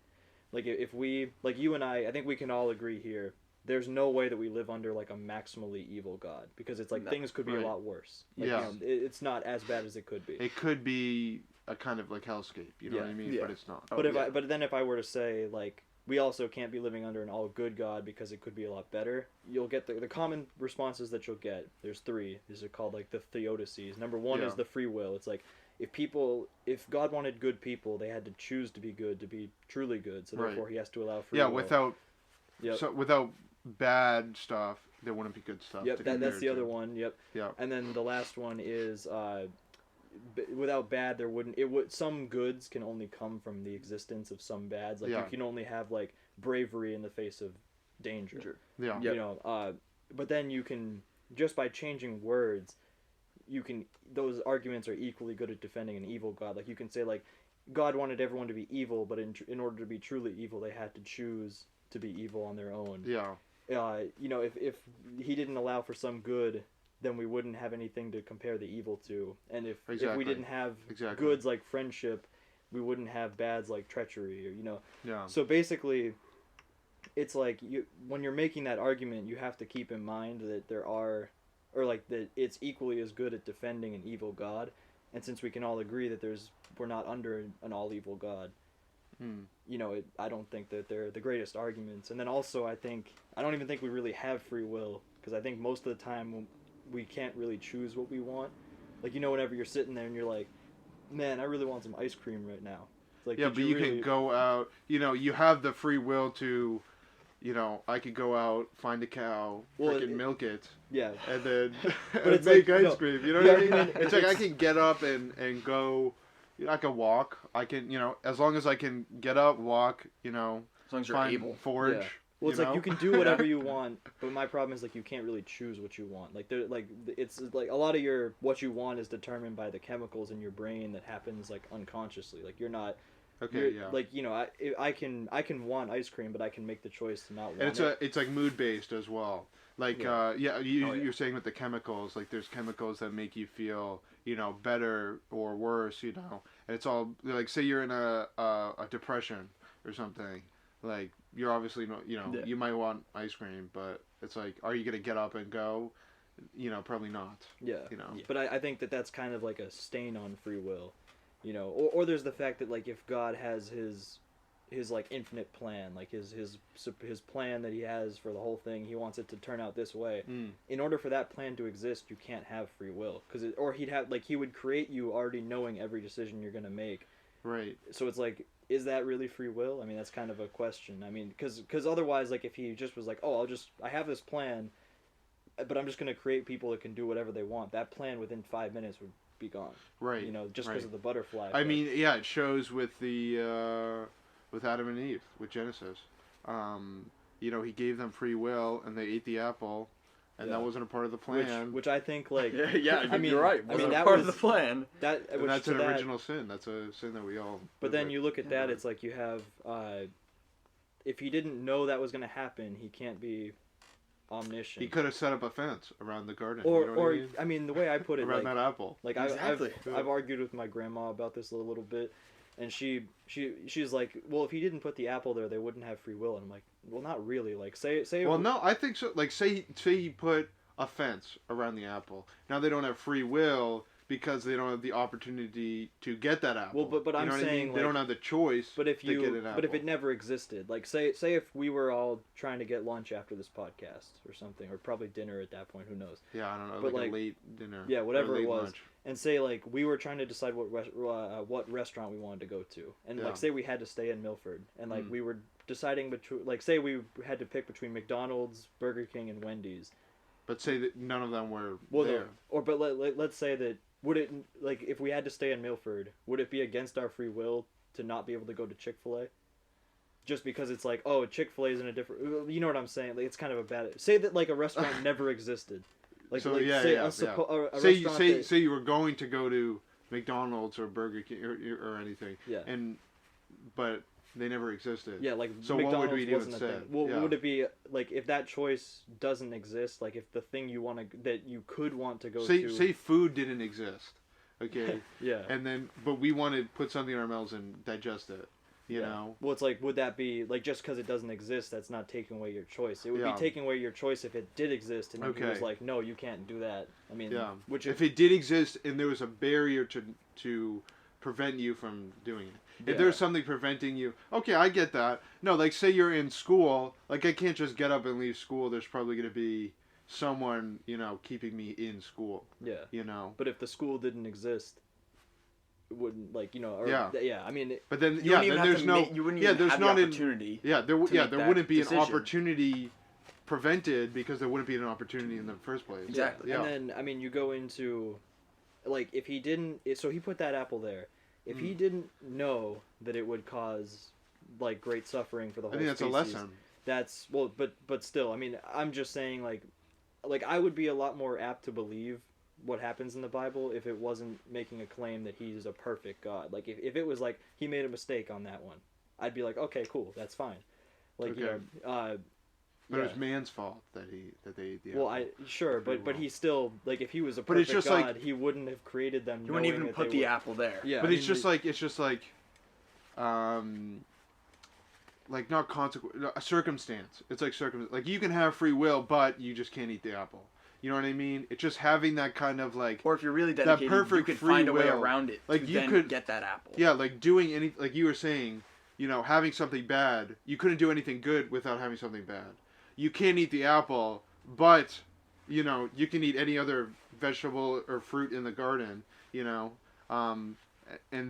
Like if we, like you and I think we can all agree here there's no way that we live under like a maximally evil God, because it's like things could be a lot worse. Like, yeah. You know, it's not as bad as it could be. It could be a kind of like hellscape, you know what I mean? Yeah. But it's not. But then if I were to say like we also can't be living under an all good God because it could be a lot better, you'll get the common responses that you'll get. There's three. These are called like the theodicies. Number one is the free will. It's like if God wanted good people, they had to choose to be good, to be truly good. So therefore, he has to allow free will. Without bad stuff, there wouldn't be good stuff. Yep, that's the other one. Yep. Yeah. And then the last one is without bad, there wouldn't. Some goods can only come from the existence of some bads. Like you can only have like bravery in the face of danger. Sure. Yeah. You know, but then you can, just by changing words, those arguments are equally good at defending an evil God. Like you can say like God wanted everyone to be evil, but in order to be truly evil, they had to choose to be evil on their own. Yeah. You know, if he didn't allow for some good, then we wouldn't have anything to compare the evil to. And if we didn't have goods like friendship, we wouldn't have bads like treachery, or, you know. Yeah. So basically, it's like when you're making that argument, you have to keep in mind that that it's equally as good at defending an evil God. And since we can all agree that we're not under an all evil God, you know, I don't think that they're the greatest arguments. And then also, I don't even think we really have free will, because I think most of the time we can't really choose what we want. Like, you know, whenever you're sitting there and you're like, man, I really want some ice cream right now. It's like, yeah, but you can go out, you know, you have the free will to, you know, I could go out, find a cow, freaking milk it. Yeah. And then it's make like, ice cream, you know what I mean? It's like I can get up and go, you know, I can walk. I can, you know, as long as I can get up, walk, you know, as long as you're find, able. forage. Yeah. Well, it's like you can do whatever you want, but my problem is like you can't really choose what you want. Like it's like a lot of what you want is determined by the chemicals in your brain that happens like unconsciously. Like you're not. Okay. Yeah. Like, you know, I can want ice cream, but I can make the choice to not want it. And it's like mood based as well. Like you're saying with the chemicals, like there's chemicals that make you feel, you know, better or worse, you know. And it's all like, say you're in a depression or something, like you're obviously not, you know, you might want ice cream, but it's like, are you gonna get up and go? You know, probably not. Yeah. You know. But I think that's kind of like a stain on free will, you know. Or there's the fact that like if God has his like infinite plan, like his plan that he has for the whole thing, he wants it to turn out this way. In order for that plan to exist, you can't have free will, or he would create you already knowing every decision you're gonna make. Right. So it's like, is that really free will? I mean, that's kind of a question. I mean, because otherwise, like if he just was like, oh, I have this plan, but I'm just gonna create people that can do whatever they want, that plan within 5 minutes would be gone. Right. You know, just because of the butterfly effect. I mean, yeah, it shows with with Adam and Eve, with Genesis. You know, he gave them free will, and they ate the apple, and that wasn't a part of the plan. Which I think, like... I mean, you're right. That was of the plan. That's an original sin. That's a sin that we all... But then you look at that, it's like you have... if he didn't know that was going to happen, he can't be omniscient. He could have set up a fence around the garden. Or I mean, the way I put it... around that apple. Like, exactly. I've argued with my grandma about this a little bit. And she's like, well, if he didn't put the apple there, they wouldn't have free will. And I'm like, well, not really. Like, say. Well, no, I think so. Like, say he put a fence around the apple. Now they don't have free will because they don't have the opportunity to get that apple. Well, but I'm saying, I mean? Like, they don't have the choice. But if to get an apple. But if it never existed, like say if we were all trying to get lunch after this podcast or something, or probably dinner at that point, who knows? Yeah, I don't know. But like a late dinner. Yeah, whatever it was. Lunch. And say like we were trying to decide what restaurant we wanted to go to, and like say we had to stay in Milford, and like we were deciding between, like say we had to pick between McDonald's, Burger King, and Wendy's. But say that none of them were No, there. or but let's say that, would it, like if we had to stay in Milford, would it be against our free will to not be able to go to Chick-fil-A? Just because it's like, oh, Chick-fil-A is in a different, you know what I'm saying? Like it's kind of a bad. Say that like a restaurant never existed. Like, so say you were going to go to McDonald's or Burger King or anything. Yeah. But they never existed. Yeah, like so McDonald's what would we do wasn't instead? a thing. Well, would it be like if that choice doesn't exist? Like if the thing you want to that you could want to go to. Say food didn't exist. Okay. Yeah. And then, but we want to put something in our mouths and digest it. You know. Well, it's like, would that be like just because it doesn't exist? That's not taking away your choice. It would be taking away your choice if it did exist, and he was like, no, you can't do that. I mean, which if it did exist and there was a barrier to prevent you from doing it. If there's something preventing you, okay, I get that. No, like say you're in school, like I can't just get up and leave school. There's probably going to be someone, you know, keeping me in school. Yeah. You know. But if the school didn't exist, it wouldn't, like, you know. Or, I mean. But then then there's no. You wouldn't even there's have not the opportunity. There wouldn't be decision. an opportunity prevented because there wouldn't be an opportunity in the first place. Exactly. Yeah. And then I mean, you go into, like, if he didn't, so he put that apple there. If he didn't know that it would cause, like, great suffering for the whole species. I think that's a lesson. That's, well, but still, I mean, I'm just saying, like I would be a lot more apt to believe what happens in the Bible if it wasn't making a claim that he's a perfect God. Like, if it was like, he made a mistake on that one, I'd be like, okay, cool, that's fine. Like, you know, but it was man's fault that they ate the apple. Well, sure, but he still, like, if he was a perfect God, like, he wouldn't have created them. He wouldn't even put the apple there. Yeah, but it's just like not a circumstance. It's like like you can have free will, but you just can't eat the apple. You know what I mean? It's just having that kind of like. Or if you're really dedicated, you could find a way around it. Like you could get that apple. Yeah, like doing like you were saying, you know, having something bad. You couldn't do anything good without having something bad. You can't eat the apple, but, you know, you can eat any other vegetable or fruit in the garden, you know, and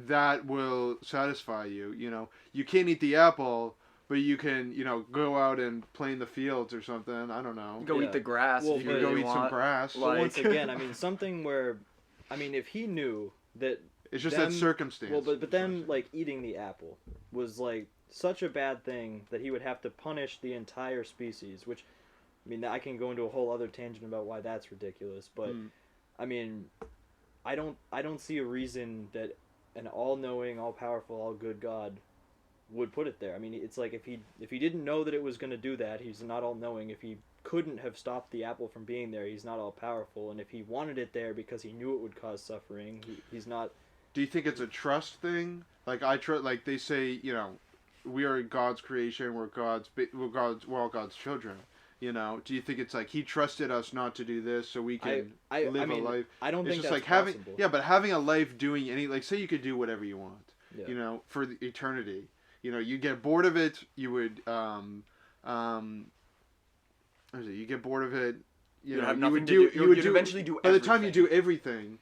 that will satisfy you, you know. You can't eat the apple, but you can, you know, go out and play in the fields or something. I don't know. Go eat the grass. Well, you can go eat some grass. Well, once again, I mean, something where, I mean, if he knew that... It's just that circumstance. Well, but then, like, eating the apple was, like, such a bad thing that he would have to punish the entire species, which, I mean, I can go into a whole other tangent about why that's ridiculous, but, I mean, I don't see a reason that an all-knowing, all-powerful, all-good God would put it there. I mean, it's like if he didn't know that it was going to do that, he's not all-knowing. If he couldn't have stopped the apple from being there, he's not all-powerful. And if he wanted it there because he knew it would cause suffering, he's not... Do you think it's a trust thing? Like, like they say, you know, we are God's creation, we're all God's children. You know, do you think it's like he trusted us not to do this so we can live a life? I don't think that's like possible. But having a life doing like, say you could do whatever you want, you know, for the eternity. You know, you get bored of it, you would, you get bored of it, you would eventually do everything. By the time you do everything,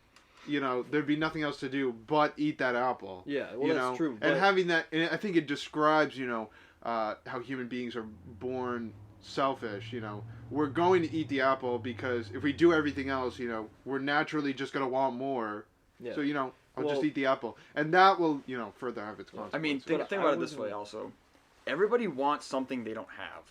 you know, there'd be nothing else to do but eat that apple. Yeah, well, that's true. And having that, and I think it describes, you know, how human beings are born selfish. You know, we're going to eat the apple because if we do everything else, you know, we're naturally just going to want more. Yeah. So, you know, I'll just eat the apple. And that will, you know, further have its consequences. I mean, think about it this way also. Everybody wants something they don't have,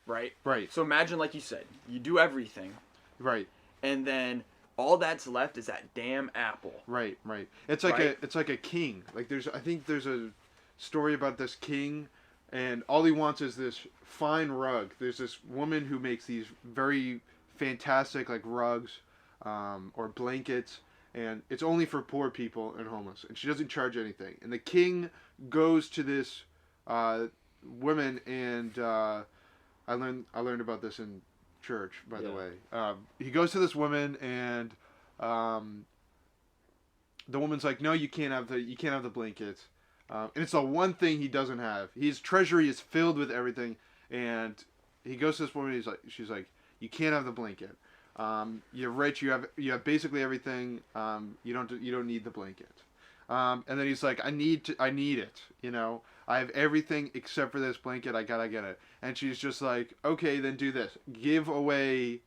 right? Right. So imagine, like you said, you do everything. Right. And then all that's left is that damn apple. Right, right. It's like a king. Like I think there's a story about this king, and all he wants is this fine rug. There's this woman who makes these very fantastic like rugs, or blankets, and it's only for poor people and homeless, and she doesn't charge anything. And the king goes to this woman, and I learned about this in church, by the way. He goes to this woman, and the woman's like, "No, you can't have the blanket." And it's the one thing he doesn't have. His treasury is filled with everything, and he goes to this woman. She's like, "You can't have the blanket. You're rich. You have basically everything. You don't need the blanket." And then he's like, I need it. You know, I have everything except for this blanket. I gotta get it. And she's just like, okay, then do this. Give away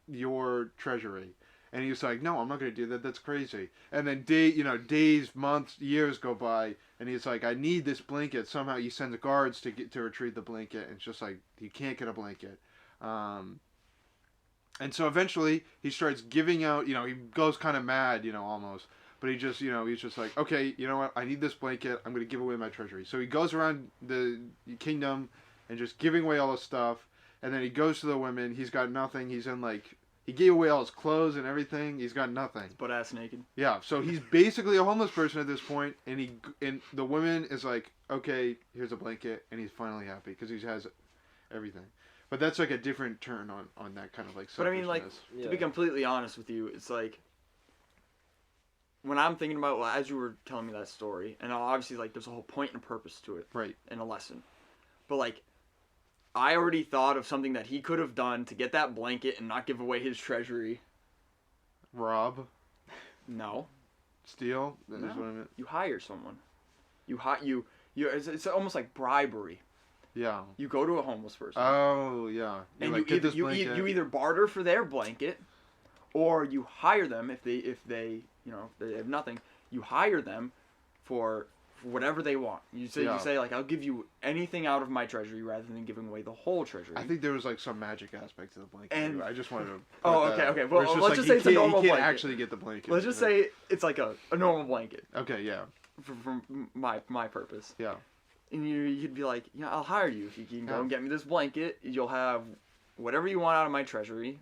your treasury. And he's like, no, I'm not going to do that. That's crazy. And then days, months, years go by, and he's like, I need this blanket. Somehow he sends guards to retrieve the blanket, and it's just like, he can't get a blanket. And so eventually he starts giving out, he goes kind of mad, almost. But he's just like, okay, you know what? I need this blanket. I'm going to give away my treasury. So he goes around the kingdom and just giving away all the stuff. And then he goes to the women. He's got nothing. He's in like He gave away all his clothes and everything. He's got nothing. Butt ass naked. Yeah, so he's basically a homeless person at this point, and the woman is like, okay, here's a blanket, and he's finally happy because he has everything. But that's like a different turn on that kind of like selfishness. But I mean, like, to be completely honest with you, it's like, when I'm thinking about, well, as you were telling me that story, and obviously, like, there's a whole point and purpose to it. Right. And a lesson. But, like, I already thought of something that he could have done to get that blanket and not give away his treasury. Rob? No. Steal? That No. is what I meant. You hire someone. It's almost like bribery. Yeah. You go to a homeless person. Oh, yeah. And like, you either barter for their blanket, or you hire them if they have nothing. You hire them for whatever they want. You say like, I'll give you anything out of my treasury rather than giving away the whole treasury. I think there was like some magic aspect to the blanket. And I just wanted to. Okay. Well, let's just say it's a normal blanket. He can't actually get the blanket. Let's just say it's like a normal blanket. Okay, yeah. For my purpose. Yeah. And you'd be like, yeah, I'll hire you if you can go and get me this blanket. You'll have whatever you want out of my treasury.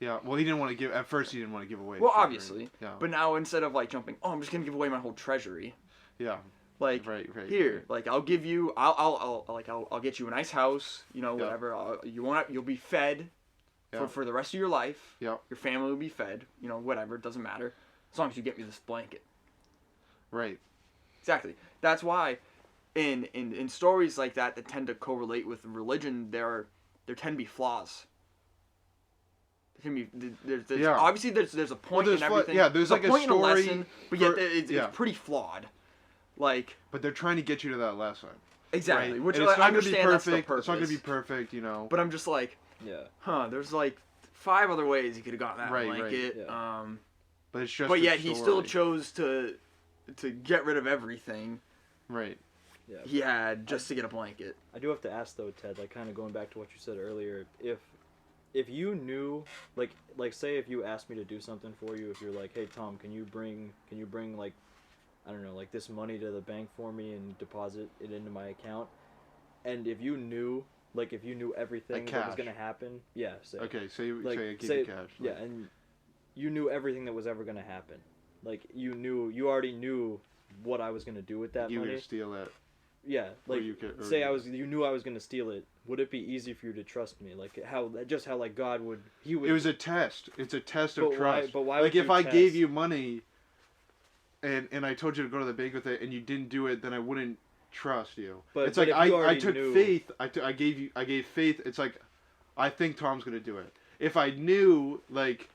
Yeah, well, he didn't want to give. At first, he didn't want to give away. Well, obviously. Yeah. But now instead of like jumping, I'm just gonna give away my whole treasury. Yeah. Like, right. Here, like, I'll give you, I'll get you a nice house, whatever. You'll be fed for the rest of your life. Yeah. Your family will be fed. Whatever. It doesn't matter, as long as you get me this blanket. Right. Exactly. That's why, in stories like that tend to correlate with religion, there tend to be flaws. Obviously there's a point in everything. There's like a point story, and a lesson, but yet it's pretty flawed. Like, but they're trying to get you to that lesson. Exactly, right? which it's not I understand. Gonna be that's perfect. the purpose. It's not gonna be perfect, But I'm just like, there's like 5 other ways he could have gotten that blanket. Right. Yeah. But it's just. But yet he still chose to get rid of everything. Right. Yeah. He had just to get a blanket. I do have to ask though, Ted, like kind of going back to what you said earlier, if you knew, like say if you asked me to do something for you, if you're like, hey Tom, can you bring like, I don't know, like this money to the bank for me and deposit it into my account, and if you knew everything that was gonna happen, say. Okay, say I give you cash. Yeah, and you knew everything that was ever gonna happen, like you already knew what I was gonna do with that money. You were gonna steal it. Yeah, like you knew I was gonna steal it. Would it be easy for you to trust me? Like how like God would. It was a test. It's a test of trust. But why? Like if I gave you money, and I told you to go to the bank with it, and you didn't do it, then I wouldn't trust you. But it's like I took faith. I gave faith. It's like I think Tom's gonna do it. If I knew, like.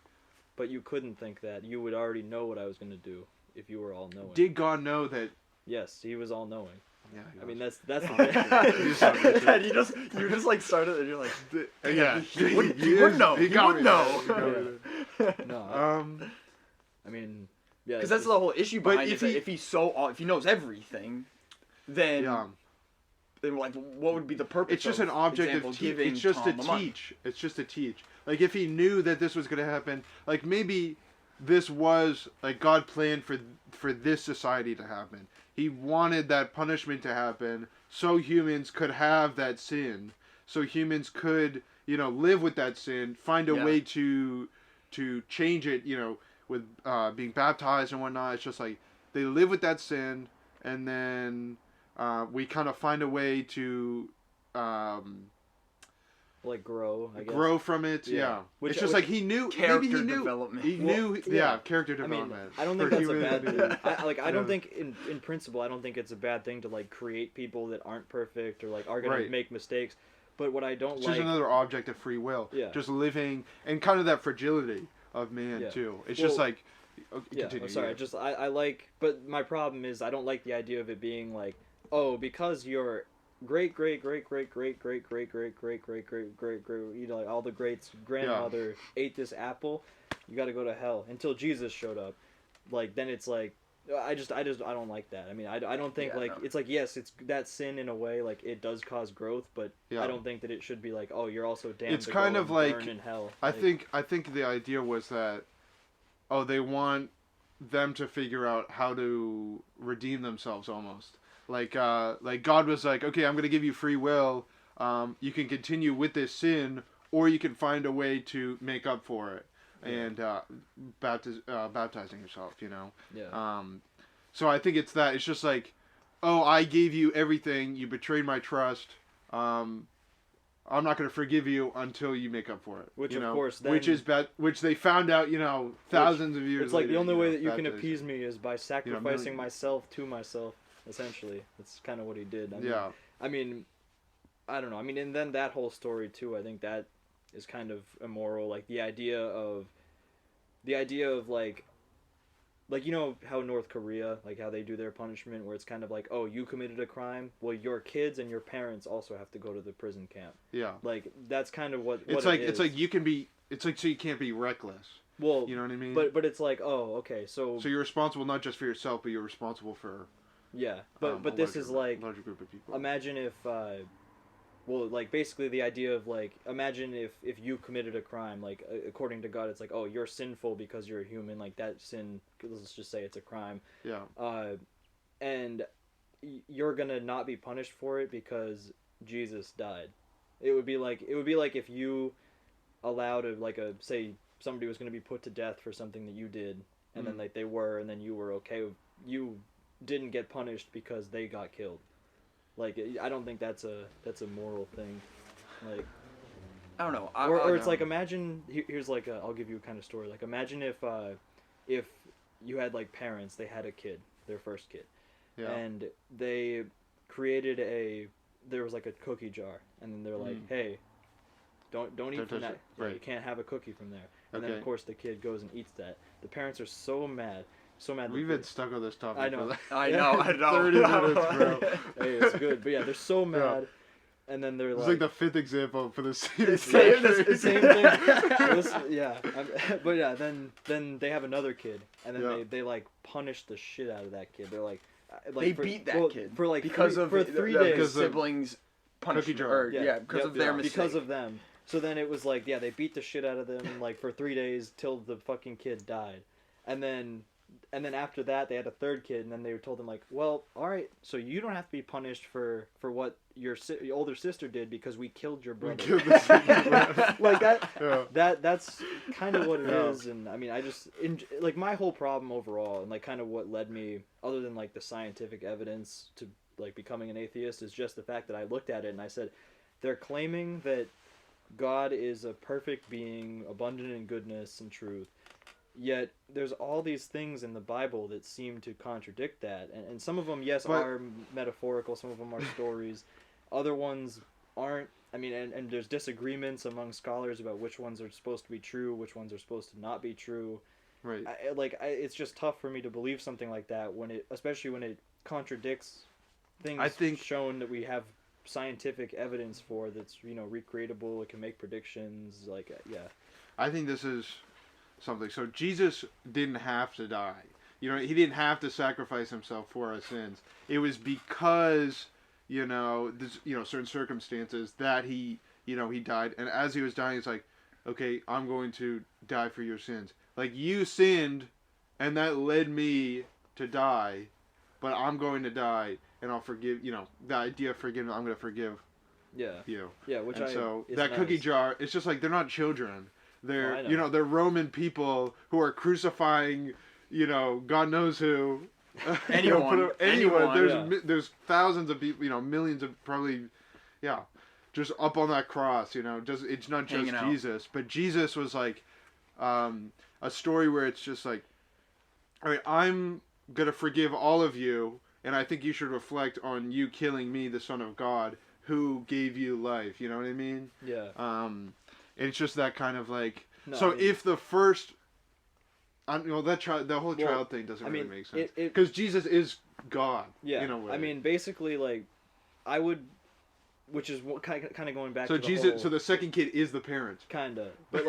But you couldn't think that. You would already know what I was gonna do if you were all knowing. Did God know that? Yes, he was all knowing. Yeah, I mean that's the thing. And you just like started and you're like, he would know. He would know. No. I mean, yeah. Because that's the whole issue behind it. If he knows everything, then like what would be the purpose? It's just an object of teaching. It's just to teach. It's just to teach. Like if he knew that this was going to happen, like maybe this was like God planned for this society to happen. He wanted that punishment to happen so humans could have that sin. So humans could, live with that sin, find a way to change it, with being baptized and whatnot. It's just like they live with that sin, and then we kind of find a way to like grow, I guess. Grow from it, yeah. It's just like he knew. Character development. He knew, character development. I don't think that's a bad thing. I don't think, in principle, I don't think it's a bad thing to like create people that aren't perfect or like are gonna make mistakes. But what I don't it's just another object of free will. Yeah. Just living and kind of that fragility of man too. It's just like. Continue, sorry. I like, but my problem is I don't like the idea of it being like, oh, because you're great, like all the greats grandmother ate this apple, you got to go to hell until Jesus showed up. Like then it's like I don't like that. I mean I don't think it's like yes, it's that sin in a way, like it does cause growth, but I don't think that it should be like, oh, you're also damned. It's kind of like burn in hell. I think the idea was that they want them to figure out how to redeem themselves almost. Like God was like, okay, I'm going to give you free will. You can continue with this sin, or you can find a way to make up for it and baptizing yourself. Yeah. So I think it's that. It's just like, oh, I gave you everything. You betrayed my trust. I'm not going to forgive you until you make up for it. Which, of course, then... Which is bad. Which they found out, thousands of years later. It's like the only way that you can appease me is by sacrificing myself to myself, essentially. That's kind of what he did. I mean, I don't know. I mean, and then that whole story, too, I think that is kind of immoral. Like, the idea of, like, how North Korea, like, how they do their punishment, where it's kind of like, oh, you committed a crime, well, your kids and your parents also have to go to the prison camp. Yeah. Like, that's kind of what it's like. It's like you can be. It's like so you can't be reckless. Well, you know what I mean. But it's like, oh, okay, so you're responsible not just for yourself, but you're responsible for. Yeah, but this is like larger group of people. Imagine if. Well, like, basically the idea of, like, imagine if you committed a crime, like, according to God, it's like, oh, you're sinful because you're a human, like, that sin, let's just say it's a crime. Yeah. And you're gonna not be punished for it because Jesus died. It would be like if you allowed say somebody was gonna be put to death for something that you did, and then, like, they were, and then you were okay, you didn't get punished because they got killed. Like, I don't think that's a moral thing. Like, I don't know. Or it's like, imagine, here's like I'll give you a kind of story. Like, imagine if you had, like, parents, they had a kid, their first kid. Yeah. And they created there was like a cookie jar, and then they're like, hey, don't eat from that. Right. You can't have a cookie from there. And then, of course, the kid goes and eats that. The parents are so mad. We've been stuck on this topic. I know. I know. 30 minutes, bro. Hey, it's good. But yeah, they're so mad. Yeah. And then they're it's like the fifth example for the same thing. But yeah, then they have another kid, and then they like punish the shit out of that kid. They're like they beat that kid for like because for 3 days. Because siblings punished because of their mistake. Because of them. So then it was like, they beat the shit out of them like for 3 days till the fucking kid died, and then after that they had a third kid, and then they told them like, well, all right, so you don't have to be punished for what your older sister did because we killed your brother. Like that. Yeah. That's kind of what it is. And I mean, I just like my whole problem overall, and like kind of what led me, other than like the scientific evidence, to like becoming an atheist, is just the fact that I looked at it and I said, they're claiming that God is a perfect being, abundant in goodness and truth. Yet there's all these things in the Bible that seem to contradict that, and some of them, are metaphorical. Some of them are stories. Other ones aren't. I mean, and there's disagreements among scholars about which ones are supposed to be true, which ones are supposed to not be true. Right. It's just tough for me to believe something like that especially when it contradicts things shown that we have scientific evidence for. That's recreatable. It can make predictions. I think this is something. So Jesus didn't have to die. He didn't have to sacrifice himself for our sins. It was because certain circumstances that he died. And as he was dying, it's like, okay, I'm going to die for your sins. Like, you sinned, and that led me to die, but I'm going to die, and I'll forgive. The idea of forgiveness, I'm going to forgive. Yeah. You. Yeah. Which that cookie jar. It's just like they're not children. They're they're Roman people who are crucifying God knows who. Anyone. There's thousands of people, millions of probably, just up on that cross. It's not just Jesus, but Jesus was like a story where it's just like, all right, I'm gonna forgive all of you, and I think you should reflect on you killing me, the Son of God, who gave you life. You know what I mean? Yeah. It's just that kind of like. If the first. The whole child thing doesn't really make sense. Because Jesus is God. Yeah. In a way. I mean, basically, like, I would, which is kind of going back. So to Jesus, whole, so the second kid is the parent. Kinda, but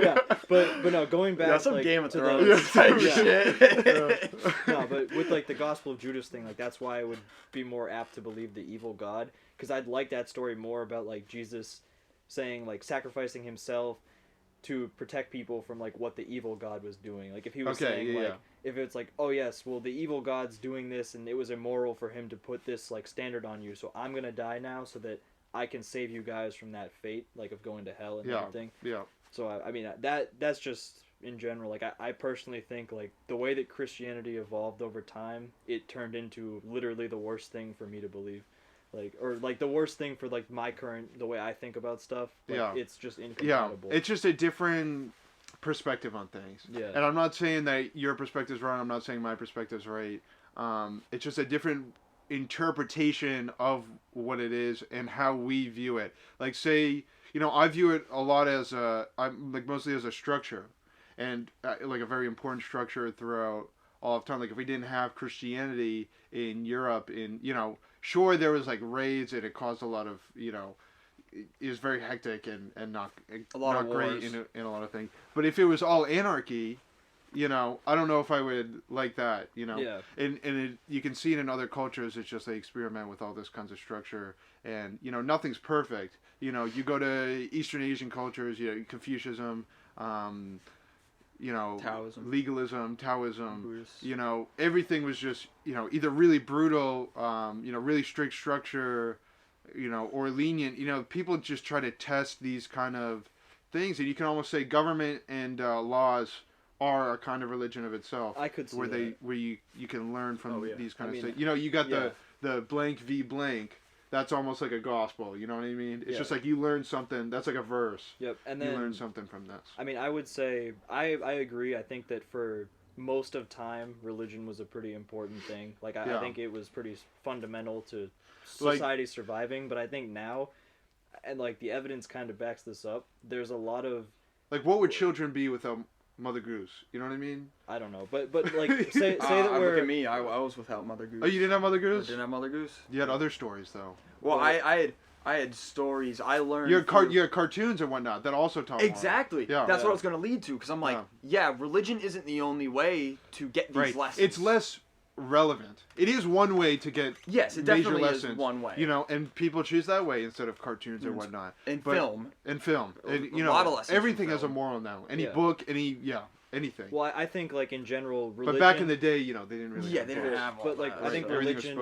yeah. But no, going back. That's some Game of Thrones type shit. No, but with like the Gospel of Judas thing, like that's why I would be more apt to believe the evil God, because I'd like that story more about like Jesus saying like sacrificing himself to protect people from like what the evil God was doing. Like if he was saying if it's like, oh yes, well the evil God's doing this and it was immoral for him to put this like standard on you, so I'm gonna die now so that I can save you guys from that fate, like of going to hell and everything. Yeah. So I mean that's just in general. Like I personally think like the way that Christianity evolved over time, it turned into literally the worst thing for me to believe. Like or like the worst thing for like the way I think about stuff. Like, it's just incompatible. Yeah, it's just a different perspective on things. Yeah. And I'm not saying that your perspective's wrong. I'm not saying my perspective's right. It's just a different interpretation of what it is and how we view it. Like say, I view it a lot as mostly as a structure, and like a very important structure throughout all of time. Like if we didn't have Christianity in Europe, sure there was like raids and it caused a lot of it was very hectic and not great in a lot of things. But if it was all anarchy, I don't know if I would like that. Yeah. And you can see it in other cultures. It's just they experiment with all this kinds of structure, and nothing's perfect. You go to Eastern Asian cultures, Confucianism, Taoism. Legalism, Taoism, Buddhist. Everything was just, either really brutal, really strict structure, or lenient. People just try to test these kind of things, and you can almost say government and laws are a kind of religion of itself. I could see where you can learn from these kind of things. You got the blank v blank. That's almost like a gospel, you know what I mean? It's just like you learn something, that's like a verse. Yep, and then... You learn something from this. I mean, I would say, I agree. I think that for most of time, religion was a pretty important thing. Like, I think it was pretty fundamental to society surviving, but I think now, and like, the evidence kind of backs this up, there's a lot of... Like, what would children be without Mother Goose? You know what I mean? I don't know, but like say that we're... Look at me. I was without Mother Goose. Oh, you didn't have Mother Goose? I didn't have Mother Goose. You had other stories though. Well, I had stories. I learned. You had cartoons and whatnot that also taught. Exactly. Yeah. That's what I was gonna lead to, because I'm like, religion isn't the only way to get these lessons. It's less relevant. It is one way to get it definitely is one way. And people choose that way instead of cartoons or whatnot. And film. And film. And, a lot of lessons everything has a moral now. Any book, anything. Well, I think like in general, religion. But back in the day, they didn't really. Yeah, they didn't have. But like, I think religion.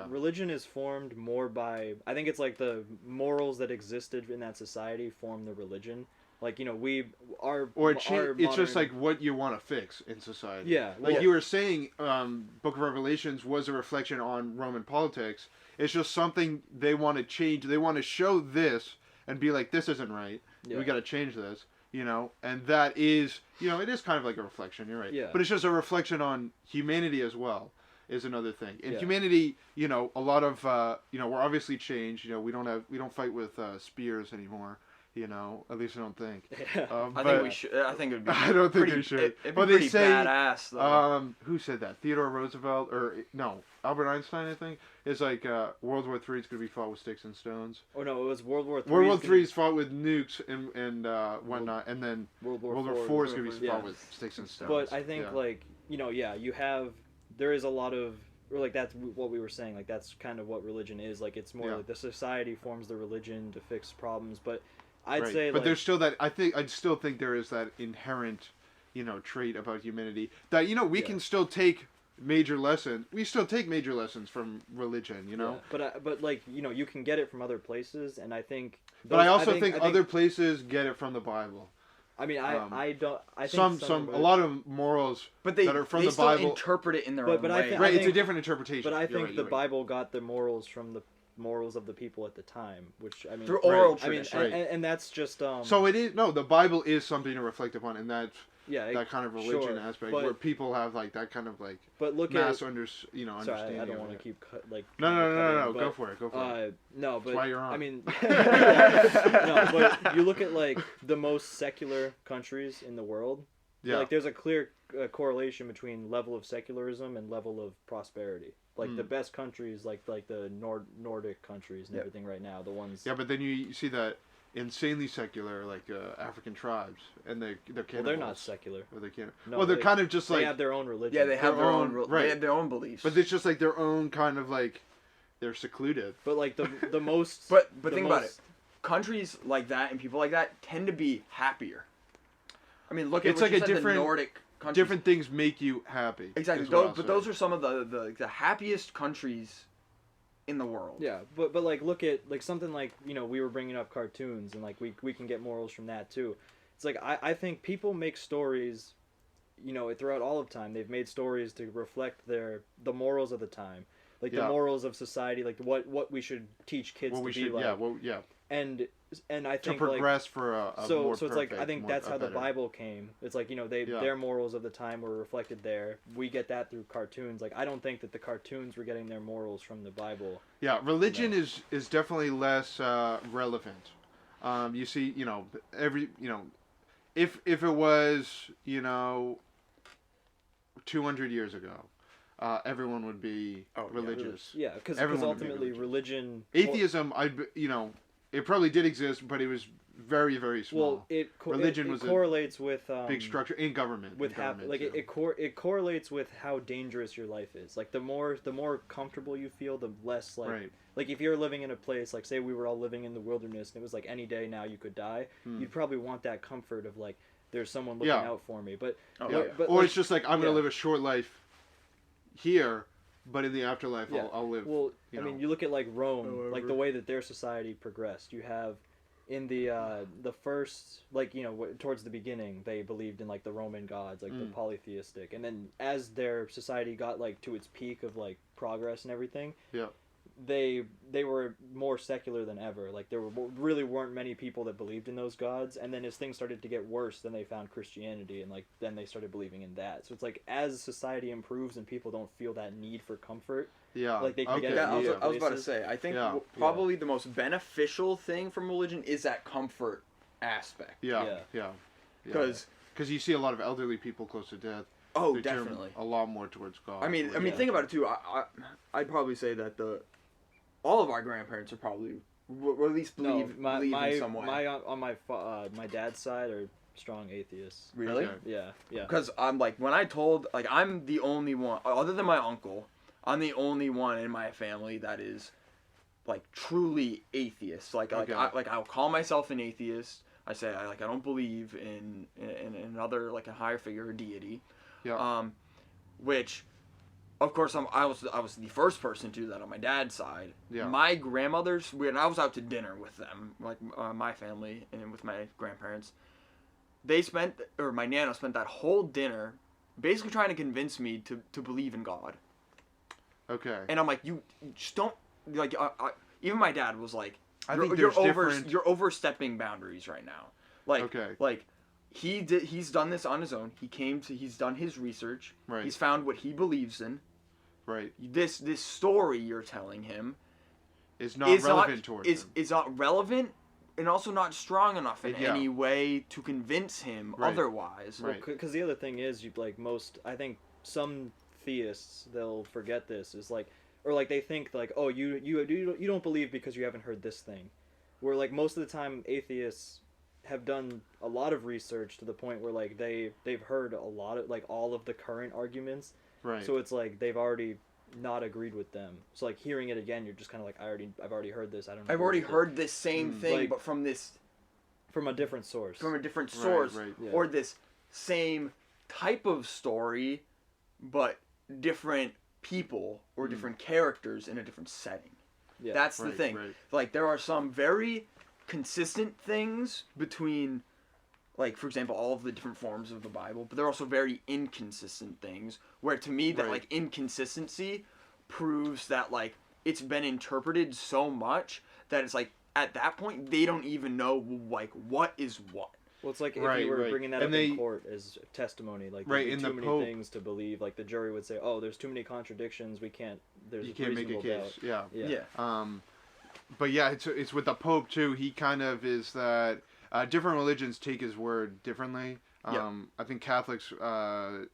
Religion is formed more by. I think it's like the morals that existed in that society form the religion. Like it's just like what you want to fix in society. Yeah, like you were saying, Book of Revelations was a reflection on Roman politics. It's just something they want to change. They want to show this and be like, this isn't right. Yeah. We got to change this. And that is, it is kind of like a reflection. You're right. Yeah. But it's just a reflection on humanity as well. Is another thing. In humanity, a lot of, we're obviously changed. We don't fight with spears anymore. At least I don't think. I think we should. I think it would be. I don't think we should. It'd be pretty badass, though. Who said that? Theodore Roosevelt Albert Einstein, I think, is like World War III is going to be fought with sticks and stones. Oh no, it was World War III. World War III is fought with nukes and whatnot, and then World War IV is going to be fought with sticks and stones. But I think you have there is a lot of. Or like that's what we were saying. Like that's kind of what religion is. Like it's more like the society forms the religion to fix problems. But I'd say, but there's still that. I'd still think there is that inherent, trait about humanity that we can still take major lessons. We still take major lessons from religion. Yeah. But like you can get it from other places, and I think. But I also think other places get it from the Bible. I mean, I don't. I think a lot of morals that are from the Bible. Still interpret it in their own way. It's a different interpretation. But I think the Bible got the morals from the morals of the people at the time, which I mean through oral tradition. And that's just. So it is the Bible is something to reflect upon, and that's. That kind of religion aspect where people have like that kind of like mass understanding. Sorry, I don't want to keep No. Go for it. No, but that's why you're on. I mean, no, but you look at like the most secular countries in the world. Yeah. Like there's a clear correlation between level of secularism and level of prosperity. Like the best countries, like the Nordic countries and everything right now, the ones. Yeah, but then you see that. Insanely secular, like African tribes, and they're cannibals. Well, they're not secular. Or they can't. No, they're kind of just like they have their own religion. Yeah, they have their own. They have their own beliefs. But it's just like their own kind of like they're secluded. But like the most. But think about it. Countries like that and people like that tend to be happier. I mean, look at it's like a different the Nordic countries. Different things make you happy. Exactly. Those are some of the happiest countries in the world. Yeah, but like look at like something like, you know, we were bringing up cartoons, and like we can get morals from that too. It's like I think people make stories, you know, throughout all of time. They've made stories to reflect the morals of the time, like the morals of society, like what we should teach kids to be like. And I think to progress like, for a so more so it's perfect, like I think that's how the Bible came. It's like, you know, their morals of the time were reflected there. We get that through cartoons. Like I don't think that the cartoons were getting their morals from the Bible. Yeah, religion is definitely less relevant. You see, you know, if it was, you know, 200 years ago, everyone would be religious. Yeah, because ultimately religion. Atheism, it probably did exist, but it was very, very small. Well, religion it correlates with big structure in government. With it correlates with how dangerous your life is. Like the more comfortable you feel, the less like if you're living in a place, like say we were all living in the wilderness and it was like any day now you could die, you'd probably want that comfort of like there's someone looking out for me. But or it's just like I'm gonna live a short life here, but in the afterlife I'll live. Well, I mean, you look at like Rome, like the way that their society progressed. You have in the first, like, you know, towards the beginning, they believed in like the Roman gods, like the polytheistic, and then as their society got like to its peak of like progress and everything, they were more secular than ever. Like there really weren't many people that believed in those gods, and then as things started to get worse, then they found Christianity, and like then they started believing in that. So it's like as society improves and people don't feel that need for comfort, like they can get I was about to say, I think probably the most beneficial thing from religion is that comfort aspect. Because you see a lot of elderly people close to death. Oh, definitely. A lot more towards God. I mean, think about it too. I'd probably say that all of our grandparents are probably, or at least believe in some way. My dad's side are strong atheists. Really? Okay. Yeah. Because I'm like, when I told, like, I'm the only one, other than my uncle, I'm the only one in my family that is, like, truly atheist. I'll call myself an atheist. I say, I don't believe in another, like, a higher figure or deity. Yeah. Which, of course, I was the first person to do that on my dad's side. Yeah. My grandmothers, when I was out to dinner with them, like my family and with my grandparents, my nana spent that whole dinner basically trying to convince me to believe in God. Okay. And I'm like, you just don't, like, even my dad was like, you're overstepping boundaries right now. Like, okay. Like, he's done this on his own. He's done his research. Right. He's found what he believes in. Right. This story you're telling him is not relevant towards him. Is not relevant and also not strong enough in any way to convince him otherwise. Right. Because the other thing is, I think some theists, they'll forget this, is like, or like they think like, oh, you don't believe because you haven't heard this thing. Where like most of the time atheists have done a lot of research to the point where like they've heard a lot of like all of the current arguments. Right. So it's like they've already not agreed with them. So like hearing it again, you're just kind of like, I've already heard this. I don't know. I've already heard this same thing, like, but from a different source. Right. Yeah. Or this same type of story, but different people or different characters in a different setting. Yeah. That's the thing. Right. Like there are some very consistent things between, like, for example, all of the different forms of the Bible, but there are also very inconsistent things where, to me, that like inconsistency proves that like it's been interpreted so much that it's like at that point they don't even know like what is what. Well, it's like if you were bringing that up in court as testimony, like there's too many things to believe. Like the jury would say, "Oh, there's too many contradictions. You can't make a case." Doubt. Yeah. But yeah, it's with the Pope too. He kind of is that different religions take his word differently. I think Catholics, the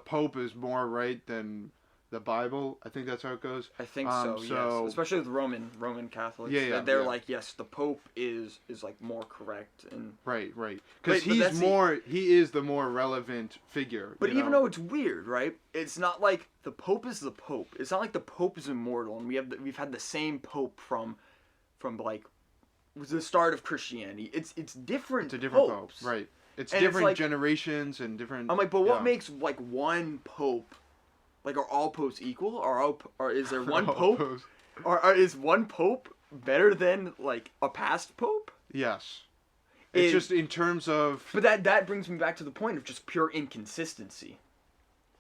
Pope is more right than the Bible. I think that's how it goes. I think so. Yes, especially with Roman Catholics. They're like, yes, the Pope is like more correct and right. Because he is the more relevant figure. But even though it's weird, right? It's not like the Pope is the Pope. It's not like the Pope is immortal, and we've had the same Pope from like the start of Christianity. It's different. It's a different popes. Pope, right? It's different generations and different. I'm like, but what makes like one Pope Like, are all popes equal? Or is there one pope? Or is one pope better than, like, a past pope? Yes. It's just in terms of... But that brings me back to the point of just pure inconsistency.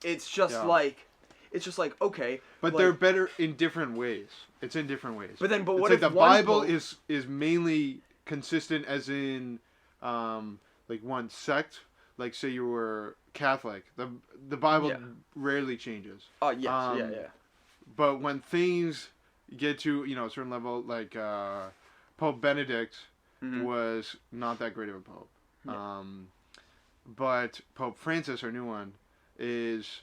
It's just like... It's just like, okay... But like, they're better in different ways. It's in different ways. But then, what if the Bible is mainly consistent as in, like, one sect? Like, say you were Catholic. The Bible rarely changes. Oh, yes. Yeah. But when things get to, a certain level, like Pope Benedict was not that great of a pope. Yeah. But Pope Francis, our new one, is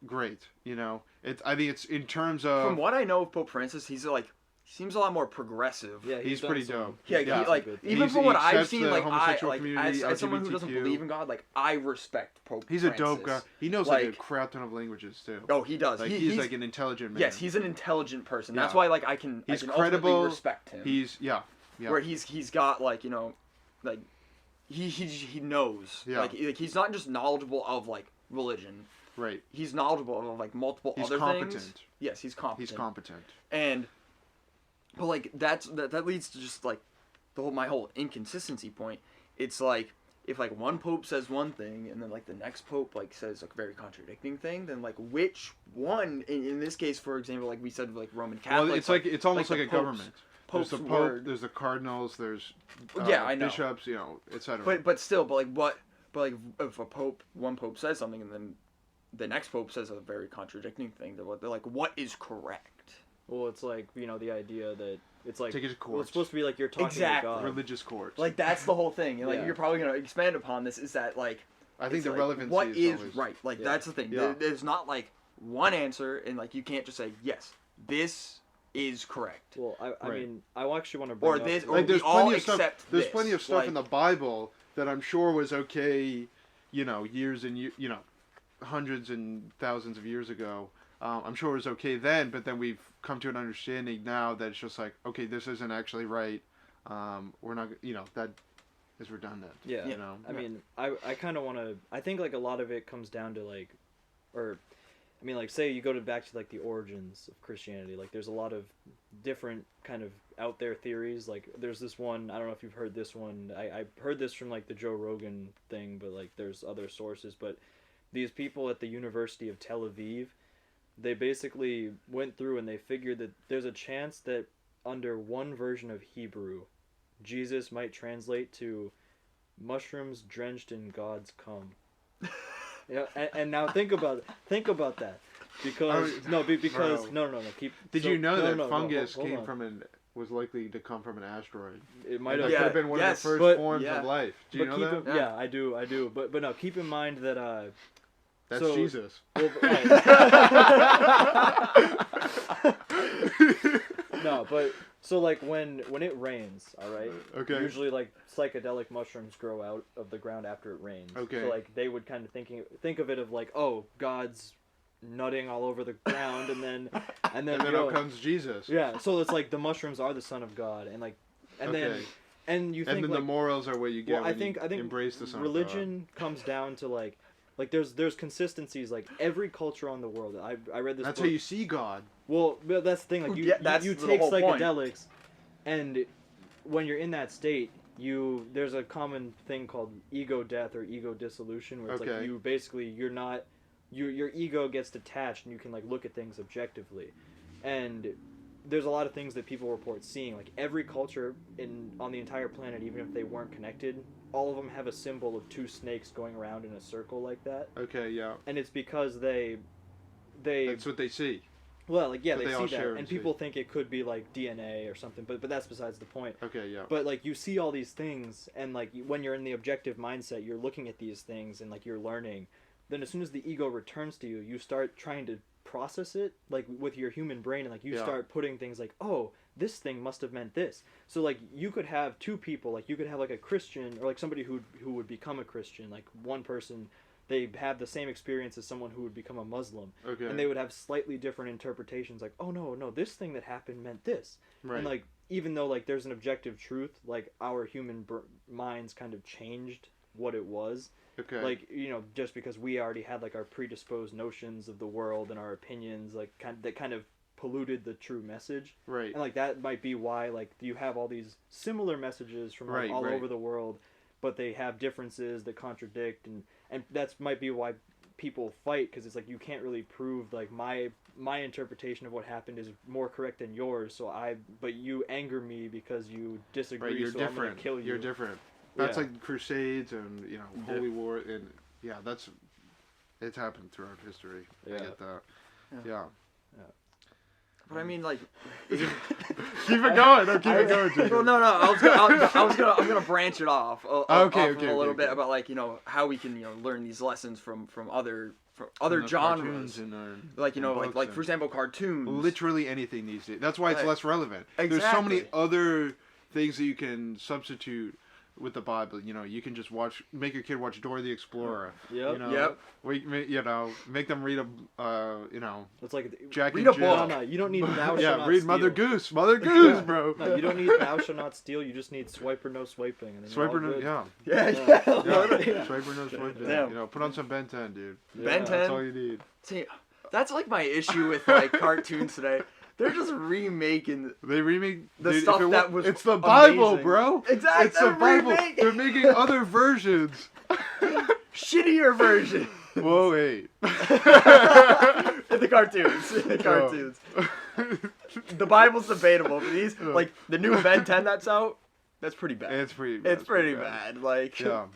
great. I think it's in terms of... From what I know of Pope Francis, he's like... Seems a lot more progressive. Yeah, he's pretty dope. Yeah, even from what I've seen, like as someone who doesn't believe in God, like I respect Pope Francis. He's a dope guy. He knows like a crap ton of languages too. Oh, he does. Like, he's like an intelligent man. Yes, he's an intelligent person. That's why like I can credible. Respect him. He's where he's got like like he knows. Yeah. Like he's not just knowledgeable of like religion. Right. He's knowledgeable of like multiple other things. Yes, he's competent. He's competent. But like that leads to just like my whole inconsistency point. It's like if like one pope says one thing and then like the next pope like says like a very contradicting thing, then like which one in this case, for example, like we said like Roman Catholic. Well, it's like it's almost like a government. There's the pope, there's the cardinals, there's I know. bishops, etc. But still, if one pope says something and then the next pope says a very contradicting thing, they're like, what is correct? Well, it's like, the idea that it's like... Take it to court. Well, it's supposed to be like you're talking to God. Religious courts. Like, that's the whole thing. And, like, you're probably going to expand upon this, is that, like... I think the relevancy what is always... right. Like, that's the thing. Yeah. There's not, like, one answer, and, like, you can't just say, yes, this is correct. Well, I mean, I actually want to bring up... Or like, there's plenty of stuff, there's plenty of stuff in the Bible that I'm sure was okay, years and years, hundreds and thousands of years ago. I'm sure it was okay then, but then we've come to an understanding now that it's just like, okay, this isn't actually right. We're not, that is redundant. Yeah. I mean, I kind of want to, I think like a lot of it comes down to like, like say you go back to like the origins of Christianity, like there's a lot of different kind of out there theories. Like there's this one, I don't know if you've heard this one. I heard this from like the Joe Rogan thing, but like there's other sources. But these people at the University of Tel Aviv, they basically went through and they figured that there's a chance that under one version of Hebrew, Jesus might translate to mushrooms drenched in God's cum. Yeah, and now think about that, because no. Did you know that fungus was likely to come from an asteroid? It might have. Could have been one of the first forms of life. Do you know that? Yeah, I do. But no, keep in mind that. That's Jesus. Well, no, but so like when it rains, all right. Okay. Usually like psychedelic mushrooms grow out of the ground after it rains. Okay. So like they would kind of think of it of like, oh, God's nutting all over the ground, and then out comes Jesus. Yeah. So it's like the mushrooms are the Son of God, and like, and you think and then like, the morals are what you get. Well, I think embrace the Son religion of God. Comes down to like there's consistencies. Like every culture on the world, I read this. That's book. how you see God. Well, that's the thing. Like you take psychedelics, and when you're in that state, there's a common thing called ego death or ego dissolution, where it's like you're not, your ego gets detached and you can like look at things objectively, and there's a lot of things that people report seeing. Like every culture on the entire planet, even if they weren't connected, all of them have a symbol of two snakes going around in a circle like that. Okay, yeah. And it's because they that's what they see. Well, like they see that, and people think it could be like DNA or something, but that's besides the point. Okay, yeah. But like you see all these things, and like when you're in the objective mindset, you're looking at these things and like you're learning. Then as soon as the ego returns to you, you start trying to process it like with your human brain, and like you start putting things like, oh, this thing must have meant this. So like you could have two people, like you could have like a Christian or like somebody who would become a Christian, like one person. They have the same experience as someone who would become a Muslim. Okay. And they would have slightly different interpretations, like, oh no, this thing that happened meant this. Right. And like, even though like there's an objective truth, like our human minds kind of changed what it was. Okay. Like, just because we already had like our predisposed notions of the world and our opinions, like that kind of polluted the true message. Right. And like that might be why like you have all these similar messages from like, all over the world, but they have differences that contradict, and that's might be why people fight, because it's like you can't really prove like my interpretation of what happened is more correct than yours, but you anger me because you disagree. Right, you're so different. I'm gonna kill you. You're different. That's like Crusades and Holy War, and it's happened throughout history. I get that. Yeah. But I mean, like, keep it going. No, keep it going. Jacob. Well, no. I'm gonna branch it off. A little bit about like how we can learn these lessons from other genres, like like for example cartoons. Literally anything these days. That's why it's less relevant. Exactly. There's so many other things that you can substitute with the Bible. You can just make your kid watch Dora the Explorer. Yep. Make them read it's like Jack and Jill. No, you don't need Thou Shall Not read Steal. Mother Goose, bro. No, you don't need Thou Shall Not Steal. You just need Swipe or No Swiping. And then Swipe or no, Swipe or no swiping. Damn. Put on some Ben 10, dude. Ben 10. That's all you need. See, that's like my issue with like cartoons today. They're just remaking. They remake the stuff that was. It's the Bible, amazing. bro. Exactly. It's the Bible. They're making other versions. Shittier version. Whoa, wait. The cartoons. The Bible's debatable, but these like the new Ben 10 that's out. That's pretty bad. It's pretty bad. Like. Yeah.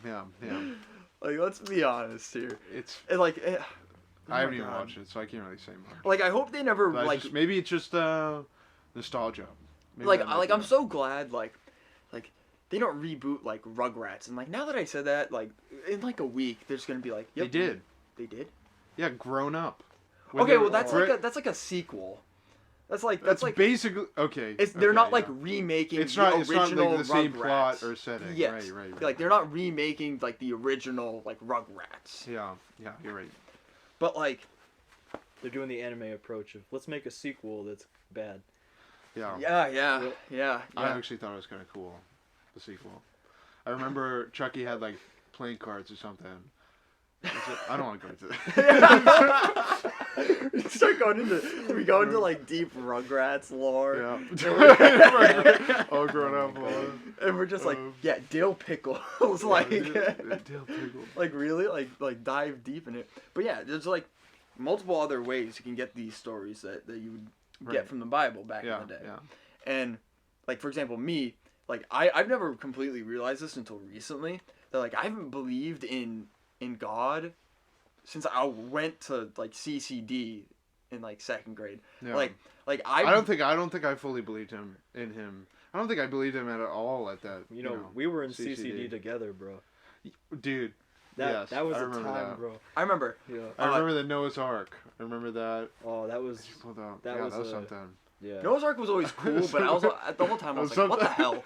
Like, let's be honest here. I haven't even watched it, so I can't really say much. Like, I hope they never maybe it's just nostalgia. Maybe I'm so glad like they don't reboot like Rugrats, and like now that I said that, like in like a week there's gonna be like, yep, they did. Yeah, Grown Up. Okay, well that's like a sequel. That's like basically okay. They're not like remaking the original it's not like the same Rugrats. plot or setting. Yes. Right. Like they're not remaking like the original like Rugrats. Yeah, you're right. But like they're doing the anime approach of let's make a sequel that's bad. Yeah. Yeah. I actually thought it was kind of cool, the sequel. I remember Chucky had like playing cards or something. I don't want to go into that. We go into like deep Rugrats lore. Yeah. All grown up lore. And we're just like, dill pickles. Like dill pickle. Like really? Like dive deep in it. But yeah, there's like multiple other ways you can get these stories that you would get from the Bible back in the day. Yeah. And like for example, me, like I've never completely realized this until recently, that like I haven't believed in God since I went to like CCD in like second grade. Yeah. Like I don't think I fully believed in him. I don't think I believed him at all at that. We were in CCD together, bro. Dude. That was a time, bro. I remember. Yeah. I remember the Noah's Ark. I remember that. Oh, that was something. Yeah. Noah's Ark was always cool, but I was the whole time I was like, what the hell?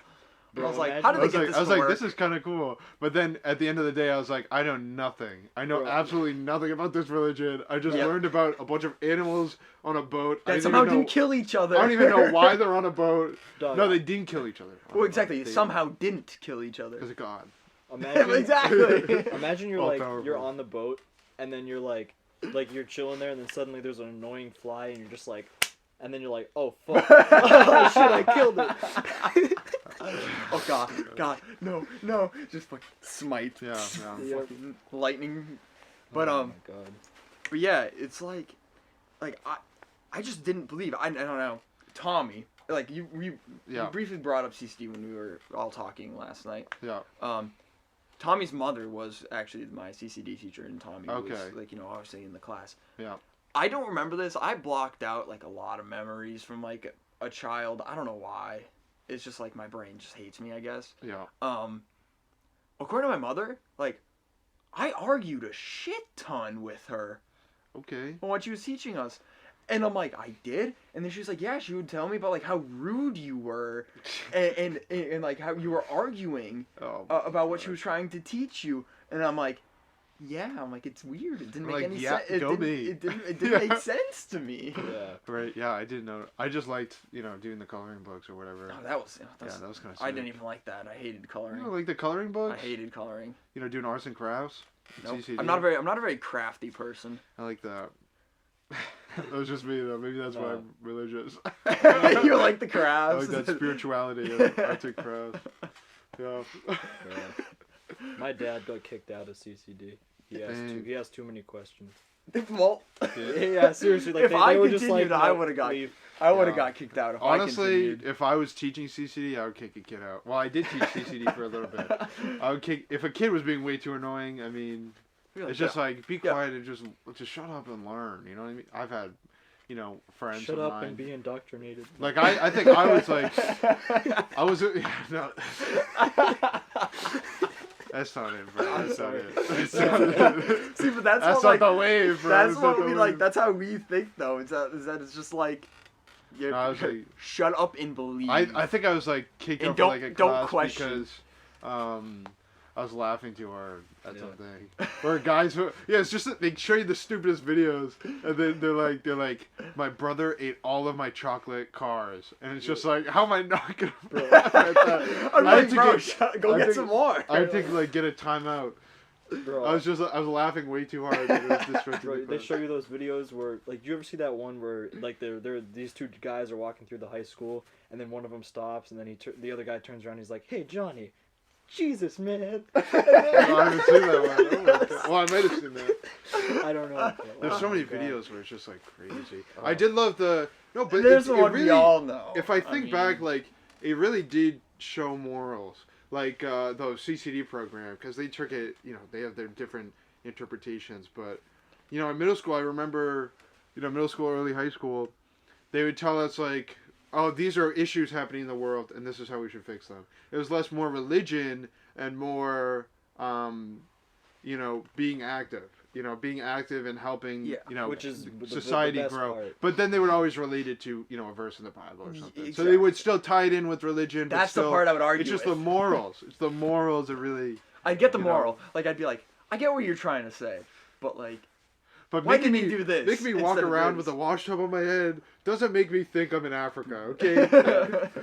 Bro, I was like, how did they get this to work? I was like, this is kind of cool. But then at the end of the day, I was like, I know nothing. I know absolutely nothing about this religion. I just learned about a bunch of animals on a boat. That somehow didn't kill each other. I don't even know why they're on a boat. Dog. No, they didn't kill each other. Well, exactly. They somehow didn't kill each other. Because of God. Exactly. Imagine you're you're on the boat, and then you're like you're chilling there, and then suddenly there's an annoying fly, and you're just like, and then you're like, oh fuck, oh shit, I killed it. Oh God, no, just fucking smite. Yeah. Fucking lightning. But oh my God. But yeah, it's like I just didn't believe. I don't know, Tommy. Like you briefly brought up CCD when we were all talking last night. Yeah. Tommy's mother was actually my CCD teacher, and Tommy was like obviously in the class. Yeah. I don't remember this. I blocked out like a lot of memories from like a child. I don't know why. It's just like my brain just hates me, I guess. Yeah. According to my mother, like I argued a shit ton with her. Okay. On what she was teaching us. And I'm like, I did? And then she's like, yeah, she would tell me about like how rude you were and like how you were arguing about what she was trying to teach you. And I'm like, it's weird. It didn't make any sense. It didn't make sense to me. Yeah. Right. Yeah, I didn't know. I just liked, doing the coloring books or whatever. Oh, that was kind of sick. I didn't even like that. I hated coloring. You don't like the coloring books? I hated coloring. Doing arts and crafts? Nope. CCD? I'm not a very crafty person. I like that. That was just me though. Maybe that's why I'm religious. You like the crafts. I like that spirituality. I take crafts. Yeah. My dad got kicked out of CCD. He has too many questions. Well, yeah, seriously. Like, if I were continued, just like, I would have got kicked out. Honestly, if I was teaching CCD, I would kick a kid out. Well, I did teach CCD for a little bit. I would kick if a kid was being way too annoying. I mean, it's just like be quiet and just shut up and learn. You know what I mean? I've had, friends. Shut of up mine. and be indoctrinated. Like I think I was like, no. That's not it, bro. That's not it. See, but that's not what, the wave, bro. That's what we like. That's how we think, though. Is that it's just like, shut up and believe. I think I was like kicked out of like a class because I was laughing too hard at something. Where guys were, it's just that they show you the stupidest videos, and then they're like, my brother ate all of my chocolate cars, and it's just like, how am I not gonna? I'm like, bro, go get some more. I think like get a timeout. Bro, I was laughing way too hard. It was disrespecting bro, they show you those videos where, like, do you ever see that one where, like, these two guys are walking through the high school, and then one of them stops, and then the other guy turns around, and he's like, "Hey, Johnny, Jesus, man." I haven't seen that one. Oh my God. Well, I might have seen that. I don't know. There's so many videos where it's just like crazy. I did love but there's the one really, we all know. If I think back, like, it really did show morals. Like the CCD program, because they took it, they have their different interpretations. But, in middle school, I remember, middle school, early high school, they would tell us, like, oh, these are issues happening in the world, and this is how we should fix them. It was less more religion and more, being active. Being active and helping, which is society the best grow. part. But then they would always relate it to, a verse in the Bible or something. Exactly. So they would still tie it in with religion. But That's still, the part I would argue It's just with. the morals. It's the morals that really... I get the moral. Like, I'd be like, I get what you're trying to say, but like... But why did he do this? Make me walk around with a wash tub on my head doesn't make me think I'm in Africa, okay?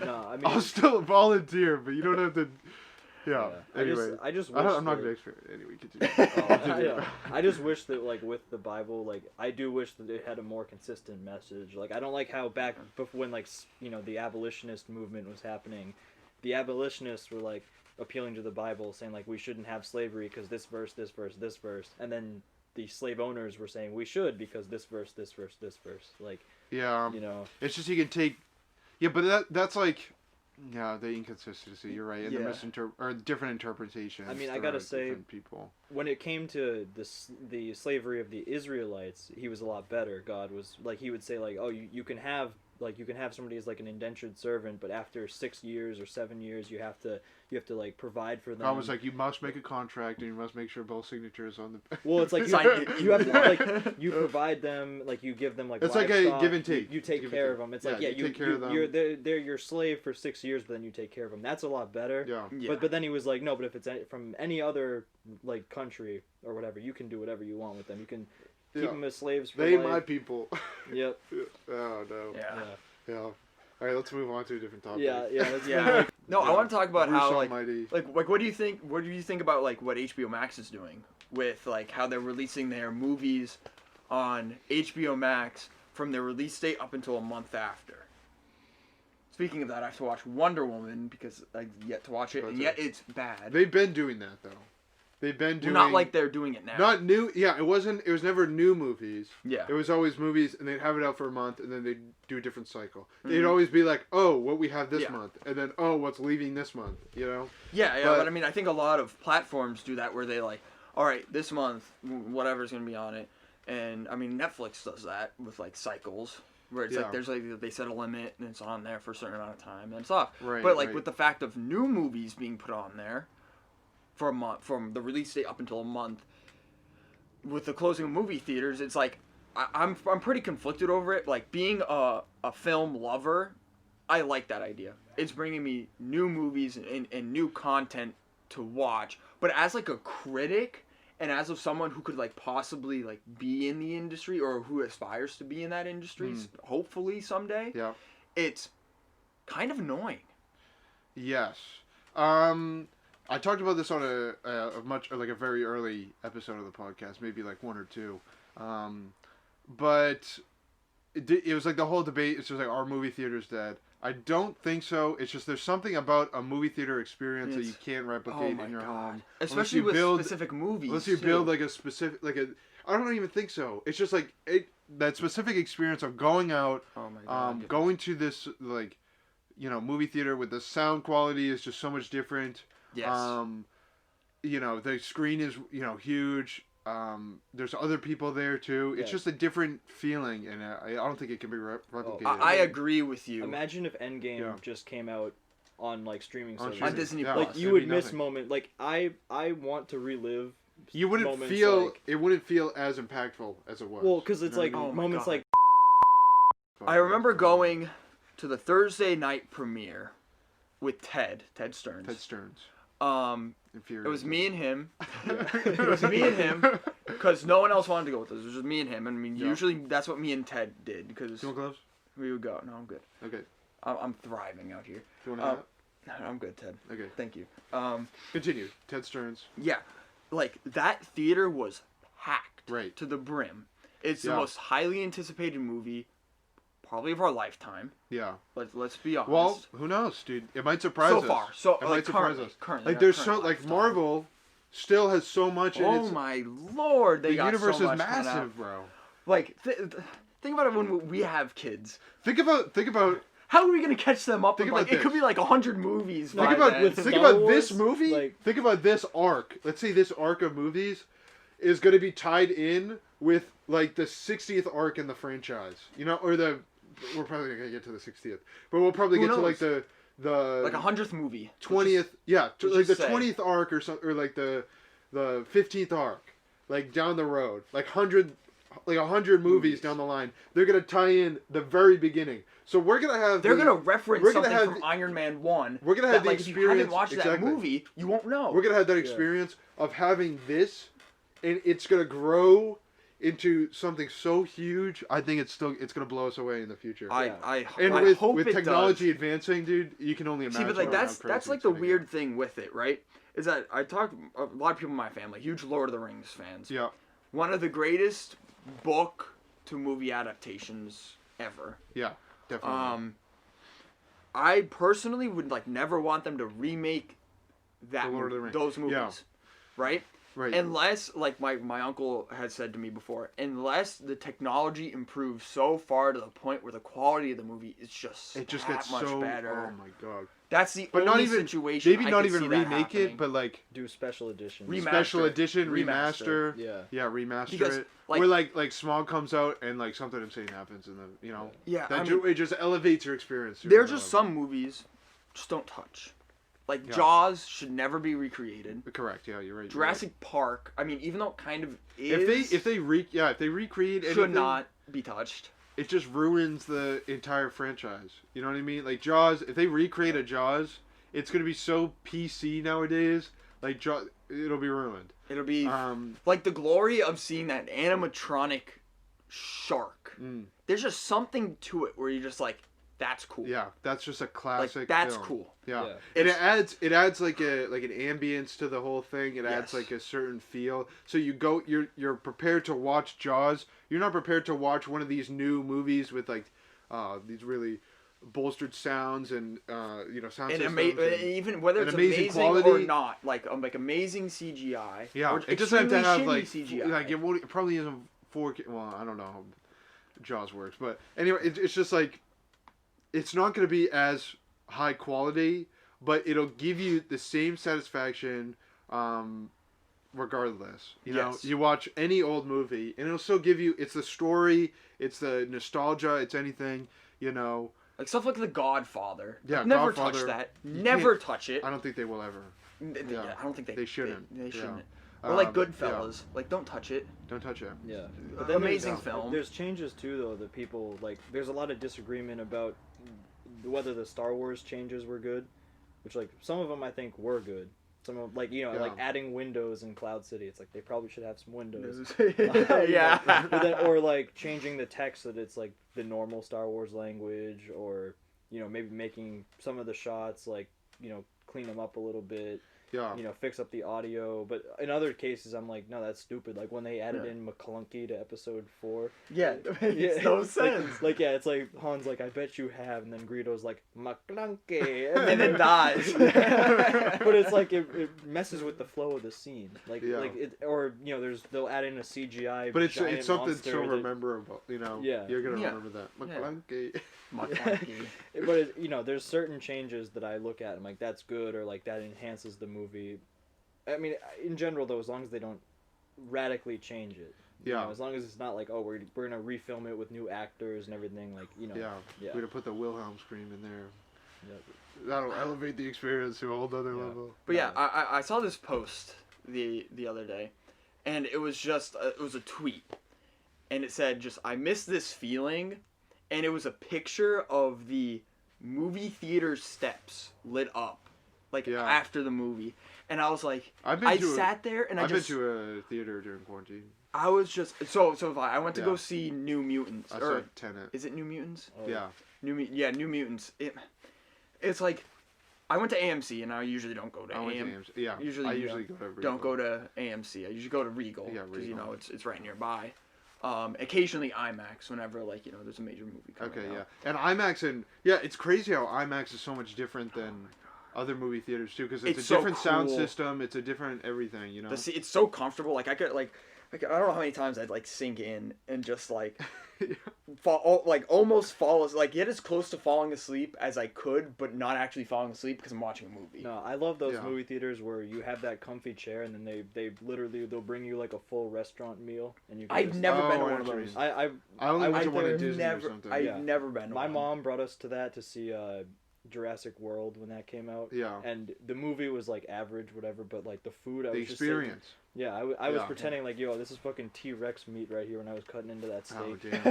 No, I mean... I'll still volunteer, but you don't have to... Yeah. Anyway, I just wish I'm not gonna experience. Anyway, continue. I just wish that, like, with the Bible, like, I do wish that it had a more consistent message. Like, I don't like how back before when, like, the abolitionist movement was happening, the abolitionists were like appealing to the Bible, saying like we shouldn't have slavery because this verse, this verse, this verse, and then the slave owners were saying we should because this verse, this verse, this verse. Like, it's just you can take, but that's like. Yeah, the inconsistency. You're right, and the different interpretations. I mean, I gotta say, people. When it came to the slavery of the Israelites, he was a lot better. God was like, he would say like, oh, you can have somebody as like an indentured servant, but after 6 years or 7 years, you have to like provide for them. I was like, you must make a contract and you must make sure both signatures on the. Well, it's like you have to like you provide them, like you give them like. It's livestock, like a give and take. You take care of them. It's like you take care of them. They're your slave for 6 years, but then you take care of them. That's a lot better. Yeah. But then he was like, no, but if it's from any other like country or whatever, you can do whatever you want with them. You can keep them as slaves for life. My people. Yep. Oh no. Yeah. All right, let's move on to a different topic. Yeah. No, I want to talk about how like what do you think about like what HBO Max is doing with like how they're releasing their movies on HBO Max from their release date up until a month after. Speaking of that, I have to watch Wonder Woman because I've yet to watch it, and yet it's bad. They've been doing that though. They've been doing not like they're doing it now. Not new. Yeah, it was never new movies. Yeah. It was always movies, and they'd have it out for a month, and then they'd do a different cycle. They'd always be like, "Oh, what we have this month," and then, "Oh, what's leaving this month?" Yeah, but I mean, I think a lot of platforms do that where they like, all right, this month, whatever's gonna be on it, and I mean, Netflix does that with like cycles. Where it's like there's like they set a limit and it's on there for a certain amount of time and it's off. Right. But like with the fact of new movies being put on there for a month, from the release date up until a month, with the closing of movie theaters, it's like I'm pretty conflicted over it. Like being a film lover, I like that idea. It's bringing me new movies and new content to watch. But as like a critic. And as of someone who could like possibly like be in the industry or who aspires to be in that industry, hopefully someday, it's kind of annoying. Yes. I talked about this on a very early episode of the podcast, maybe like 1 or 2, but it was like the whole debate. It's just like, are movie theaters dead? I don't think so. It's just there's something about a movie theater experience that you can't replicate in your home, especially with specific movies. Unless you build like a specific I don't even think so. It's just like that specific experience of going out, going to this like, movie theater with the sound quality is just so much different. Yes. The screen is huge. There's other people there too. It's just a different feeling, and I don't think it can be replicated. I agree with you. Imagine if Endgame just came out on like streaming service on Disney Plus. Like you would miss moment. Like I want to relive. You wouldn't feel it wouldn't feel as impactful as it was. Well, because it's like moments like. I remember going to the Thursday night premiere with Ted Stearns. Ted Stearns. It was me and him. It was me and him because no one else wanted to go with us. It was just me and him. I mean, usually that's what me and Ted did because. Do you want gloves? We would go. No, I'm good. Okay. I'm thriving out here. Do you want no, I'm good, Ted. Okay. Thank you. Continue. Ted Stearns. Yeah, like that theater was packed to the brim. It's the most highly anticipated movie, probably of our lifetime. Yeah. Let's be honest. Well, who knows, dude? It might surprise us. It might surprise us. Currently, like there's so like Marvel still has so much. Oh my lord, the universe so much is massive, bro. Like think about it when we have kids. Think about. How are we gonna catch them up? It could be like 100 movies. Think about this movie. Think about this arc. Let's say this arc of movies is going to be tied in with like the 60th arc in the franchise. We're probably not gonna get to the 60th, but we'll probably get to like the like 100th movie, 20th. Like the 20th arc or something, or like the 15th arc, like down the road, like 100 movies down the line. They're gonna tie in the very beginning. So we're gonna have. They're gonna reference something from Iron Man 1. We're gonna have the experience. If you haven't watched that movie, you won't know. We're gonna have that experience of having this, and it's gonna grow into something so huge. I think it's gonna blow us away in the future. I hope with technology advancing, dude, you can only imagine. See, but like that's like the weird thing with it, right? Is that I talked a lot of people in my family, huge Lord of the Rings fans. Yeah. One of the greatest book to movie adaptations ever. Yeah, definitely. I personally would never want them to remake those movies, right? Right. Unless, like my uncle had said to me before, unless the technology improves so far to the point where the quality of the movie is just gets much better. Oh my god. That's the only situation. Maybe not even remake it, but like do special edition, remaster. Yeah, remaster because, it. Where like Smog comes out and like something insane happens in the it just elevates your experience. There are just some movies just don't touch. Like Jaws should never be recreated. Correct. Yeah, you're right. Jurassic Park. I mean, even though it kind of is, if they recreate anything, should not be touched. It just ruins the entire franchise. You know what I mean? Like Jaws. If they recreate a Jaws, it's gonna be so PC nowadays. Like Jaws, it'll be ruined. It'll be like the glory of seeing that animatronic shark. There's just something to it where you're just like, that's cool. Yeah, that's just a classic. That's film. cool. Yeah. And it adds like an ambience to the whole thing. It adds like a certain feel. So you're prepared to watch Jaws. You're not prepared to watch one of these new movies with like these really bolstered sounds and sound systems. Even whether it's amazing quality or not, like amazing CGI. Yeah, or it doesn't have to have like CGI. Like it probably isn't 4K. Well, I don't know how Jaws works, but anyway, it's just like. It's not going to be as high quality, but it'll give you the same satisfaction regardless. You know, you watch any old movie, and it'll still give you, it's the story, it's the nostalgia, it's anything, Like stuff like The Godfather. Yeah, Never Godfather, touch that. Never touch it. I don't think they will ever. I don't think they shouldn't. They shouldn't. Or like Goodfellas. Like, don't touch it. Don't touch it. Yeah. But then amazing film. There's changes too, though, that people, there's a lot of disagreement about whether the Star Wars changes were good, which, some of them I think were good. Some of, adding windows in Cloud City. It's like, they probably should have some windows. Yeah. Or, changing the text so that it's, the normal Star Wars language, or, maybe making some of the shots, clean them up a little bit. fix up the audio. But in other cases, I'm like, no, that's stupid. Like when they added in McClunky to episode 4. Yeah, it makes no sense. Like it's like Han's like, I bet you have, and then Greedo's like, McClunky, and then dies. But it's like it messes with the flow of the scene. Like or they'll add in a CGI. But it's something so memorable. You're gonna remember that McClunky. McClunky. But there's certain changes that I look at and I'm like, that's good, or like that enhances the movie. I mean, in general though, as long as they don't radically change it. As long as it's not like, oh, we're gonna refilm it with new actors and everything, like we're gonna put the Wilhelm scream in there. That'll elevate the experience to a whole other level. But I saw this post the other day, and it was just it was a tweet, and it said just, I miss this feeling, and it was a picture of the movie theater steps lit up, like after the movie, and I was like, I sat there and I've been to a theater during quarantine. I was just so I went to go see New Mutants. I saw Tenet. Is it New Mutants? Oh. Yeah. New Mutants. It's like, I went to AMC, and I usually don't go to AMC. Yeah. I usually go to Regal. Don't go to AMC. I usually go to Regal. Yeah, Regal. Because it's right nearby. Occasionally IMAX whenever there's a major movie coming out. Yeah. And IMAX it's crazy how IMAX is so much different than other movie theaters too, because it's a different sound system. It's a different everything. It's so comfortable. Like I could I don't know how many times I'd sink in and just almost fall asleep, get as close to falling asleep as I could, but not actually falling asleep because I'm watching a movie. No, I love those movie theaters where you have that comfy chair and then they'll bring you like a full restaurant meal and you. I've never been to one of those. I only went to one at Disney or something. I've never been to one. My mom brought us to that to see Jurassic World when that came out. Yeah. And the movie was average, whatever, but the food, the experience. I was pretending this is fucking T-Rex meat right here when I was cutting into that steak. Oh damn!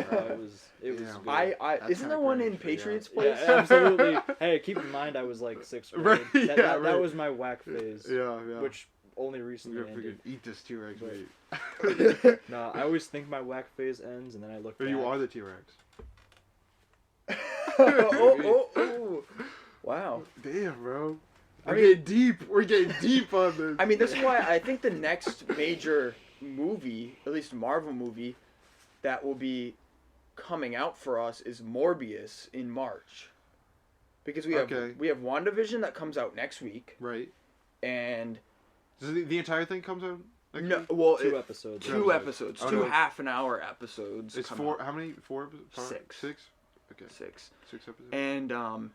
It was good. Isn't there one in Patriots Place? Yeah, absolutely. Hey, keep in mind I was 6th grade. That was my whack phase. Yeah. Which only recently ended. Eat this T-Rex meat. No, I always think my whack phase ends and then I look back. You are the T-Rex. oh. Wow. Damn, bro. We're getting deep on this. I mean, this is why I think the next major movie, at least Marvel movie, that will be coming out for us is Morbius in March. Because we have WandaVision that comes out next week. Right. And does the entire thing comes out next week? Well, 2 episodes. 2 episodes. Oh, 2 half-an-hour episodes. It's 4. How many? 4 episodes? 6. Okay. 6 episodes.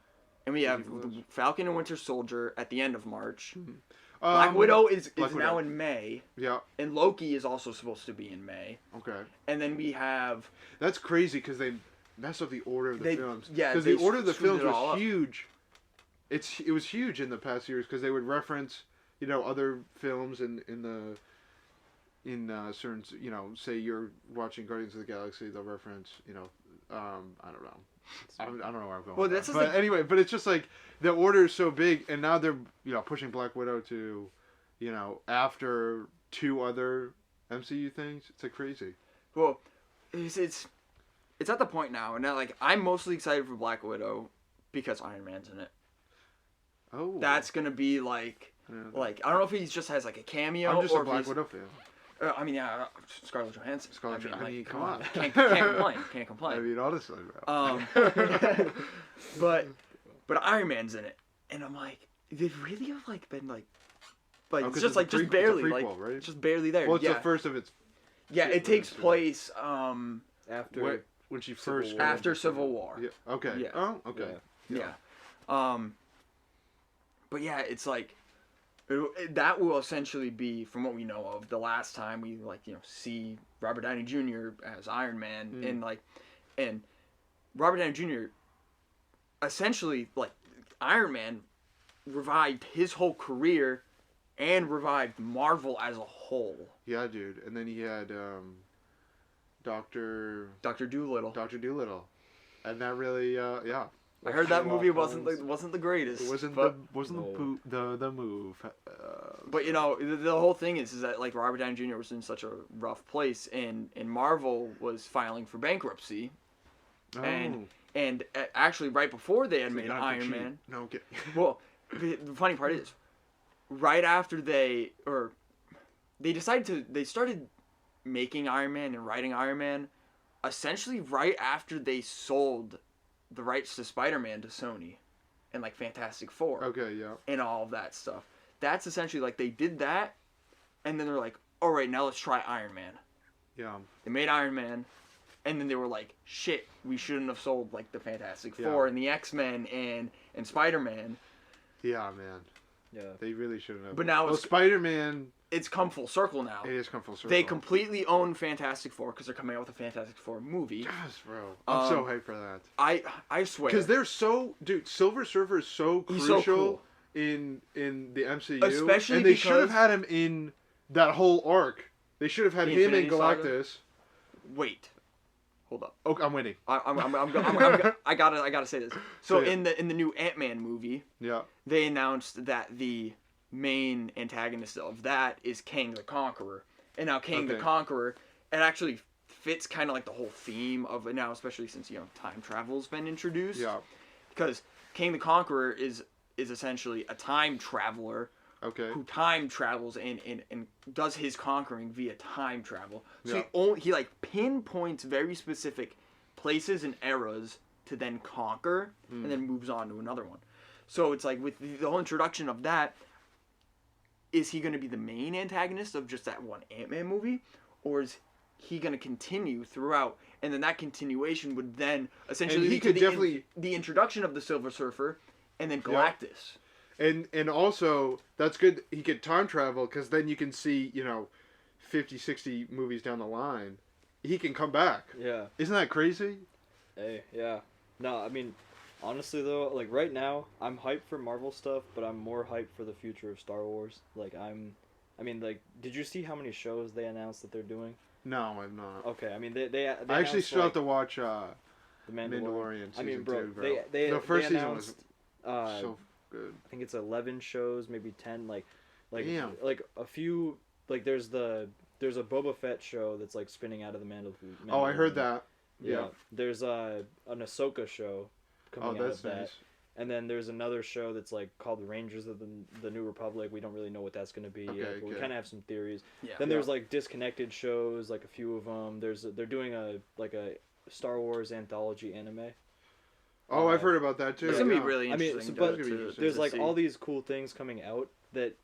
And we have Falcon and Winter Soldier at the end of March. Mm-hmm. Black Widow is now in May. Yeah. And Loki is also supposed to be in May. Okay. And then we have... That's crazy because they messed up the order of the films. Yeah, because the order of the films was huge. It was huge in the past years because they would reference, other films in certain, say you're watching Guardians of the Galaxy, they'll reference, I don't know. I don't know where I'm going. Well, that's anyway, but it's just the order is so big, and now they're pushing Black Widow to, after 2 other MCU things. It's crazy. Well, it's at the point now, and now I'm mostly excited for Black Widow because Iron Man's in it. Oh, that's gonna be I don't know if he just has a cameo. I'm just or a Black Widow fan. Scarlett Johansson. Come on. Can't complain. Can't complain. I mean, honestly, but Iron Man's in it, and I'm they really have been it's just just barely prequel, right? just barely there. Well, it's the first of its. Yeah, it takes place after when she first after Civil War. Yeah. Okay. Yeah. Oh, okay. Yeah. But yeah, it's that will essentially be, from what we know of, the last time we see Robert Downey Jr. as Iron Man, and Robert Downey Jr. essentially Iron Man revived his whole career and revived Marvel as a whole. Yeah, dude. And then he had Doctor Doolittle, and that really I heard that movie wasn't the greatest. It wasn't the move. But the whole thing is that Robert Downey Jr. was in such a rough place, and Marvel was filing for bankruptcy, and actually right before they had made Iron Man. No, okay. Well, the funny part is, right after they started making Iron Man and writing Iron Man essentially right after they sold the rights to Spider-Man to Sony and like Fantastic Four. Okay, yeah. And all of that stuff. That's essentially like they did that, and then they're like, all right, now let's try Iron Man. Yeah. They made Iron Man, and then they were like, shit, we shouldn't have sold like the Fantastic Four and the X-Men and Spider-Man. Yeah, man. Yeah. They really shouldn't have. But now Spider-Man. It's come full circle now. It is come full circle. They completely own Fantastic Four because they're coming out with a Fantastic Four movie. Yes, bro. I'm so hyped for that. I swear. Because they're so, dude. Silver Surfer is so crucial so cool. in the MCU, especially and they should have had him in that whole arc. They should have had him in Galactus. Saga? Wait, hold up. Okay, I'm waiting. I gotta say this. So yeah. in the new Ant-Man movie, they announced that the main antagonist of that is Kang the Conqueror, and now Kang the Conqueror, it actually fits kind of like the whole theme of it now, especially since time travel's been introduced. Yeah. Because Kang the Conqueror is essentially a time traveler. Okay. Who time travels and does his conquering via time travel. So he like pinpoints very specific places and eras to then conquer and then moves on to another one. So it's like with the whole introduction of that, is he going to be the main antagonist of just that one Ant-Man movie? Or is he going to continue throughout? And then that continuation would then essentially lead to the introduction of the Silver Surfer and then Galactus. And also, that's good. He could time travel because then you can see, 50, 60 movies down the line. He can come back. Yeah. Isn't that crazy? Hey, yeah. No, I mean, honestly though, like right now, I'm hyped for Marvel stuff, but I'm more hyped for the future of Star Wars. Did you see how many shows they announced that they're doing? No, I'm not. Okay, I mean, they I actually still have to watch The Mandalorian. Season 2, bro. The first season season was so good. I think it's 11 shows, maybe 10. Damn. Like a few. Like there's a Boba Fett show that's like spinning out of the Mandalorian. Oh, I heard that. Yeah. There's an Ahsoka show coming out of that. Nice. And then there's another show that's like called the Rangers of the New Republic. We don't really know what that's going to be yet, but we kind of have some theories. Yeah. Then there's like disconnected shows, like a few of them. They're doing a Star Wars anthology anime. Oh, I've heard about that too. It's gonna be really interesting. There's like all these cool things coming out that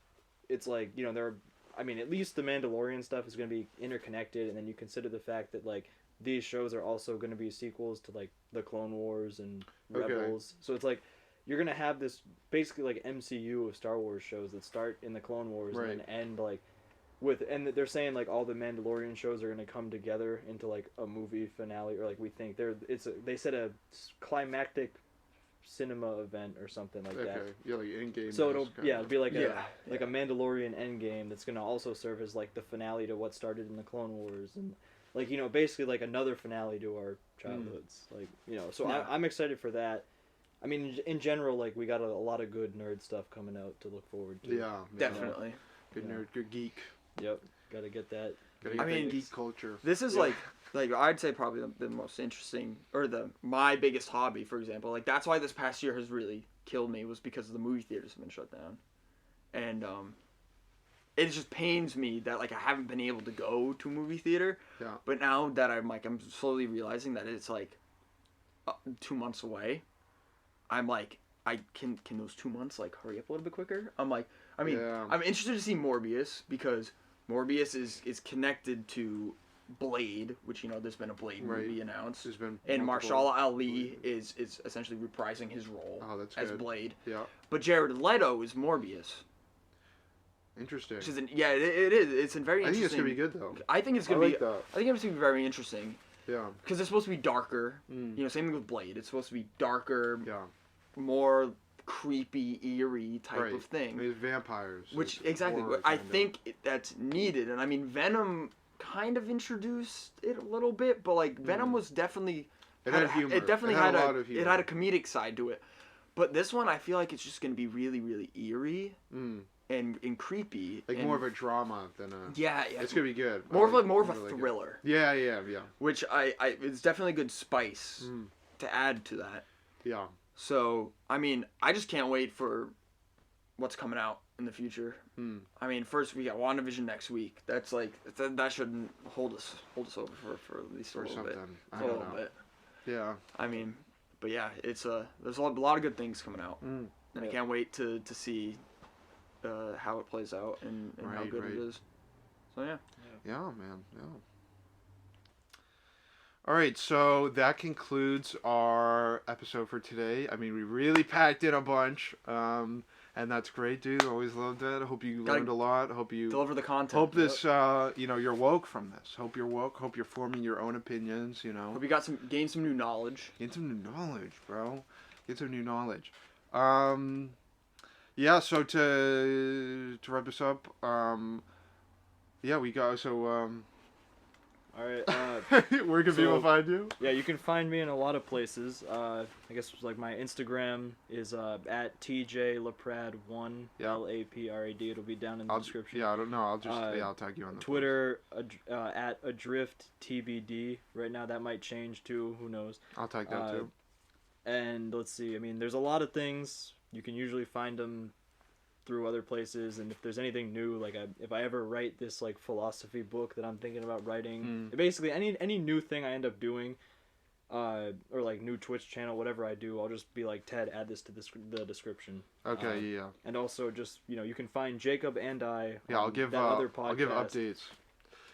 it's like at least the Mandalorian stuff is going to be interconnected, and then you consider the fact that like these shows are also going to be sequels to like the Clone Wars and Rebels. So it's like you're going to have this basically like MCU of Star Wars shows that start in the Clone Wars and then end like and they're saying like all the Mandalorian shows are going to come together into like a movie finale, or like we think they said a climactic cinema event or something like that. Okay, yeah, like Endgame. So it'll be like a Mandalorian Endgame that's going to also serve as like the finale to what started in the Clone Wars, and like basically like another finale to our childhoods. I'm excited for that. I mean, in general, like we got a lot of good nerd stuff coming out to look forward to. Yeah, definitely. Good nerd, good geek. Yep, gotta get that. Geek culture. This is like I'd say probably the most interesting, or my biggest hobby, for example. Like that's why this past year has really killed me, was because the movie theaters have been shut down, and it just pains me that like I haven't been able to go to a movie theater. Yeah. But now that I'm slowly realizing that it's like 2 months away, I'm like, can those 2 months like hurry up a little bit quicker? I'm interested to see Morbius, because Morbius is connected to Blade, which there's been a Blade movie announced. And Mahershala Ali is essentially reprising his role as Blade. Yeah. But Jared Leto is Morbius. Interesting. It is. It's very interesting. I think it's gonna be good though. I think it's gonna be very interesting. Yeah. Because it's supposed to be darker. Same thing with Blade. It's supposed to be darker. Yeah. More creepy, eerie type of thing. There's vampires. Which exactly. I think that's needed, and I mean Venom kind of introduced it a little bit, but like Venom was definitely. It had humor. It definitely had a lot of humor. It had a comedic side to it, but this one I feel like it's just gonna be really, really eerie. And creepy, like more of a drama than a. Yeah. It's gonna be good. More of a thriller. Yeah. Which it's definitely a good spice to add to that. Yeah. So I mean, I just can't wait for what's coming out in the future. I mean, first we got WandaVision next week. That's like that shouldn't hold us over for at least a little bit. I don't know. Yeah. I mean, but yeah, it's there's a lot of good things coming out, and I can't wait to see how it plays out and how good it is. So yeah. Yeah, man. Yeah. All right, so that concludes our episode for today. I mean, we really packed in a bunch, and that's great, dude. Always loved it. I hope you learned a lot. Hope you deliver the content. Hope this, you're woke from this. Hope you're woke. Hope you're forming your own opinions. Hope you gain some new knowledge. Gain some new knowledge, bro. Get some new knowledge. Yeah. So to wrap this up, yeah, we got so. All right. Where can people find you? Yeah, you can find me in a lot of places. I guess like my Instagram is at TJLaPrad1 LAPRAD. It'll be down in the description. Yeah, I don't know. I'll tag you on the Twitter at AdriftTBD. Right now that might change too. Who knows? I'll tag that too. And let's see. I mean, there's a lot of things. You can usually find them through other places, and if there's anything new, like if I ever write this like philosophy book that I'm thinking about writing, basically any new thing I end up doing, or like new Twitch channel, whatever I do, I'll just be like, Ted, add this to the description. Okay, yeah. And also just you can find Jacob and I. Yeah, I'll give updates.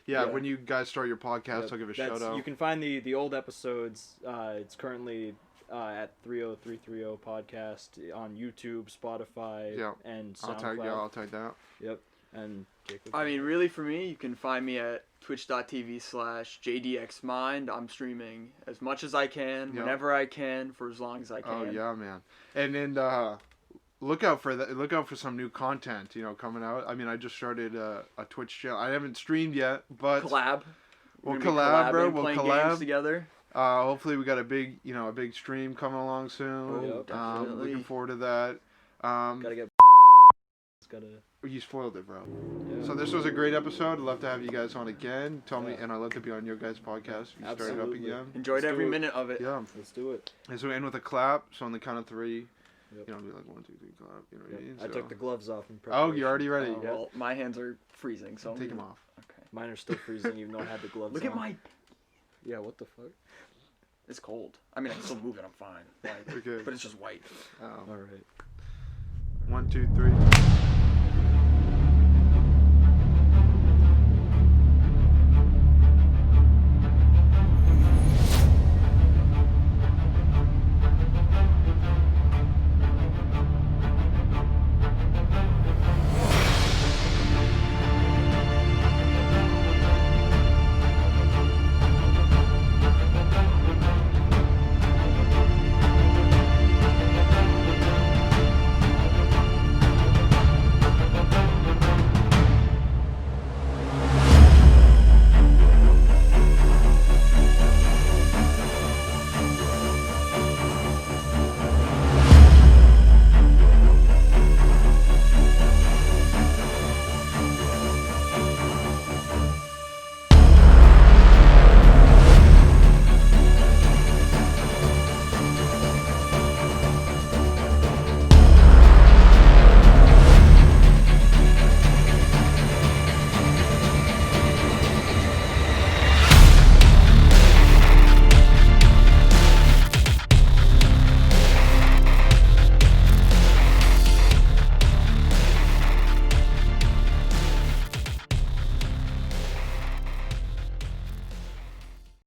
Yeah, when you guys start your podcast, I'll give a shout out. You can find the old episodes. It's currently at 30330 podcast on YouTube, Spotify, and SoundCloud. I'll tag that. Yep. And Jacob. I mean, really, for me, you can find me at twitch.tv/JDXMind. I'm streaming as much as I can, whenever I can, for as long as I can. Oh yeah, man. And then look out for that. Look out for some new content, coming out. I mean, I just started a Twitch channel. I haven't streamed yet, but collab. We'll collab, bro. We'll collab games together. Hopefully we got a big stream coming along soon. Looking forward to that. Gotta get. You spoiled it, bro. Yeah. So this was a great episode. I'd love to have you guys on again. Tell me, and I'd love to be on your guys' podcast. You start it up again. Enjoyed every minute of it. Yeah. Let's do it. And so we end with a clap. So on the count of 3, be like 1, 2, 3, clap. You know what I mean? I took the gloves off in preparation. Oh, you're already ready. Well, my hands are freezing, so take them off. Okay. Mine are still freezing, even though I had the gloves on. Look at my. Yeah, what the fuck? It's cold. I mean, I can still move it. I'm fine. Like, okay. But it's just white. All right. 1, 2, 3.